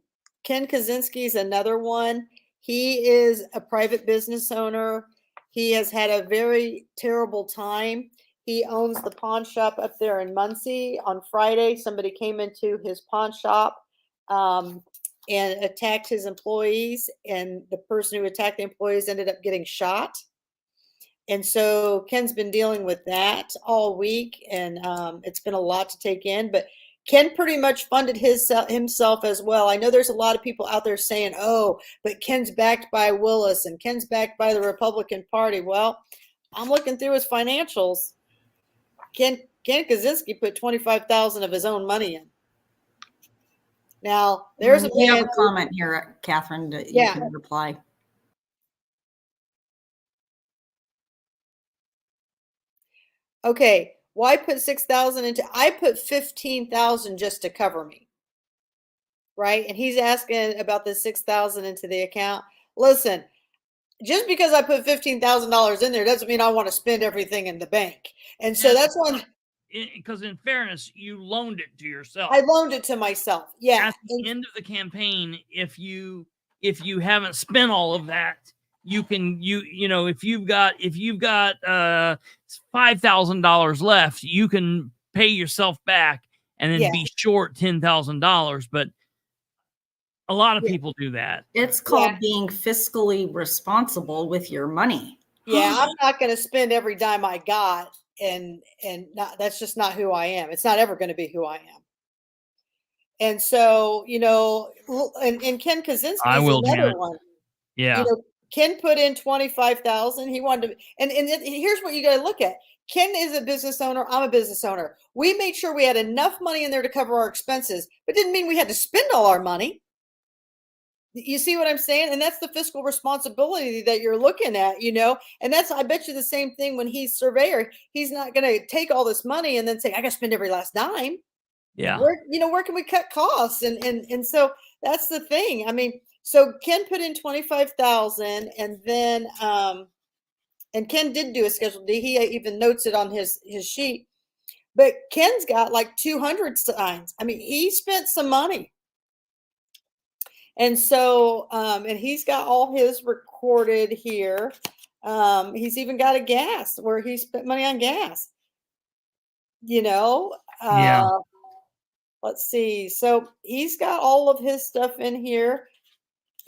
Kaczynski's another one. He is a private business owner. He has had a very terrible time. He owns the pawn shop up there in Muncie. On Friday, somebody came into his pawn shop and attacked his employees, and the person who attacked the employees ended up getting shot. And so Ken's been dealing with that all week, and it's been a lot to take in, but Ken pretty much funded himself as well. I know there's a lot of people out there saying, oh, but Ken's backed by Willis and Ken's backed by the Republican Party. Well, I'm looking through his financials. Ken Kaczynski put $25,000 of his own money in. Now, there's we have a comment here, Katherine, that you can reply. Okay, why put 6,000 into? I put 15,000 just to cover me, right? And he's asking about the 6,000 into the account. Listen, just because I put $15,000 in there doesn't mean I want to spend everything in the bank. And so that's one. Because in fairness, you loaned it to yourself. I loaned it to myself. Yeah. At the end of the campaign, if you haven't spent all of that, you know if you've got $5,000 left, you can pay yourself back and then be short $10,000. But a lot of people do that. It's called being fiscally responsible with your money. Yeah, I'm not going to spend every dime I got. And that's just not who I am. It's not ever going to be who I am. And so, you know, and Ken Kaczynski is another one. Yeah. You know, Ken put in 25,000. He wanted to, and here's what you got to look at. Ken is a business owner. I'm a business owner. We made sure we had enough money in there to cover our expenses, but didn't mean we had to spend all our money. You see what I'm saying? And that's the fiscal responsibility that you're looking at, and that's, I bet you the same thing when he's surveyor. He's not going to take all this money and then say, I got to spend every last dime. Yeah. Where can we cut costs? And so that's the thing. I mean, so Ken put in 25,000, and then, and Ken did do a Schedule D. He even notes it on his sheet, but Ken's got like 200 signs. I mean, he spent some money. And so, and he's got all his recorded here. He's even got a gas where he spent money on gas, Yeah. Let's see. So he's got all of his stuff in here,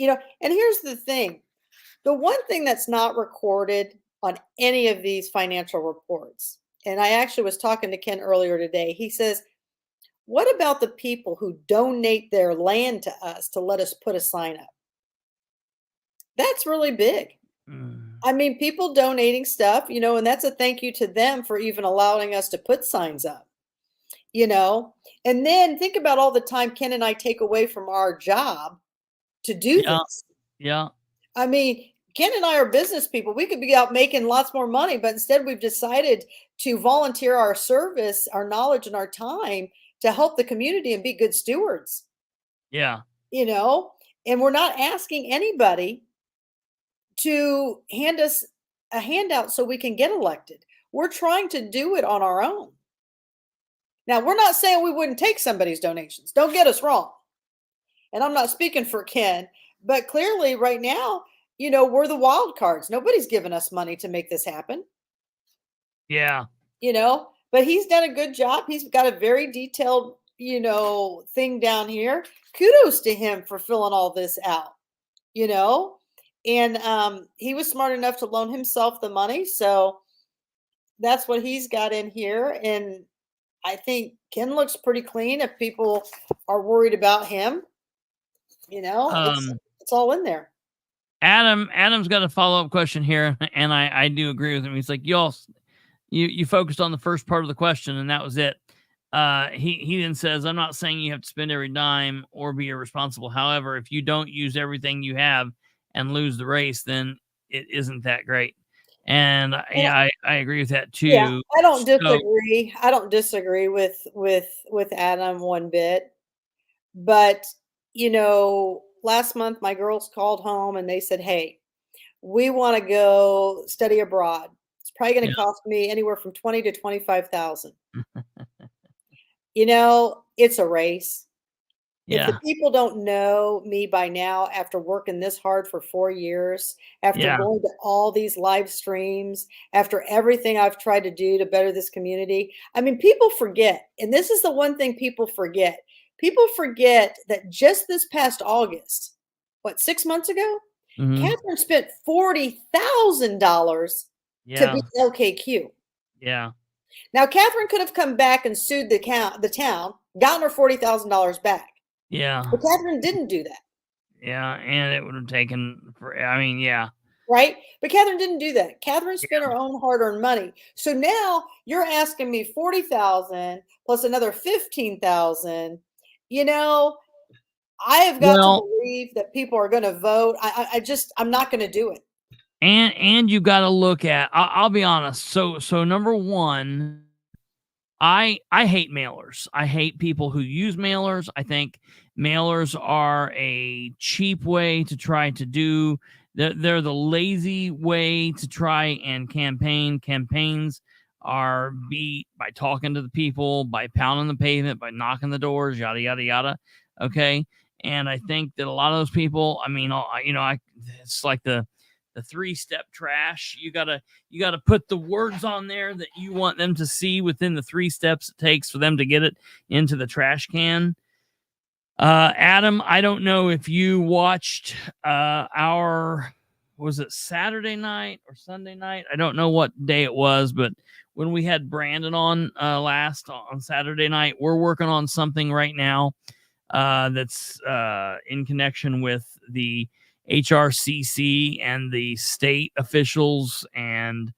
and here's the thing. The one thing that's not recorded on any of these financial reports, and I actually was talking to Ken earlier today, he says, what about the people who donate their land to us to let us put a sign up? That's really big. I mean, people donating stuff, and that's a thank you to them for even allowing us to put signs up, and then think about all the time Ken and I take away from our job to do this. Yeah. I mean, Ken and I are business people. We could be out making lots more money, but instead we've decided to volunteer our service, our knowledge, and our time to help the community and be good stewards. Yeah. And we're not asking anybody to hand us a handout so we can get elected. We're trying to do it on our own. Now, we're not saying we wouldn't take somebody's donations. Don't get us wrong. And I'm not speaking for Ken, but clearly right now, we're the wild cards. Nobody's given us money to make this happen. Yeah. But he's done a good job. He's got a very detailed, thing down here. Kudos to him for filling all this out, and he was smart enough to loan himself the money. So that's what he's got in here. And I think Ken looks pretty clean. If people are worried about him, it's all in there. Adam's got a follow-up question here, and I do agree with him. He's like, you focused on the first part of the question, and that was it. He then says, I'm not saying you have to spend every dime or be irresponsible. However, if you don't use everything you have and lose the race, then it isn't that great. And I agree with that too. Yeah, I don't disagree. I don't disagree with Adam one bit. But, last month my girls called home and they said, hey, we want to go study abroad. It's probably going to cost me anywhere from 20 to 25,000. It's a race. Yeah. If the people don't know me by now, after working this hard for 4 years, after going to all these live streams, after everything I've tried to do to better this community, I mean, people forget. And this is the one thing people forget. People forget that just this past August, 6 months ago, Katherine spent $40,000 to be LKQ. Yeah. Now, Katherine could have come back and sued the town, gotten her $40,000 back. Yeah. But Katherine didn't do that. Yeah, and it would have taken Right? But Katherine didn't do that. Katherine spent her own hard-earned money. So now you're asking me $40,000 plus another $15,000. I have got to believe that people are going to vote. I'm not going to do it. And you got to look at, I'll be honest. So number one, I hate mailers. I hate people who use mailers. I think mailers are a cheap way to try to do. They're the lazy way to try and campaign. Campaigns are beat by talking to the people, by pounding the pavement, by knocking the doors, yada, yada, yada. Okay. And I think that a lot of those people, it's like the 3-step trash. You gotta put the words on there that you want them to see within the 3 steps it takes for them to get it into the trash can. Adam, I don't know if you watched was it Saturday night or Sunday night? I don't know what day it was, but when we had Brandon on last on Saturday night, we're working on something right now that's in connection with the HRCC and the state officials and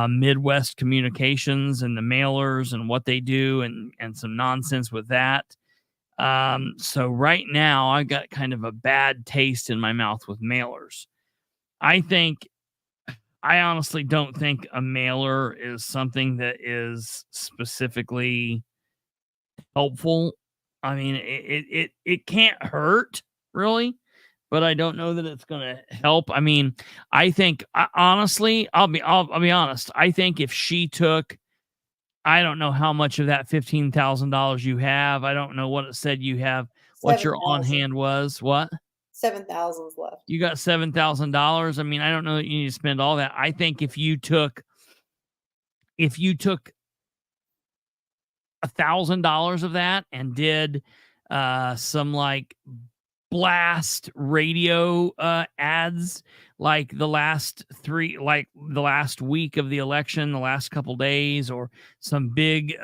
Midwest Communications and the mailers and what they do and some nonsense with that. So right now I got kind of a bad taste in my mouth with mailers. I honestly don't think a mailer is something that is specifically helpful. I mean, it can't hurt really, but I don't know that it's going to help. I mean, I think honestly, I'll be honest. I think if she took, I don't know how much of that $15,000 you have. I don't know what it said you have. What your on 7,000. hand was. What? 7,000's left. You got $7,000. I mean, I don't know that you need to spend all that. I think if you took $1,000 of that and did some like blast radio ads like the last week of the election, the last couple days, or some big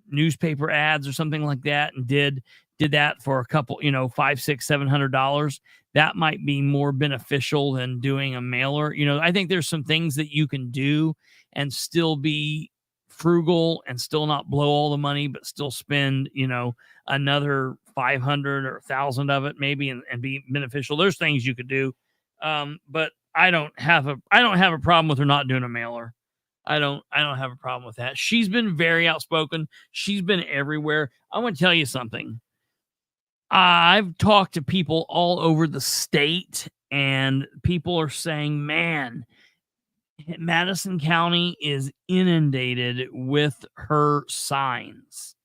newspaper ads or something like that, and did that for a couple, $500, $600, $700, that might be more beneficial than doing a mailer. I think there's some things that you can do and still be frugal and still not blow all the money, but still spend, another 500 or 1,000 of it maybe and be beneficial. There's things you could do. But I don't have a problem with her not doing a mailer. I don't have a problem with that. She's been very outspoken. She's been everywhere. I want to tell you something. I've talked to people all over the state, and people are saying, man, Madison County is inundated with her signs.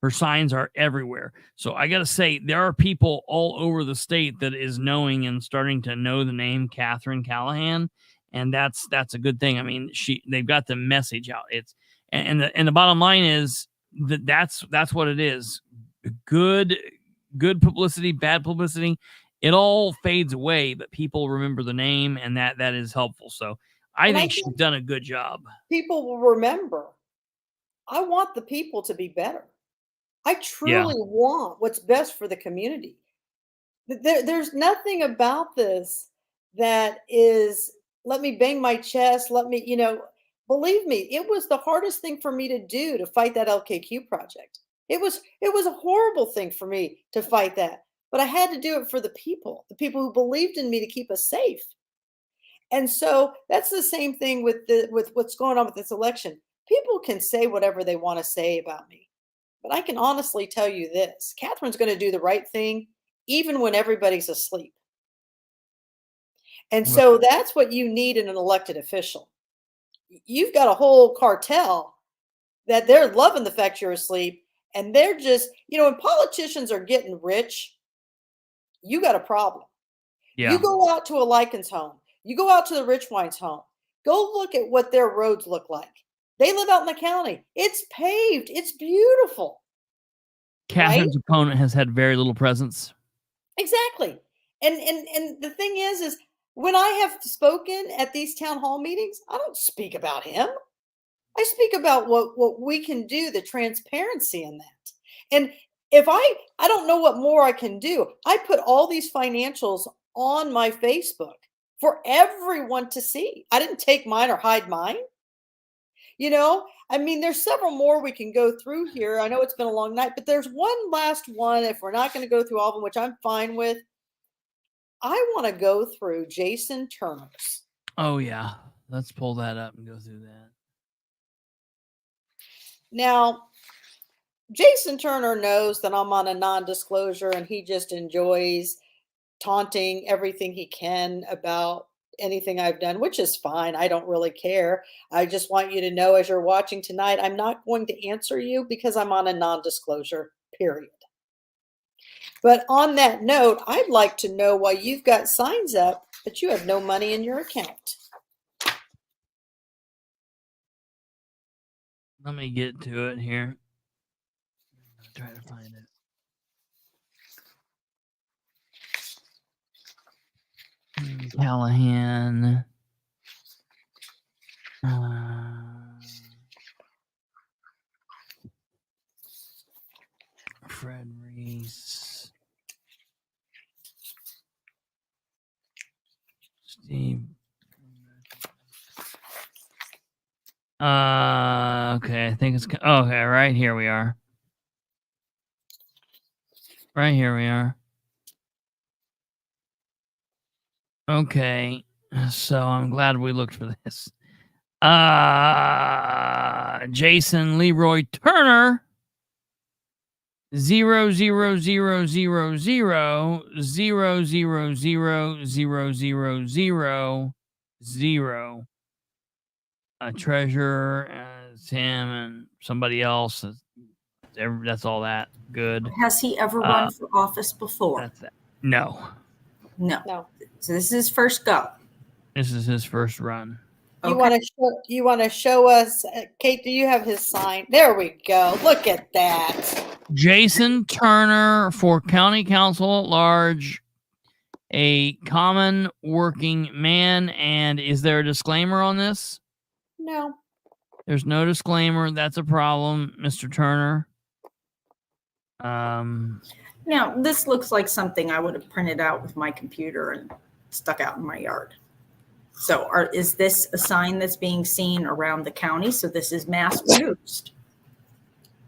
Her signs are everywhere. So I got to say, there are people all over the state that is knowing and starting to know the name Katherine Callahan. And that's a good thing. I mean, they've got the message out. And the bottom line is that's what it is. Good publicity, bad publicity, it all fades away, but people remember the name, and that is helpful. So I think she's done a good job. People will remember. I want the people to be better. I truly want what's best for the community. There's nothing about this that is, let me bang my chest, believe me, it was the hardest thing for me to do to fight that LKQ project. It was a horrible thing for me to fight that, but I had to do it for the people who believed in me to keep us safe. And so that's the same thing with what's going on with this election. People can say whatever they want to say about me, but I can honestly tell you this: Katherine's going to do the right thing, even when everybody's asleep. And so that's what you need in an elected official. You've got a whole cartel that they're loving the fact you're asleep, and they're just, when politicians are getting rich, you got a problem. Yeah. You go out to a Likens home. You go out to the Richwine's home. Go look at what their roads look like. They live out in the county. It's paved. It's beautiful. Katherine's opponent has had very little presence. Exactly. And the thing is when I have spoken at these town hall meetings, I don't speak about him. I speak about what we can do, the transparency in that. And if I don't know what more I can do. I put all these financials on my Facebook for everyone to see. I didn't take mine or hide mine. There's several more we can go through here. I know it's been a long night, but there's one last one. If we're not going to go through all of them, which I'm fine with, I want to go through Jason Turner's. Oh, yeah. Let's pull that up and go through that. Now, Jason Turner knows that I'm on a non-disclosure, and he just enjoys taunting everything he can about anything I've done, which is fine. I don't really care. I just want you to know, as you're watching tonight, I'm not going to answer you because I'm on a non-disclosure, period. But on that note, I'd like to know why you've got signs up, but you have no money in your account. Let me get to it here. I'll try to find it. Callahan. Fred Reese. Steve. Okay, I think it's okay. Right here we are. Right here we are. Okay, so I'm glad we looked for this. Jason Leroy Turner. 000000000. A treasurer, it's him and somebody else. That's all that. Good. Has he ever run for office before? That's that. No. No. So this is his first go. This is his first run. You want to show us, Kate? Do you have his sign? There we go. Look at that. Jason Turner for County Council at Large, a common working man. And is there a disclaimer on this? No. There's no disclaimer. That's a problem, Mr. Turner. Now, this looks like something I would have printed out with my computer and stuck out in my yard. So is this a sign that's being seen around the county? So this is mass produced.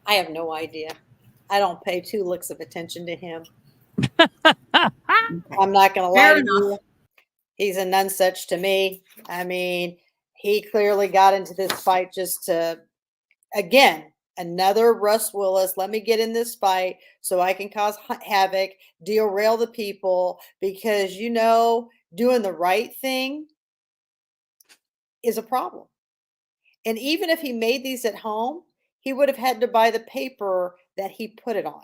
I have no idea. I don't pay 2 licks of attention to him. I'm not going to lie to you. He's a none such to me. I mean, he clearly got into this fight just to, again, another Russ Willis. Let me get in this fight so I can cause havoc, derail the people, because, doing the right thing is a problem. And even if he made these at home, he would have had to buy the paper that he put it on.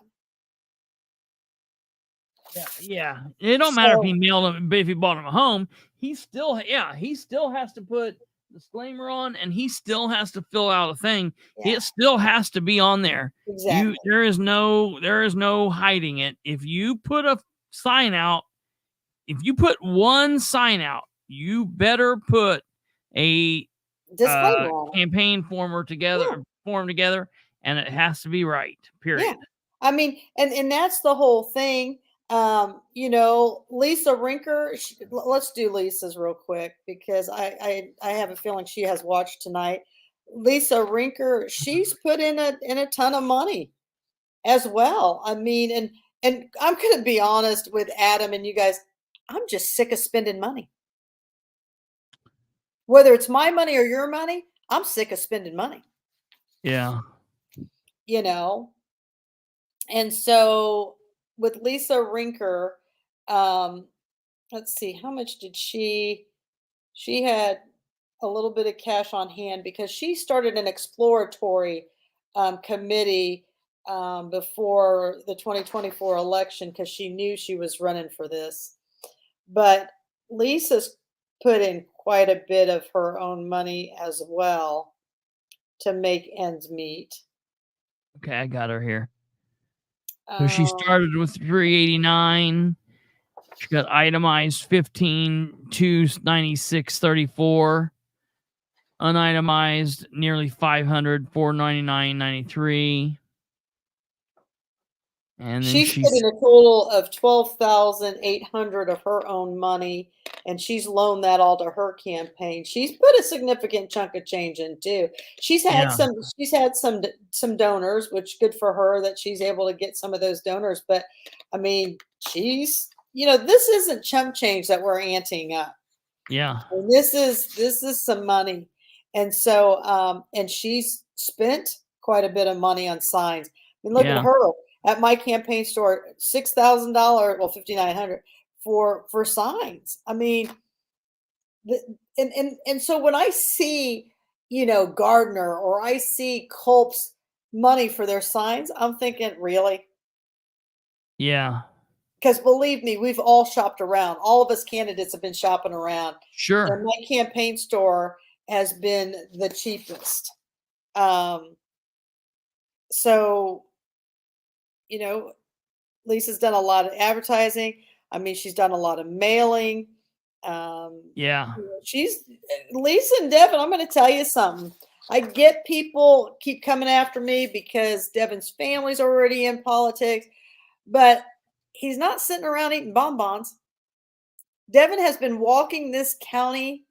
Yeah. It don't matter if he mailed them, if he bought them at home. He still has to put disclaimer on, and he still has to fill out a thing. Yeah. It still has to be on there. Exactly. There is no hiding it. If you put a sign out, if you put one sign out, you better put a campaign form together, and it has to be right. Period. Yeah. I mean, and that's the whole thing. Lisa Rinker, let's do Lisa's real quick, because I have a feeling she has watched tonight. Lisa Rinker, she's put in a ton of money as well. I mean, and I'm going to be honest with Adam and you guys, I'm just sick of spending money. Whether it's my money or your money, I'm sick of spending money. Yeah. And so with Lisa Rinker, let's see, how much did she had a little bit of cash on hand, because she started an exploratory committee before the 2024 election, because she knew she was running for this. But Lisa's put in quite a bit of her own money as well to make ends meet. Okay, I got her here. So she started with 389. She got itemized 15, 296.34. Unitemized nearly 500, 499.93. And then she's put in a total of 12,800 of her own money, and she's loaned that all to her campaign. She's put a significant chunk of change in too. She's had some donors, which good for her that she's able to get some of those donors. But I mean, she's, this isn't chump change that we're anting up. Yeah. And this is some money. And so, and she's spent quite a bit of money on signs. I mean, look at her. At my campaign store, $6,000, well, $5,900 for signs. I mean, and so when I see, Gardner, or I see Culp's money for their signs, I'm thinking, really? Yeah. Because believe me, we've all shopped around. All of us candidates have been shopping around. Sure. And my campaign store has been the cheapest. So, Lisa's done a lot of advertising. I mean, she's done a lot of mailing. She's Lisa and Devin. I'm going to tell you something. I get people keep coming after me because Devin's family's already in politics, but he's not sitting around eating bonbons. Devin has been walking this county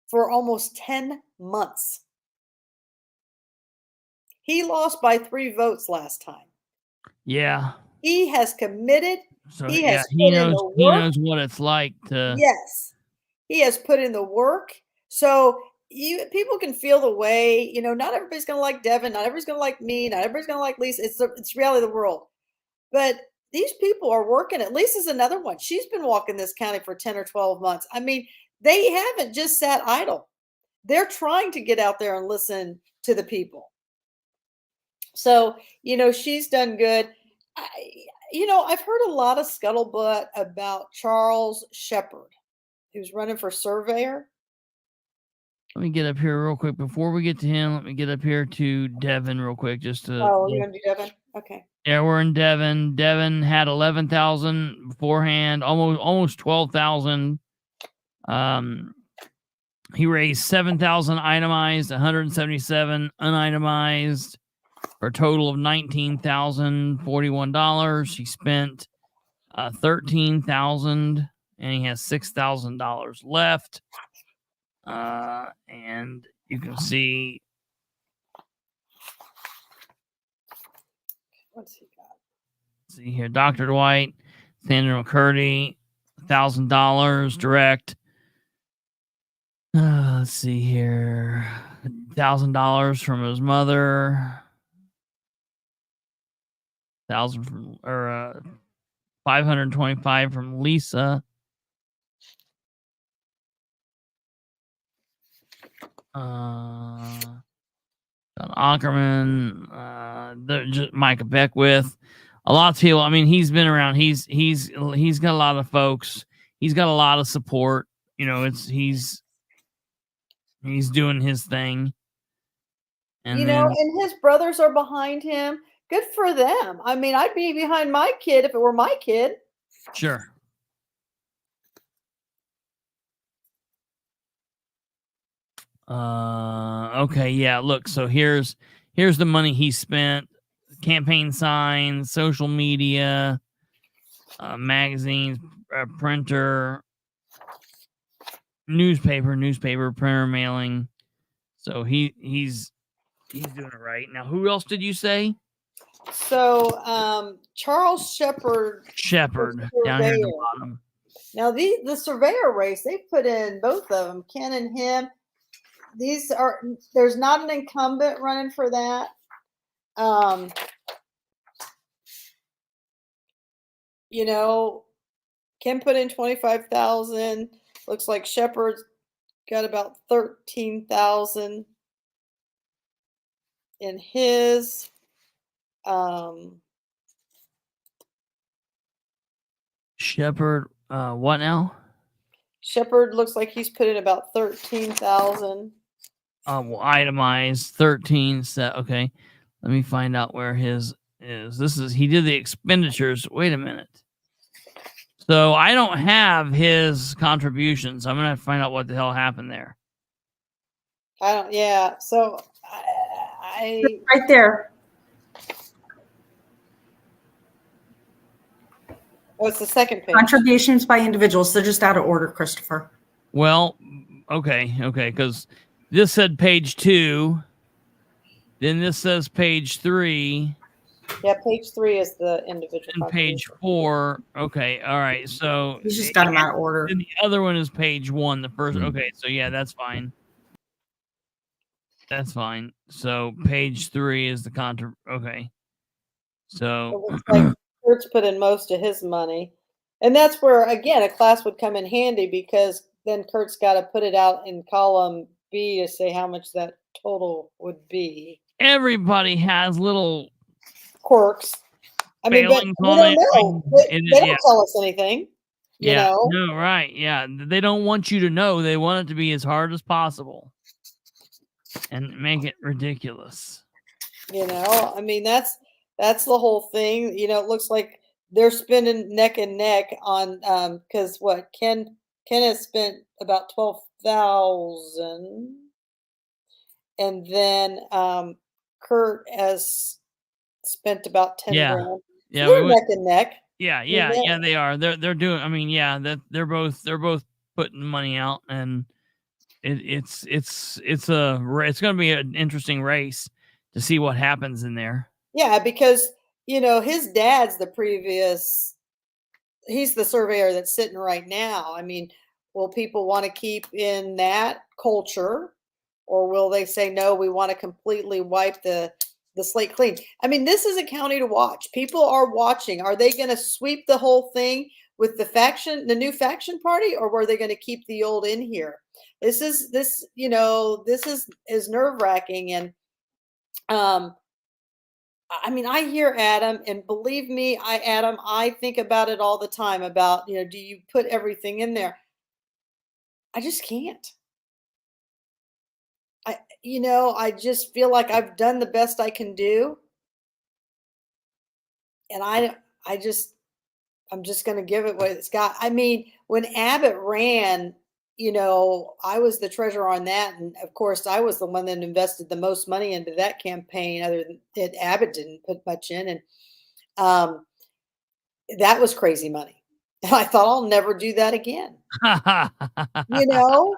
for almost 10 months. He lost by 3 votes last time. Yeah. He has committed. So He yeah, has he put in knows the he work. knows what it's like to. Yes, he has put in the work. So people can feel the way, not everybody's going to like Devin, not everybody's going to like me, not everybody's going to like Lisa. It's reality of the world. But these people are working. Lisa's another one. She's been walking this county for 10 or 12 months. I mean, they haven't just sat idle. They're trying to get out there and listen to the people. So, she's done good. I've heard a lot of scuttlebutt about Charles Shepard, who's running for surveyor. Let me get up here real quick. Before we get to him, let me get up here to Devin real quick. Just to. Oh, you're going to do Devin? Okay. Yeah, we're in Devin. Devin had 11,000 beforehand, almost 12,000. He raised 7,000 itemized, 177 unitemized, for a total of $19,041. He spent 13,000, and he has $6,000 left. And you can see. What's he got? See here, Dr. Dwight, Sandra McCurdy, $1,000 direct. Let's see here, $1,000 from his mother, 1,000 from, or 525 from Lisa. John Ackerman, Micah Beckwith, a lot of people. I mean, he's been around. He's got a lot of folks. He's got a lot of support. He's doing his thing. And and his brothers are behind him. Good for them. I mean, I'd be behind my kid if it were my kid. Sure. Okay, yeah, look, so here's the money he spent: campaign signs, social media, magazines, printer, newspaper, printer, mailing. So he's doing it right. Now, who else did you say? So Charles Shepard down here at the bottom. Now the surveyor race, they put in both of them, Ken and him. There's not an incumbent running for that. Ken put in 25,000. Looks like Shepard's got about 13,000 in his. Shepard, what now? Shepard looks like he's put in about 13,000. Well, itemized 13. Okay, let me find out where his is. He did the expenditures. Wait a minute. So I don't have his contributions. I'm gonna have to find out what the hell happened there. Yeah. So I right there. Oh, it's the second page. Contributions by individuals. They're just out of order, Kristopher. Well, okay, because this said page 2. Then this says page 3. Yeah, page 3 is the individual. And page 4. Okay, all right. So he's just got them out of order. And the other one is page 1. The first. Okay, so yeah, that's fine. That's fine. So page 3 is the Okay. So it looks like Kurt's put in most of his money. And that's where, again, a class would come in handy, because then Kurt's got to put it out in column B to say how much that total would be. Everybody has little quirks. I mean, but we don't know. They don't tell us anything. You know? No, right. Yeah. They don't want you to know. They want it to be as hard as possible and make it ridiculous. I mean, that's the whole thing. It looks like they're spending neck and neck on because Ken has spent about 12,000, and then Kurt has spent about 10 grand. Yeah, they're neck and neck. Yeah, You yeah, know? yeah, they are. They're doing. I mean, yeah, that they're both putting money out, and it's it's going to be an interesting race to see what happens in there. Yeah, because his dad's he's the surveyor that's sitting right now. I mean, will people want to keep in that culture, or will they say no, we want to completely wipe the slate clean? I mean, this is a county to watch. People are watching. Are they going to sweep the whole thing with the new faction party, or were they going to keep the old in here? This is nerve-wracking. And I mean, I hear Adam, and believe me, Adam, I think about it all the time about, do you put everything in there? I just can't. I just feel like I've done the best I can do. And I'm just going to give it what it's got. I mean, when Abbott ran, I was the treasurer on that. And of course, I was the one that invested the most money into that campaign, other than that Abbott didn't put much in. And that was crazy money. And I thought I'll never do that again. You know,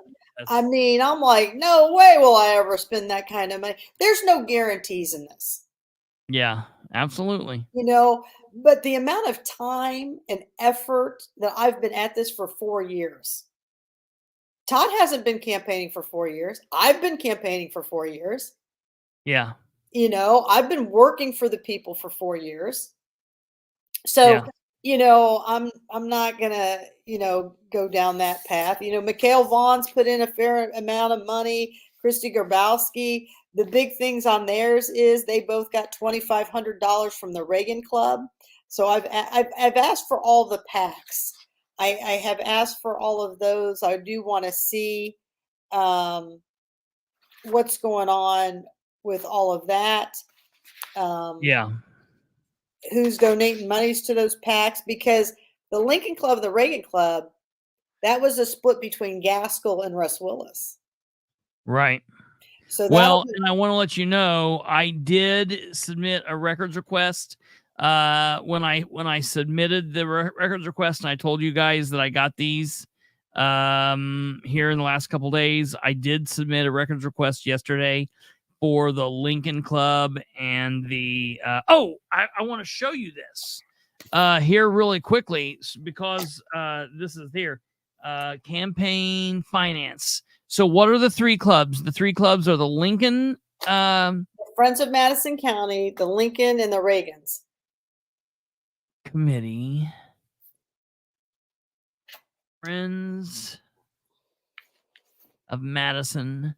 I mean, I'm like, no way will I ever spend that kind of money. There's no guarantees in this. Yeah, absolutely. But the amount of time and effort that I've been at this for 4 years. Todd hasn't been campaigning for 4 years. I've been campaigning for 4 years. Yeah. I've been working for the people for 4 years. So, I'm not gonna, go down that path. Mikhail Vaughn's put in a fair amount of money. Christy Grabowski. The big things on theirs is they both got $2,500 from the Reagan Club. So I've asked for all the PACs. I have asked for all of those. I do want to see what's going on with all of that. Yeah. Who's donating monies to those PACs, because the Lincoln Club and the Reagan Club, that was a split between Gaskell and Russ Willis. Right. So and I want to let you know, I did submit a records request. When I submitted the records request, and I told you guys that I got these here in the last couple days, I did submit a records request yesterday for the Lincoln Club and the I want to show you this here really quickly, because this is here, campaign finance. So what are the 3 clubs? The 3 clubs are the Lincoln, Friends of Madison County, the Lincoln, and the Reagans Committee. Friends of Madison.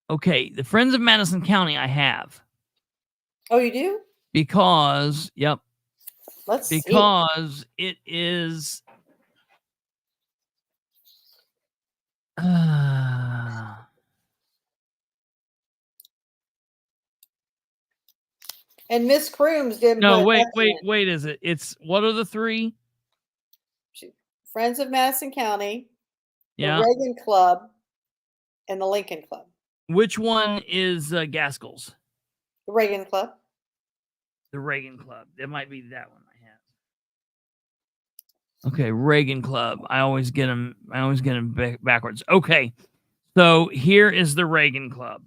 Okay, the Friends of Madison County I have. Oh, you do? Because, yep. Let's see. Because it is And Miss Crooms didn't. No, wait, is it? It's, what are the 3? Friends of Madison County, Yeah. the Reagan Club, and the Lincoln Club. Which one is Gaskell's? The Reagan Club. The Reagan Club. It might be that one I have. Okay, Reagan Club. I always get them backwards. Okay. So here is the Reagan Club.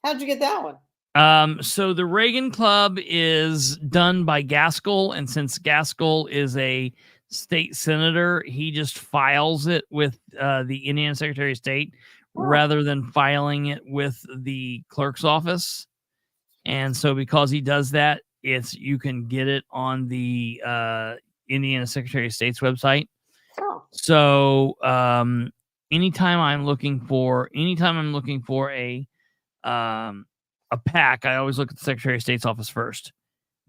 How'd you get that one? So the Reagan Club is done by Gaskell, and since Gaskell is a state senator, he just files it with the Indiana Secretary of State rather than filing it with the clerk's office. And so because he does that, you can get it on the Indiana Secretary of State's website. Oh. So anytime I'm looking for a PAC, I always look at the Secretary of State's office first,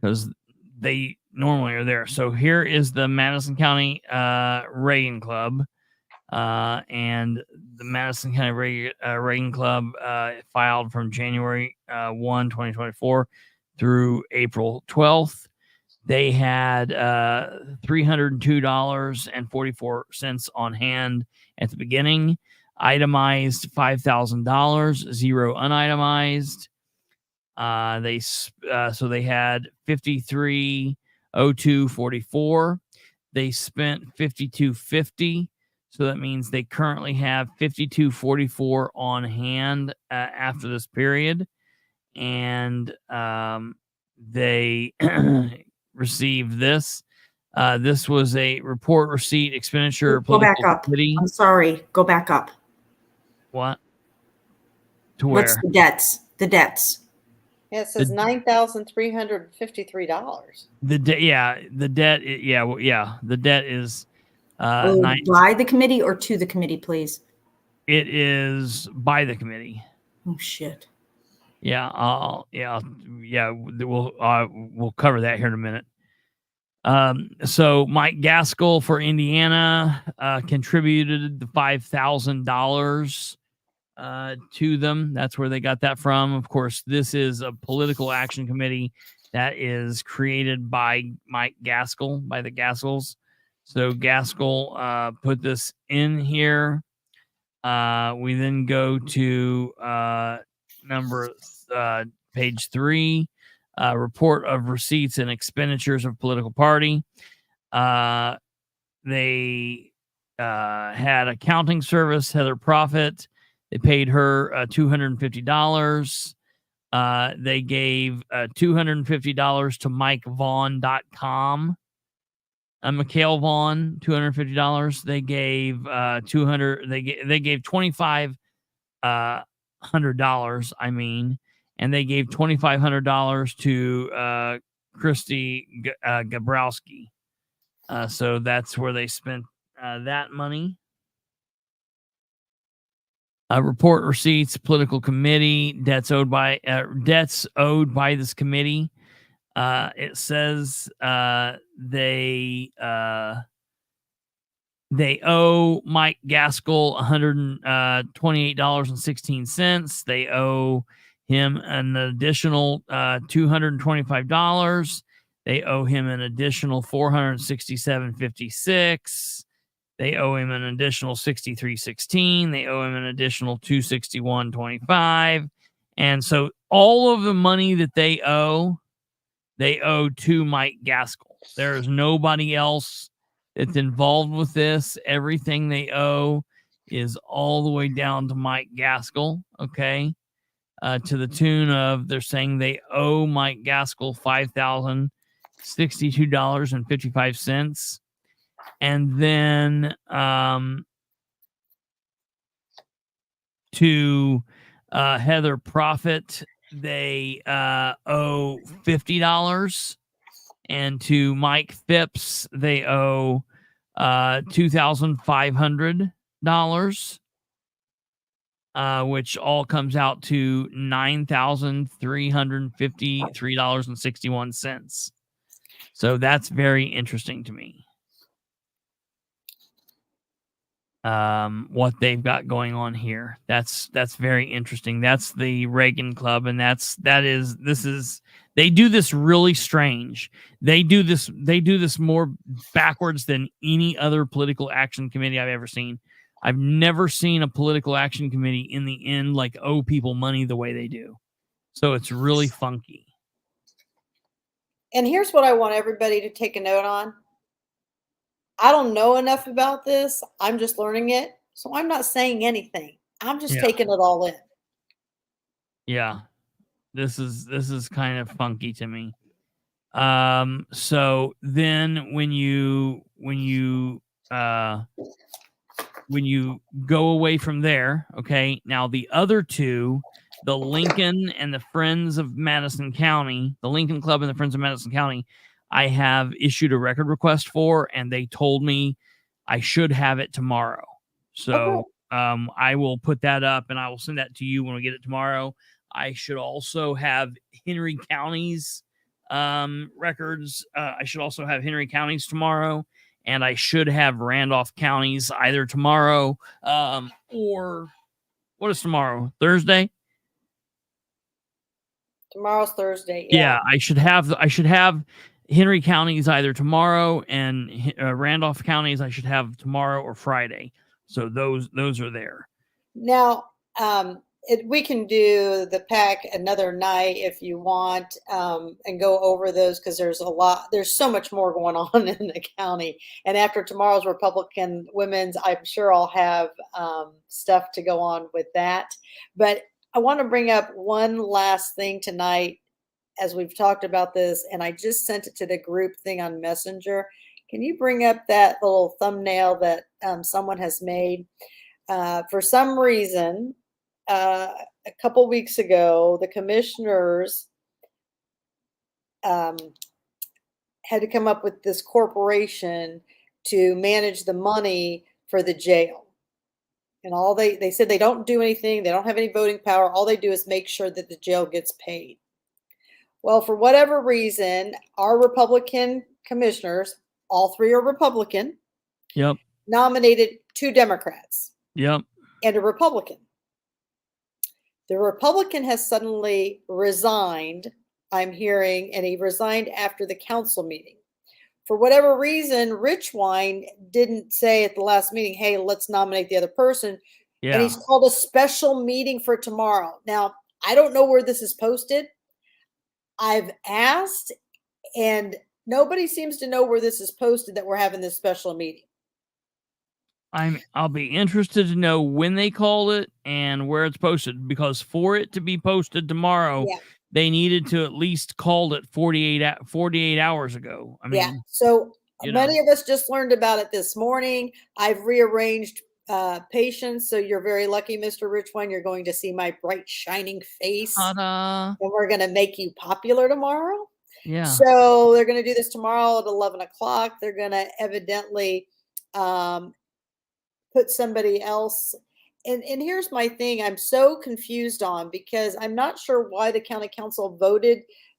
because they normally are there. So here is the Madison County Reagan Club, and the Madison County Reagan Club filed from January 1, 2024 through April 12th. They had $302.44 on hand at the beginning, itemized $5,000, 0 unitemized. So they had 5302.44. They spent 5250. So that means they currently have 5244 on hand after this period, and they received this. This was a report, receipt, expenditure, Go back political up. committee. I'm sorry. Go back up. What? To What's where? the debts? The debts. Yeah, it says $9,353. The debt, yeah, the debt, the debt is By the committee or to the committee, please? it is by the committee. Oh shit. Yeah, we'll cover that here in a minute. So Mike Gaskell for Indiana contributed the $5,000 to them. That's where they got that from. Of course, this is a political action committee that is created by Mike Gaskell, by the Gaskells. So Gaskell put this in here. We then go to page 3, report of receipts and expenditures of political party. They had accounting service, Heather Profit. They paid her $250. They gave $250 to MikeVaughn.com. Mikhail Vaughn, $250. They gave $200. They gave $2,500. I mean, and they gave $2,500 to Christy Gabrowski. So that's where they spent that money. Report receipts, political committee, debts owed by this committee. It says they owe Mike Gaskell $128.16. They owe him an additional $225. They owe him an additional $467.56. They owe him an additional $63.16. They owe him an additional $261.25. And so all of the money that they owe to Mike Gaskell. There is nobody else that's involved with this. Everything they owe is all the way down to Mike Gaskell. Okay. To the tune of, they're saying they owe Mike Gaskell $5,062.55. And then to Heather Profit, they owe $50. And to Mike Phipps, they owe $2,500, which all comes out to $9,353.61. So that's very interesting to me. What they've got going on here. That's very interesting. That's the Reagan Club, and they do this really strange. They do this more backwards than any other political action committee I've ever seen. I've never seen a political action committee in the end like owe people money the way they do. So it's really funky. And here's what I want everybody to take a note on. I don't know enough about this. I'm just learning it. So I'm not saying anything. I'm just taking it all in. Yeah. This is kind of funky to me. So then when you go away from there, okay, now the other two, the Lincoln and the Friends of Madison County, the Lincoln Club and the Friends of Madison County, I have issued a record request for, and they told me I should have it tomorrow. So I will put that up and I will send that to you when we get it tomorrow. I should also have Henry County's records. I should also have Henry County's tomorrow, and I should have Randolph County's either tomorrow or what is tomorrow? Thursday? Tomorrow's Thursday. Yeah, I should have Henry County's either tomorrow, and Randolph County's I should have tomorrow or Friday. So those are there. Now, we can do the pack another night if you want, and go over those, because there's so much more going on in the county. And after tomorrow's Republican Women's, I'm sure I'll have stuff to go on with that. But I want to bring up one last thing tonight, as we've talked about this, and I just sent it to the group thing on Messenger. Can you bring up that little thumbnail that someone has made? For some reason, a couple weeks ago, the commissioners had to come up with this corporation to manage the money for the jail. And all they said they don't do anything. They don't have any voting power. All they do is make sure that the jail gets paid. Well, for whatever reason, our Republican commissioners, all three are Republican, Yep. nominated 2 Democrats. Yep. And a Republican. The Republican has suddenly resigned, I'm hearing, and he resigned after the council meeting. For whatever reason, Richwine didn't say at the last meeting, hey, let's nominate the other person. Yeah. And he's called a special meeting for tomorrow. Now, I don't know where this is posted. I've asked, and nobody seems to know where this is posted, that we're having this special meeting. I'll be interested to know when they called it and where it's posted, because for it to be posted tomorrow, they needed to at least called it 48 hours ago. I mean, so many of us just learned about it this morning. I've rearranged patients, so you're very lucky, Mr. Richwine. You're going to see my bright, shining face, ta-da. and we're going to make you popular tomorrow. Yeah. So they're going to do this tomorrow at 11 o'clock. They're going to evidently put somebody else. And here's my thing. I'm so confused on, because I'm not sure why the county council voted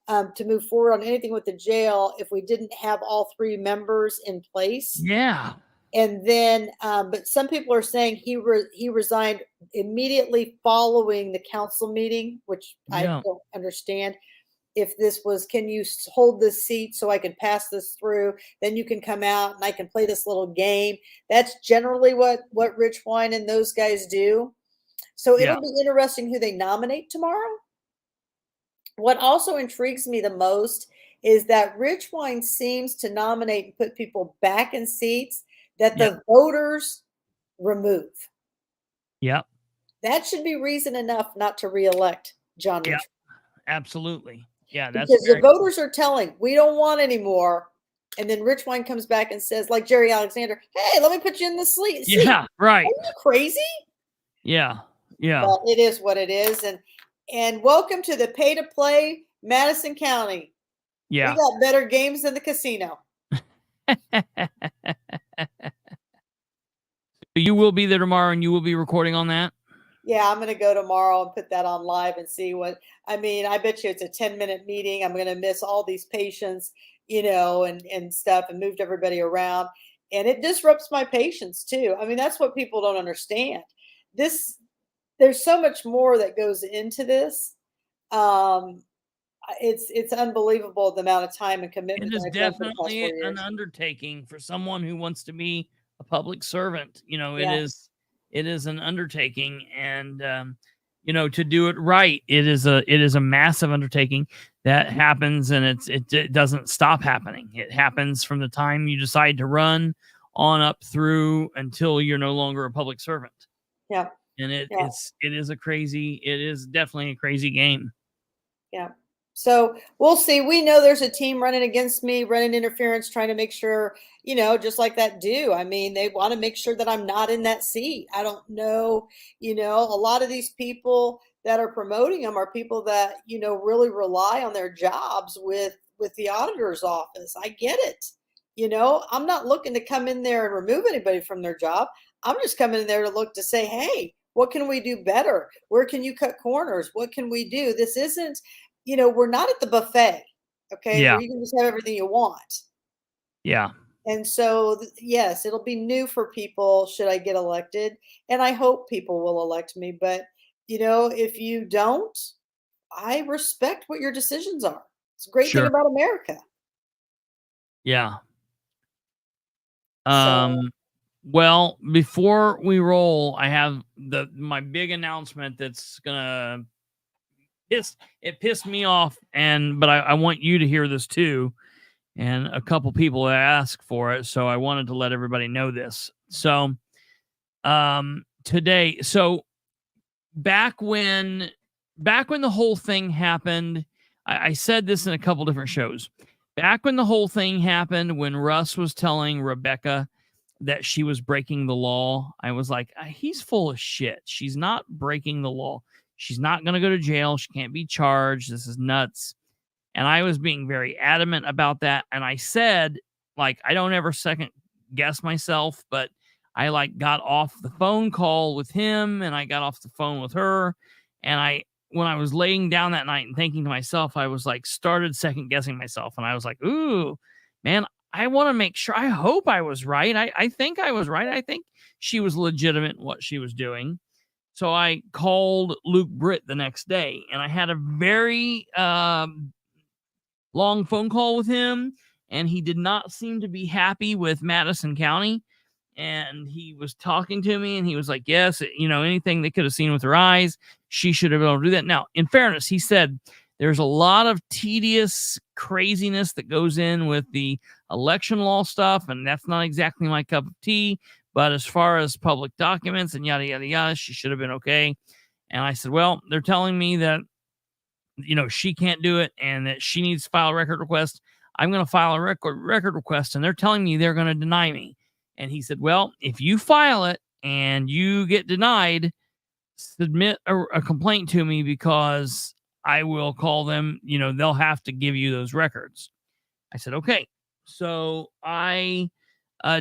to move forward on anything with the jail if we didn't have all 3 members in place. Yeah. And then, but some people are saying he resigned immediately following the council meeting, which I don't understand. If this was, can you hold this seat so I can pass this through? Then you can come out and I can play this little game. That's generally what Richwine and those guys do. So it'll be interesting who they nominate tomorrow. What also intrigues me the most is that Richwine seems to nominate and put people back in seats that the voters remove. Yep. That should be reason enough not to reelect John Richwine. Absolutely. Yeah, that's because the voters are telling, we don't want any more. And then Richwine comes back and says, like Jerry Alexander, hey, let me put you in the seat. Yeah, right. Are you crazy? Yeah, yeah. But it is what it is. And welcome to the pay-to-play Madison County. Yeah. We got better games than the casino. You will be there tomorrow and you will be recording on that? Yeah, I'm going to go tomorrow and put that on live and see what, I mean, I bet you it's a 10-minute meeting. I'm going to miss all these patients, and stuff, and moved everybody around. And it disrupts my patients too. I mean, that's what people don't understand. There's so much more that goes into this. It's unbelievable the amount of time and commitment. It is definitely an undertaking for someone who wants to be a public servant. It is an undertaking, and to do it right, it is a massive undertaking that happens, and it doesn't stop happening. It happens from the time you decide to run on up through until you're no longer a public servant. Yeah. And it is definitely a crazy game. Yeah. So we'll see. We know there's a team running against me, running interference, trying to make sure, just like that do. I mean, they want to make sure that I'm not in that seat. I don't know, a lot of these people that are promoting them are people that, really rely on their jobs with the auditor's office. I get it. I'm not looking to come in there and remove anybody from their job. I'm just coming in there to look to say, hey, what can we do better? Where can you cut corners? What can we do? This isn't, we're not at the buffet, okay? Yeah. Where you can just have everything you want. Yeah. And so, yes, it'll be new for people should I get elected. And I hope people will elect me. But, if you don't, I respect what your decisions are. It's a great thing about America. Yeah. Well, before we roll, I have my big announcement that's gonna pissed me off, but I want you to hear this too. And a couple people asked for it, so I wanted to let everybody know this. So, today, so back when the whole thing happened, I said this in a couple different shows. Back when the whole thing happened, when Russ was telling Rebecca that she was breaking the law, I was like, he's full of shit. She's not breaking the law. She's not going to go to jail. She can't be charged. This is nuts. And I was being very adamant about that. And I said, like, I don't ever second guess myself, but I like got off the phone call with him and I got off the phone with her. And when I was laying down that night and thinking to myself, I was like, started second guessing myself. And I was like, ooh, man, I want to make sure. I hope I was right. I think I was right. I think she was legitimate in what she was doing. So I called Luke Britt the next day and I had a very long phone call with him, and he did not seem to be happy with Madison County. And he was talking to me and he was like, yes, anything they could have seen with her eyes, she should have been able to do that. Now, in fairness, he said there's a lot of tedious craziness that goes in with the election law stuff, and that's not exactly my cup of tea. But as far as public documents and yada, yada, yada, she should have been okay. And I said, well, they're telling me that she can't do it and that she needs to file a record request. I'm going to file a record request, and they're telling me they're going to deny me. And he said, well, if you file it and you get denied, submit a complaint to me because I will call them. They'll have to give you those records. I said, okay. So I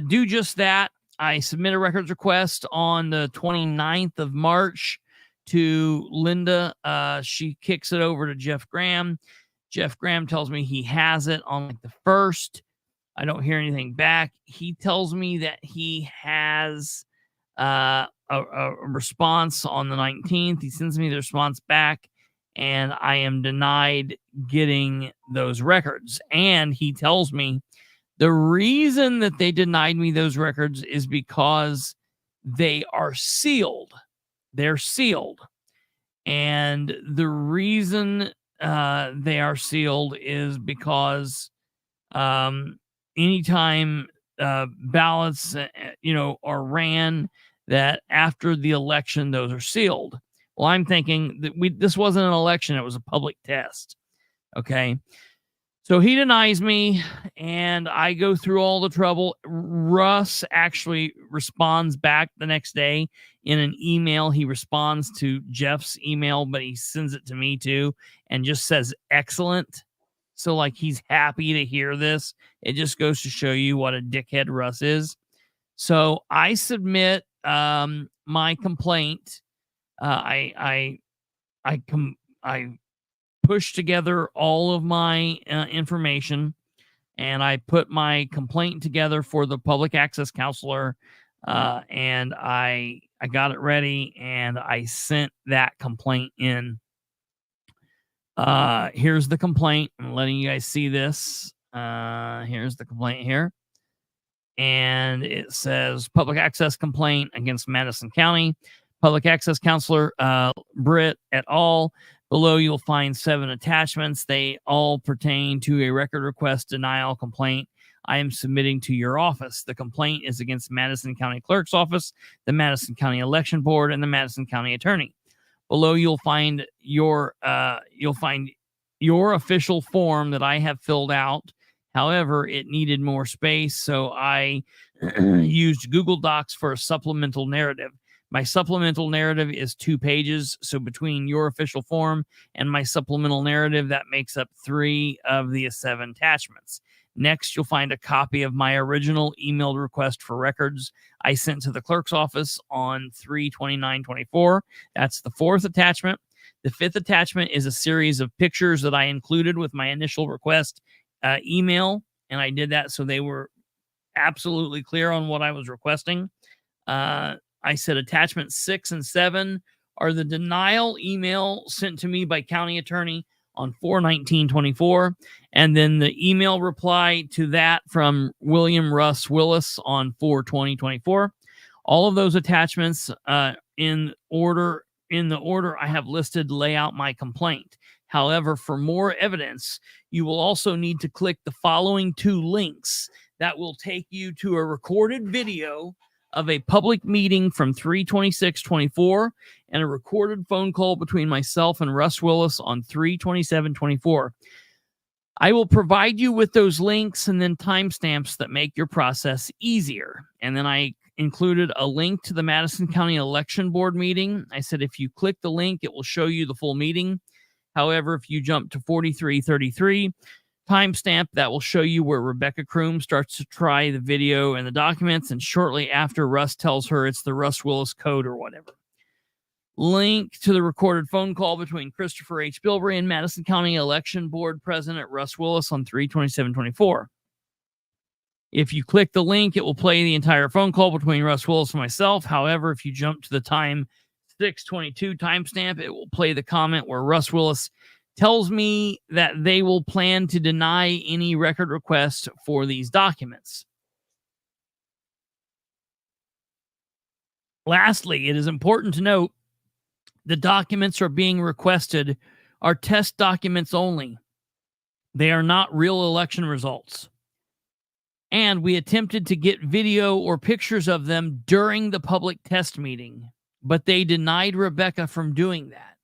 do just that. I submit a records request on the 29th of March to Linda. She kicks it over to Jeff Graham. Jeff Graham tells me he has it on like the 1st. I don't hear anything back. He tells me that he has a response on the 19th. He sends me the response back, and I am denied getting those records. And he tells me the reason that they denied me those records is because they are sealed. They're sealed. And the reason they are sealed is because anytime ballots, are ran, that after the election, those are sealed. Well, I'm thinking that this wasn't an election. It was a public test. Okay. So he denies me, and I go through all the trouble. Russ actually responds back the next day in an email. He responds to Jeff's email, but he sends it to me too, and just says excellent. So like he's happy to hear this. It just goes to show you what a dickhead Russ is. So I submit my complaint. I push together all of my information, and I put my complaint together for the public access counselor, and I got it ready, and I sent that complaint in. Here's the complaint. I'm letting you guys see this. Here's the complaint here. And it says public access complaint against Madison County. Public access counselor Britt et al. Below, you'll find 7 attachments. They all pertain to a record request denial complaint I am submitting to your office. The complaint is against Madison County Clerk's Office, the Madison County Election Board, and the Madison County Attorney. Below, you'll find your official form that I have filled out. However, it needed more space, so I used Google Docs for a supplemental narrative. My supplemental narrative is 2 pages. So between your official form and my supplemental narrative, that makes up 3 of the 7 attachments. Next, you'll find a copy of my original emailed request for records I sent to the clerk's office on 3/29/24. That's the 4th attachment. The 5th attachment is a series of pictures that I included with my initial request email. And I did that so they were absolutely clear on what I was requesting. I said attachment 6 and 7 are the denial email sent to me by county attorney on 4/19/24. And then the email reply to that from William Russ Willis on 4/20/24. All of those attachments in the order I have listed lay out my complaint. However, for more evidence, you will also need to click the following 2 links that will take you to a recorded video of a public meeting from 3/26/24 and a recorded phone call between myself and Russ Willis on 3/27/24. I will provide you with those links and then timestamps that make your process easier. And then I included a link to the Madison County Election Board meeting. I said if you click the link, it will show you the full meeting. However, if you jump to 4333 timestamp, that will show you where Rebecca Kroom starts to try the video and the documents, and shortly after Russ tells her it's the Russ Willis code or whatever. Link to the recorded phone call between Kristopher H. Bilbrey and Madison County Election Board President Russ Willis on 3/27/24. If you click the link, it will play the entire phone call between Russ Willis and myself. However, if you jump to the time 6/22 timestamp, it will play the comment where Russ Willis tells me that they will plan to deny any record request for these documents. Lastly, it is important to note the documents are being requested are test documents only. They are not real election results. And we attempted to get video or pictures of them during the public test meeting, but they denied Rebecca from doing that.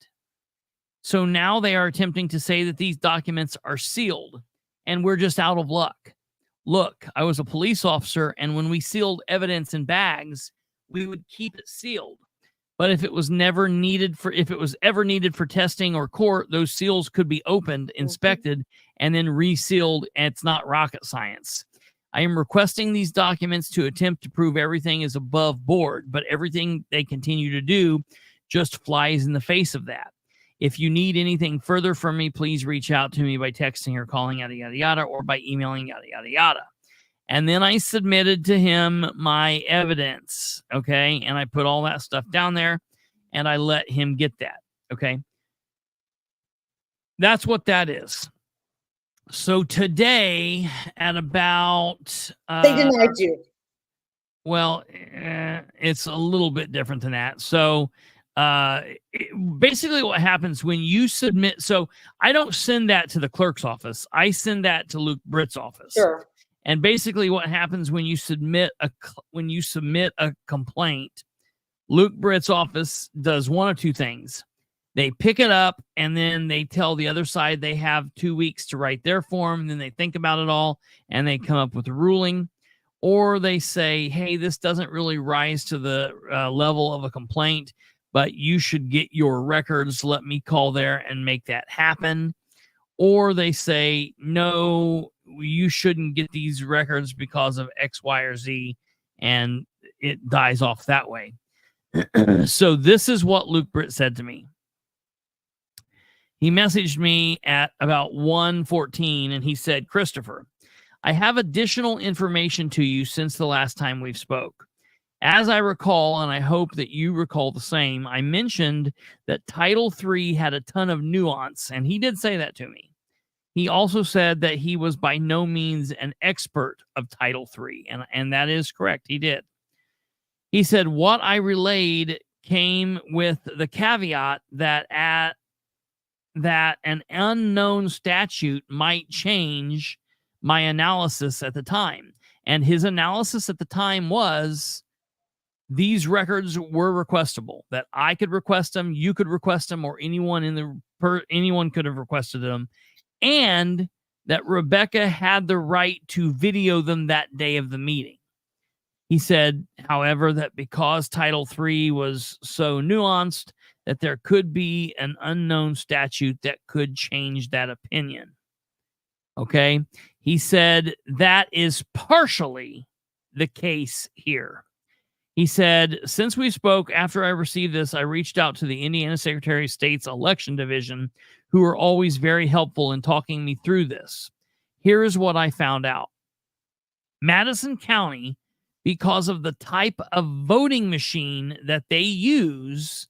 So now they are attempting to say that these documents are sealed, and we're just out of luck. Look, I was a police officer, and when we sealed evidence in bags, we would keep it sealed. But if it was ever needed for testing or court, those seals could be opened, inspected, and then resealed, and it's not rocket science. I am requesting these documents to attempt to prove everything is above board, but everything they continue to do just flies in the face of that. If you need anything further from me, please reach out to me by texting or calling, yada, yada, yada, or by emailing, yada, yada, yada. And then I submitted to him my evidence, okay? And I put all that stuff down there, and I let him get that, okay? That's what that is. So today at about... They denied you. Well, it's a little bit different than that. So basically what happens when you submit... So I don't send that to the clerk's office. I send that to Luke Britt's office. Sure. And basically what happens when you submit a complaint, Luke Britt's office does one of 2 things. They pick it up, and then they tell the other side they have 2 weeks to write their form, and then they think about it all, and they come up with a ruling. Or they say, hey, this doesn't really rise to the level of a complaint, but you should get your records. Let me call there and make that happen. Or they say, no, you shouldn't get these records because of X, Y, or Z, and it dies off that way. So this is what Luke Britt said to me. He messaged me at about 1:14, and he said, Kristopher, I have additional information to you since the last time we've spoke. As I recall, and I hope that you recall the same, I mentioned that Title III had a ton of nuance, and he did say that to me. He also said that he was by no means an expert of Title III, and that is correct. He did. He said, what I relayed came with the caveat that an unknown statute might change my analysis at the time. And his analysis at the time was these records were requestable, that I could request them, you could request them, or anyone could have requested them, and that Rebecca had the right to video them that day of the meeting. He said, however, that because Title III was so nuanced, that there could be an unknown statute that could change that opinion. Okay? He said that is partially the case here. He said, since we spoke after I received this, I reached out to the Indiana Secretary of State's election division, who are always very helpful in talking me through this. Here is what I found out. Madison County, because of the type of voting machine that they use,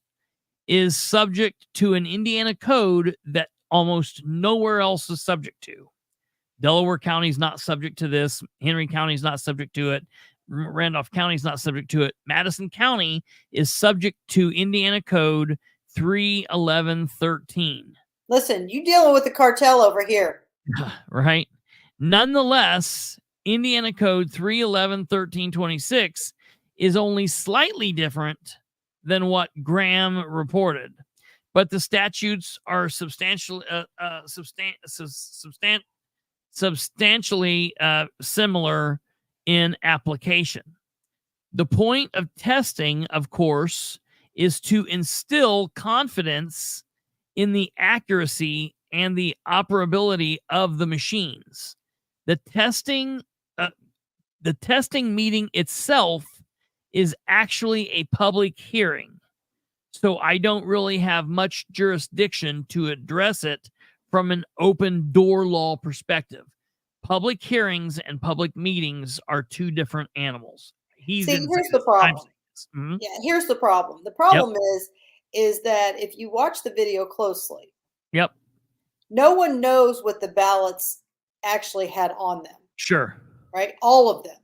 is subject to an Indiana code that almost nowhere else is subject to. Delaware County is not subject to this. Henry County is not subject to it. Randolph County is not subject to it. Madison County is subject to Indiana Code 31113. Listen, you dealing with the cartel over here. Right? Nonetheless, Indiana Code 3111326 is only slightly different than what Graham reported, but the statutes are substantially similar in application. The point of testing, of course, is to instill confidence in the accuracy and the operability of the machines. The testing meeting itself is actually a public hearing, so I don't really have much jurisdiction to address it from an open door law perspective. Public hearings and public meetings are two different animals. See, here's the problem. Mm-hmm. Yeah, here's the problem. The problem is that if you watch the video closely, no one knows what the ballots actually had on them. Sure. Right? All of them.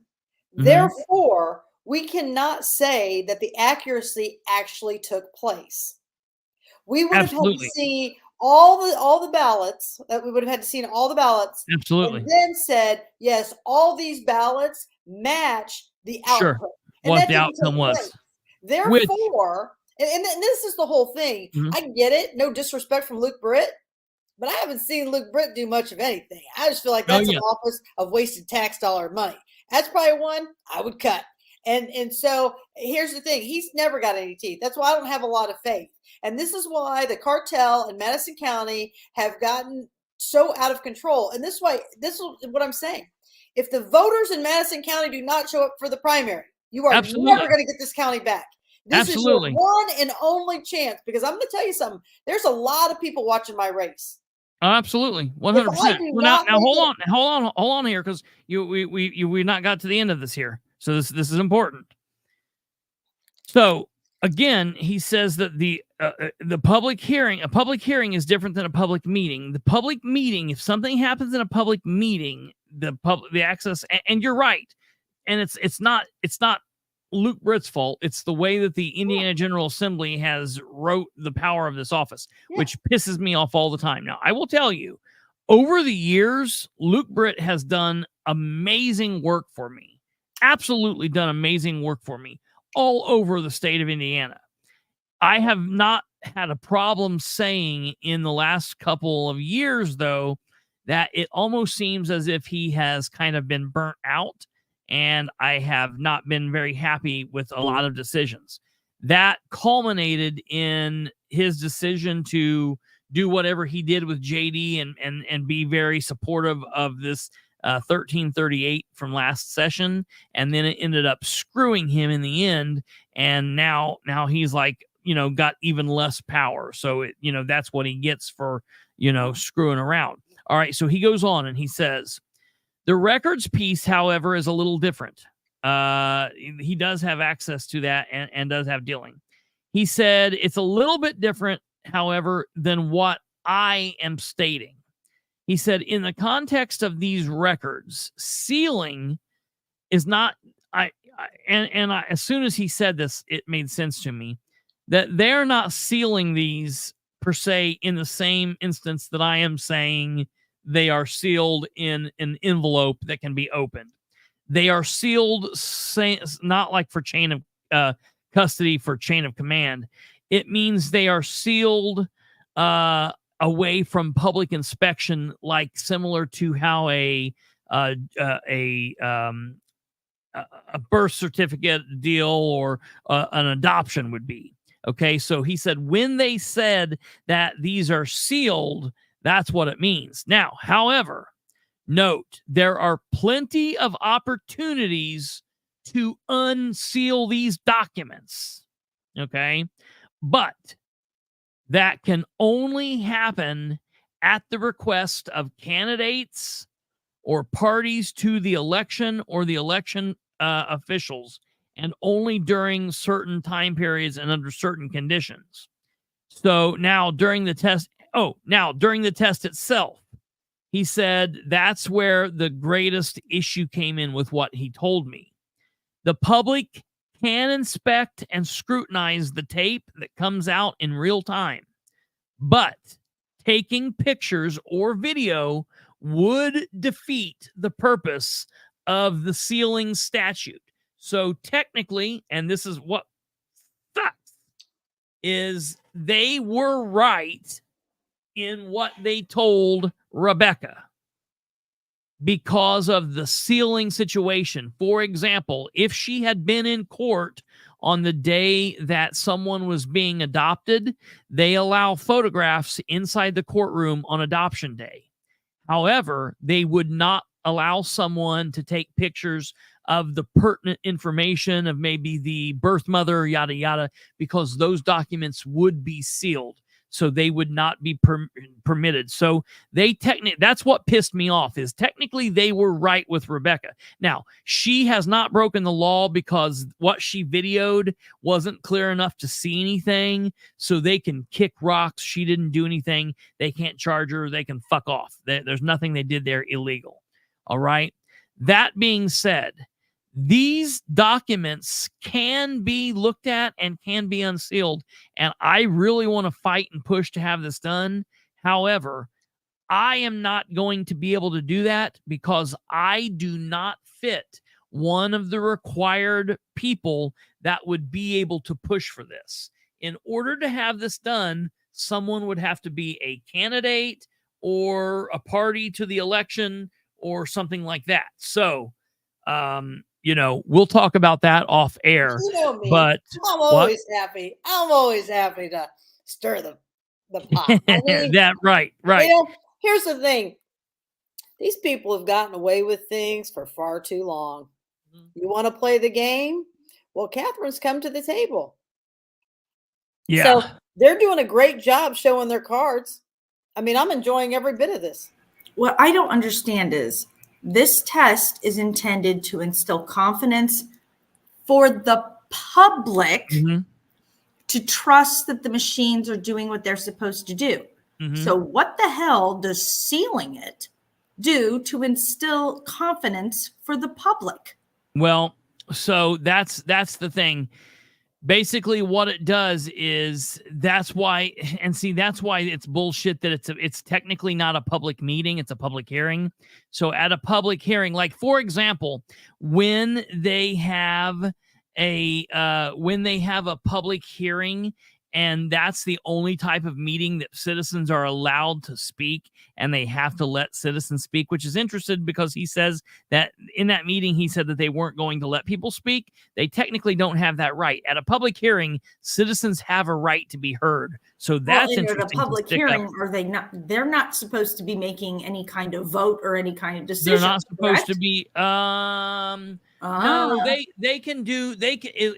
Mm-hmm. Therefore, we cannot say that the accuracy actually took place. We would have had to see all the ballots, that we would have had to see all the ballots. Absolutely. And then said, yes, all these ballots match the output. Sure. And what the outcome was. Therefore, and this is the whole thing. Mm-hmm. I get it. No disrespect from Luke Britt, but I haven't seen Luke Britt do much of anything. I just feel like that's an office of wasted tax dollar money. That's probably one I would cut. And so here's the thing. He's never got any teeth. That's why I don't have a lot of faith. And this is why the cartel in Madison County have gotten so out of control. And this is what I'm saying. If the voters in Madison County do not show up for the primary, you are never going to get this county back. This is your one and only chance, because I'm going to tell you something. There's a lot of people watching my race. Absolutely, 100%. Well, now hold on here, because we not got to the end of this here. So this is important. So again, he says that the public hearing, a public hearing is different than a public meeting. The public meeting, if something happens in a public meeting, the access, and you're right, and it's not Luke Britt's fault. It's the way that the Indiana General Assembly has wrote the power of this office, which pisses me off all the time. Now, I will tell you, over the years, Luke Britt has done amazing work for me. Absolutely done amazing work for me all over the state of Indiana. I have not had a problem saying in the last couple of years, though, that it almost seems as if he has kind of been burnt out, and I have not been very happy with a lot of decisions. That culminated in his decision to do whatever he did with JD and be very supportive of this 1338 from last session, and then it ended up screwing him in the end, and now he's like, got even less power. So that's what he gets for screwing around. All right, so he goes on and he says, the records piece, however, is a little different. He does have access to that and does have dealing. He said it's a little bit different, however, than what I am stating. He said, in the context of these records, sealing is not. As soon as he said this, it made sense to me that they're not sealing these per se in the same instance that I am saying they are sealed in an envelope that can be opened. They are sealed, not like for chain of custody, for chain of command. It means they are sealed away from public inspection, like similar to how a birth certificate deal or an adoption would be. Okay, so he said when they said that these are sealed, that's what it means. Now, however, note there are plenty of opportunities to unseal these documents. Okay, but that can only happen at the request of candidates or parties to the election or the election officials, and only during certain time periods and under certain conditions. So now during the test, during the test itself, he said that's where the greatest issue came in with what he told me. The public can inspect and scrutinize the tape that comes out in real time, but taking pictures or video would defeat the purpose of the sealing statute. So technically, and this is what sucks, is they were right in what they told Rebecca because of the sealing situation. For example, if she had been in court on the day that someone was being adopted, they allow photographs inside the courtroom on adoption day. However, they would not allow someone to take pictures of the pertinent information of maybe the birth mother, yada, yada, because those documents would be sealed. So they would not be permitted. So they that's what pissed me off, is technically they were right with Rebecca. Now, she has not broken the law because what she videoed wasn't clear enough to see anything. So they can kick rocks. She didn't do anything. They can't charge her. They can fuck off. There's nothing they did there illegal. All right. That being said, these documents can be looked at and can be unsealed. And I really want to fight and push to have this done. However, I am not going to be able to do that because I do not fit one of the required people that would be able to push for this. In order to have this done, someone would have to be a candidate or a party to the election or something like that. So, you know, we'll talk about that off air. You know me. But I'm always happy. I'm always happy to stir the pot. I mean, that right. You know, here's the thing. These people have gotten away with things for far too long. You want to play the game? Well, Catherine's come to the table. Yeah. So they're doing a great job showing their cards. I mean, I'm enjoying every bit of this. What I don't understand is this test is intended to instill confidence for the public to trust that the machines are doing what they're supposed to do. So what the hell does sealing it do to instill confidence for the public? Well, so that's the thing. Basically, what it does is that's why it's bullshit that it's technically not a public meeting, it's a public hearing. So at a public hearing, like for example, when they have a public hearing, and that's the only type of meeting that citizens are allowed to speak, and they have to let citizens speak, which is interesting because he says that in that meeting, he said that they weren't going to let people speak. They technically don't have that right. At a public hearing, citizens have a right to be heard. So that's interesting. At a public hearing, are they not? They're not supposed to be making any kind of vote or any kind of decision. They're not supposed to be. No, they can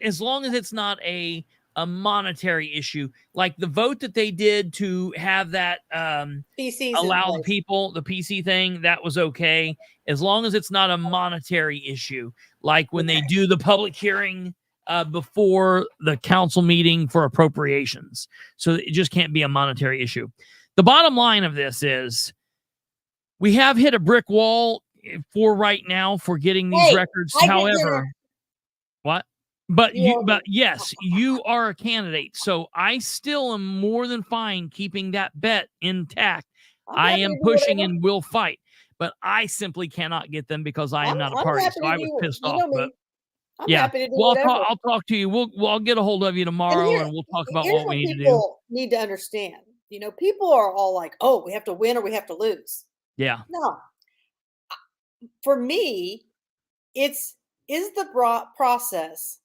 as long as it's not a monetary issue, like the vote that they did to have that PCs allow the people, the PC thing, that was okay, as long as it's not a monetary issue, like when they do the public hearing before the council meeting for appropriations. So it just can't be a monetary issue. The bottom line of this is we have hit a brick wall for right now for getting these records. However, what? But yes, you are a candidate. So I still am more than fine keeping that bet intact. I am pushing and will fight, but I simply cannot get them because I am not a party. So I was pissed off. But I'm happy to do well, whatever. I'll talk to you. I'll get a hold of you tomorrow and we'll talk about what we need to do. People need to understand. You know, people are all like, "Oh, we have to win or we have to lose." Yeah. No. For me, is the process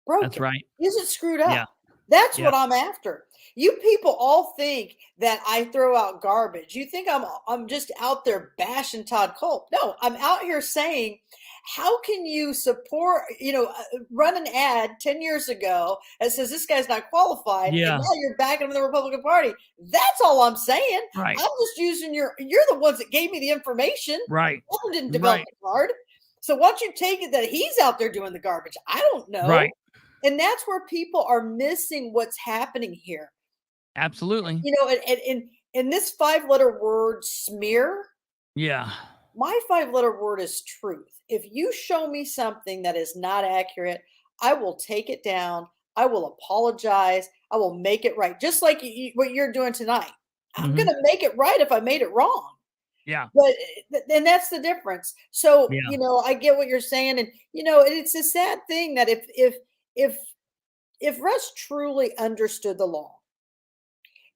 broken? That's right. Is it screwed up? Yeah. That's what I'm after. You people all think that I throw out garbage. You think I'm just out there bashing Todd Culp. No, I'm out here saying, how can you support, run an ad 10 years ago that says this guy's not qualified, and now you're backing him in the Republican Party? That's all I'm saying. Right. I'm just using you're the ones that gave me the information. Right. I didn't develop the card. So why don't you take it that he's out there doing the garbage? I don't know. Right. And that's where people are missing what's happening here. Absolutely. In this 5-letter word, smear. Yeah. my 5-letter word is truth. If you show me something that is not accurate, I will take it down. I will apologize. I will make it right. Just like what you're doing tonight. I'm going Mhm. to make it right if I made it wrong. Yeah. But then that's the difference. So, Yeah. I get what you're saying. And, it's a sad thing that if Russ truly understood the law,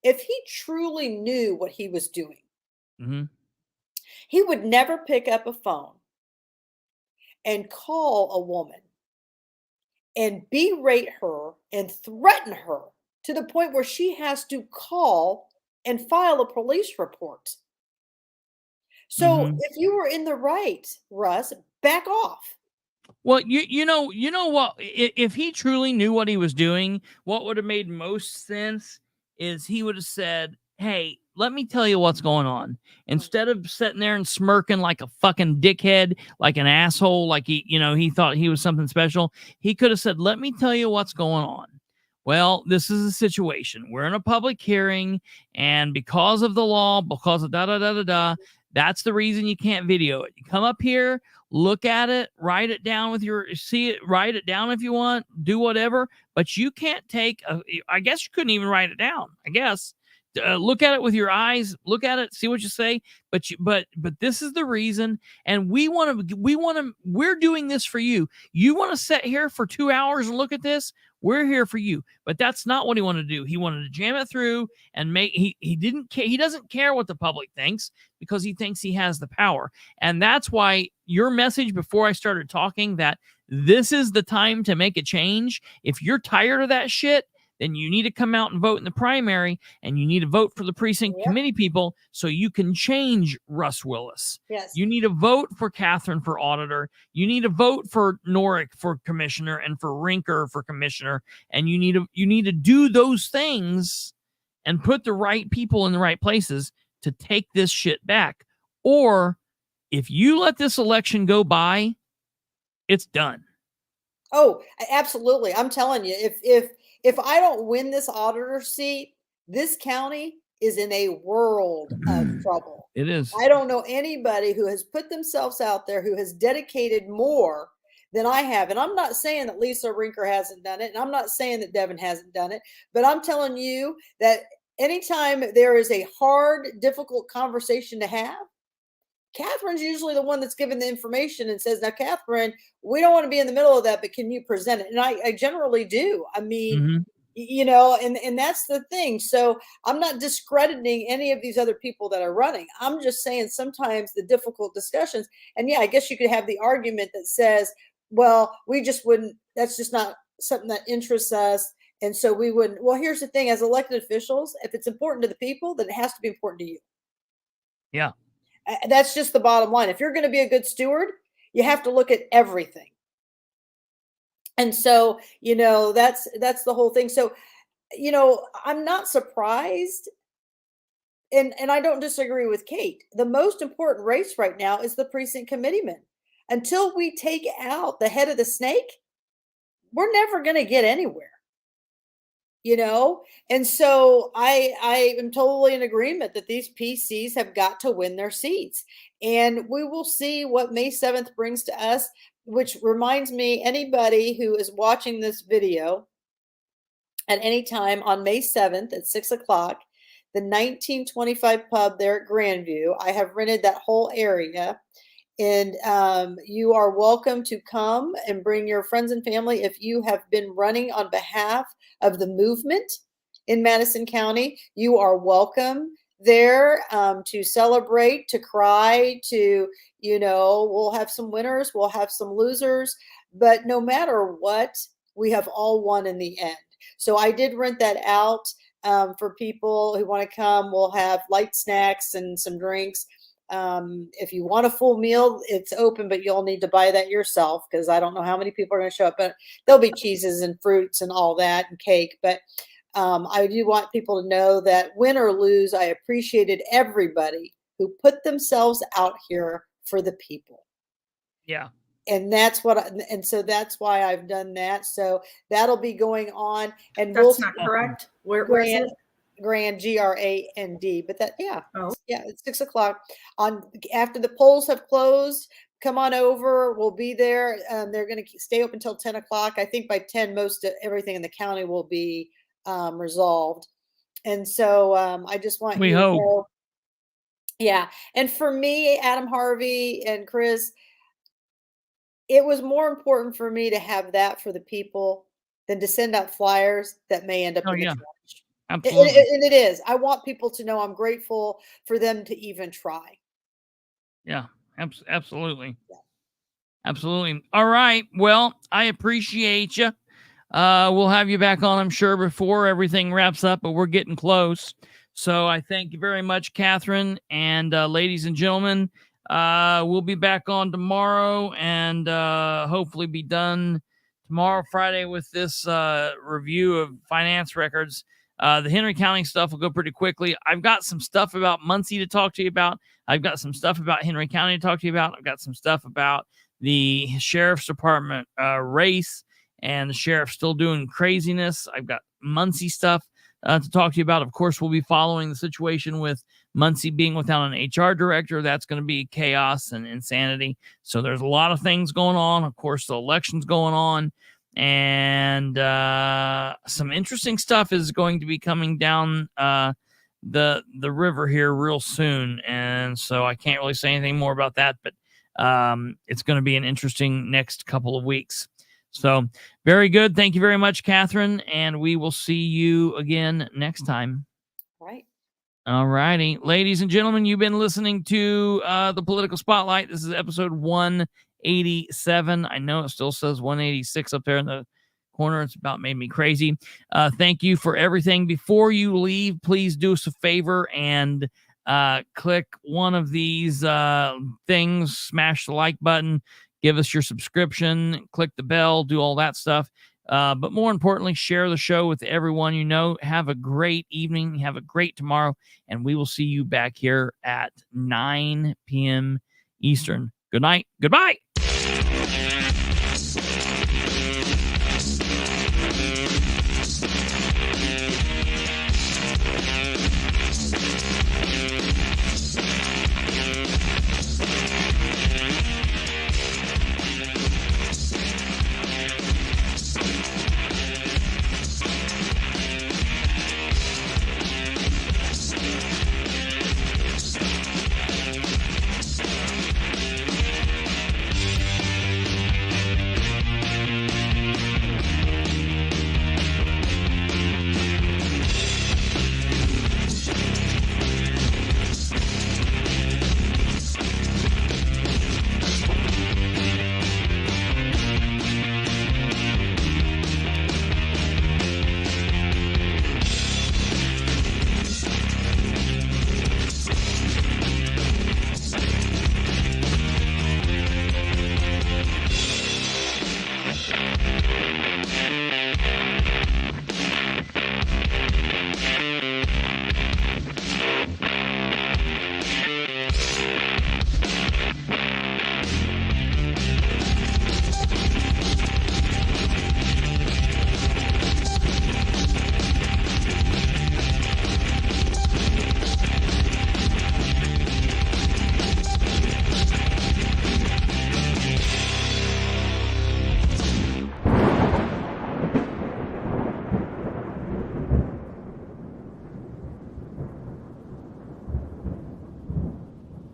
if he truly knew what he was doing, Mhm. he would never pick up a phone and call a woman and berate her and threaten her to the point where she has to call and file a police report. So Mhm. if you were in the right, Russ, back off. Well, you know what? If he truly knew what he was doing, what would have made most sense is he would have said, "Hey, let me tell you what's going on." Instead of sitting there and smirking like a fucking dickhead, like an asshole, like he thought he was something special, he could have said, "Let me tell you what's going on. Well, this is a situation. We're in a public hearing, and because of the law, because of da da da da da, that's the reason you can't video it. You come up here, look at it, write it down write it down if you want, do whatever, but you can't I guess you couldn't even write it down. I guess look at it with your eyes, look at it, see what you say, but this is the reason, and we're doing this for you. You want to sit here for 2 hours and look at this? We're here for you." But that's not what he wanted to do. He wanted to jam it through and he doesn't care what the public thinks because he thinks he has the power. And that's why your message before I started talking, that this is the time to make a change. If you're tired of that shit, then you need to come out and vote in the primary, and you need to vote for the precinct Yep. committee people so you can change Russ Willis. Yes. You need to vote for Katherine for auditor. You need to vote for Norick for commissioner and for Rinker for commissioner. And you need to do those things and put the right people in the right places to take this shit back. Or if you let this election go by, it's done. Oh, absolutely. I'm telling you, if I don't win this auditor seat, this county is in a world of trouble. It is. I don't know anybody who has put themselves out there who has dedicated more than I have. And I'm not saying that Lisa Rinker hasn't done it, and I'm not saying that Devin hasn't done it, but I'm telling you that anytime there is a hard, difficult conversation to have, Catherine's usually the one that's given the information and says, "Now, Catherine, we don't want to be in the middle of that, but can you present it?" And I generally do. I mean, Mhm. and that's the thing. So I'm not discrediting any of these other people that are running. I'm just saying sometimes the difficult discussions, and yeah, I guess you could have the argument that says, well, we just wouldn't, that's just not something that interests us. And so we wouldn't. Well, here's the thing, as elected officials, if it's important to the people, then it has to be important to you. Yeah. That's just the bottom line. If you're going to be a good steward, you have to look at everything. And so, that's the whole thing. So, I'm not surprised, and I don't disagree with Kate. The most important race right now is the precinct committeeman. Until we take out the head of the snake, we're never going to get anywhere. And so I am totally in agreement that these PCs have got to win their seats, and we will see what May 7th brings to us, which reminds me, anybody who is watching this video at any time on May 7th at 6 o'clock, the 1925 pub there at Grandview, I have rented that whole area. And you are welcome to come and bring your friends and family. If you have been running on behalf of the movement in Madison County, you are welcome there to celebrate, to cry, we'll have some winners, we'll have some losers, but no matter what, we have all won in the end. So I did rent that out for people who want to come. We'll have light snacks and some drinks. If you want a full meal, it's open, but you'll need to buy that yourself, because I don't know how many people are going to show up, but there'll be cheeses and fruits and all that and cake. But I do want people to know that win or lose, I appreciated everybody who put themselves out here for the people. Yeah. And so that's why I've done that. So that'll be going on, and That's not correct. Where is it? Grand, Grand, but that, Oh. yeah, it's 6 o'clock after the polls have closed. Come on over. We'll be there. They're going to stay open until 10 o'clock. I think by 10, most of everything in the county will be resolved. And so I just want We you to hope. know. Yeah. And for me, Adam Harvey and Chris, it was more important for me to have that for the people than to send out flyers that may end up Oh, in the yeah. trash. Absolutely. And it is. I want people to know I'm grateful for them to even try. Yeah, absolutely. Yeah. Absolutely. All right. Well, I appreciate you. We'll have you back on, I'm sure, before everything wraps up, but we're getting close. So I thank you very much, Katherine. And ladies and gentlemen, we'll be back on tomorrow and hopefully be done tomorrow, Friday, with this review of finance records. The Henry County stuff will go pretty quickly. I've got some stuff about Muncie to talk to you about. I've got some stuff about Henry County to talk to you about. I've got some stuff about the sheriff's department race and the sheriff still doing craziness. I've got Muncie stuff to talk to you about. Of course, we'll be following the situation with Muncie being without an HR director. That's going to be chaos and insanity. So there's a lot of things going on. Of course, the election's going on. And some interesting stuff is going to be coming down the river here real soon. And so I can't really say anything more about that, but it's going to be an interesting next couple of weeks. So very good. Thank you very much, Katherine. And we will see you again next time. Right. All righty. Ladies and gentlemen, you've been listening to the Political Spotlight. This is episode 187. I know it still says 186 up there in the corner. It's about made me crazy. Thank you for everything. Before you leave, please do us a favor and click one of these things, smash the like button, give us your subscription, click the bell, do all that stuff. But more importantly, share the show with everyone you know. Have a great evening. Have a great tomorrow. And we will see you back here at 9 p.m. Eastern. Good night. Goodbye.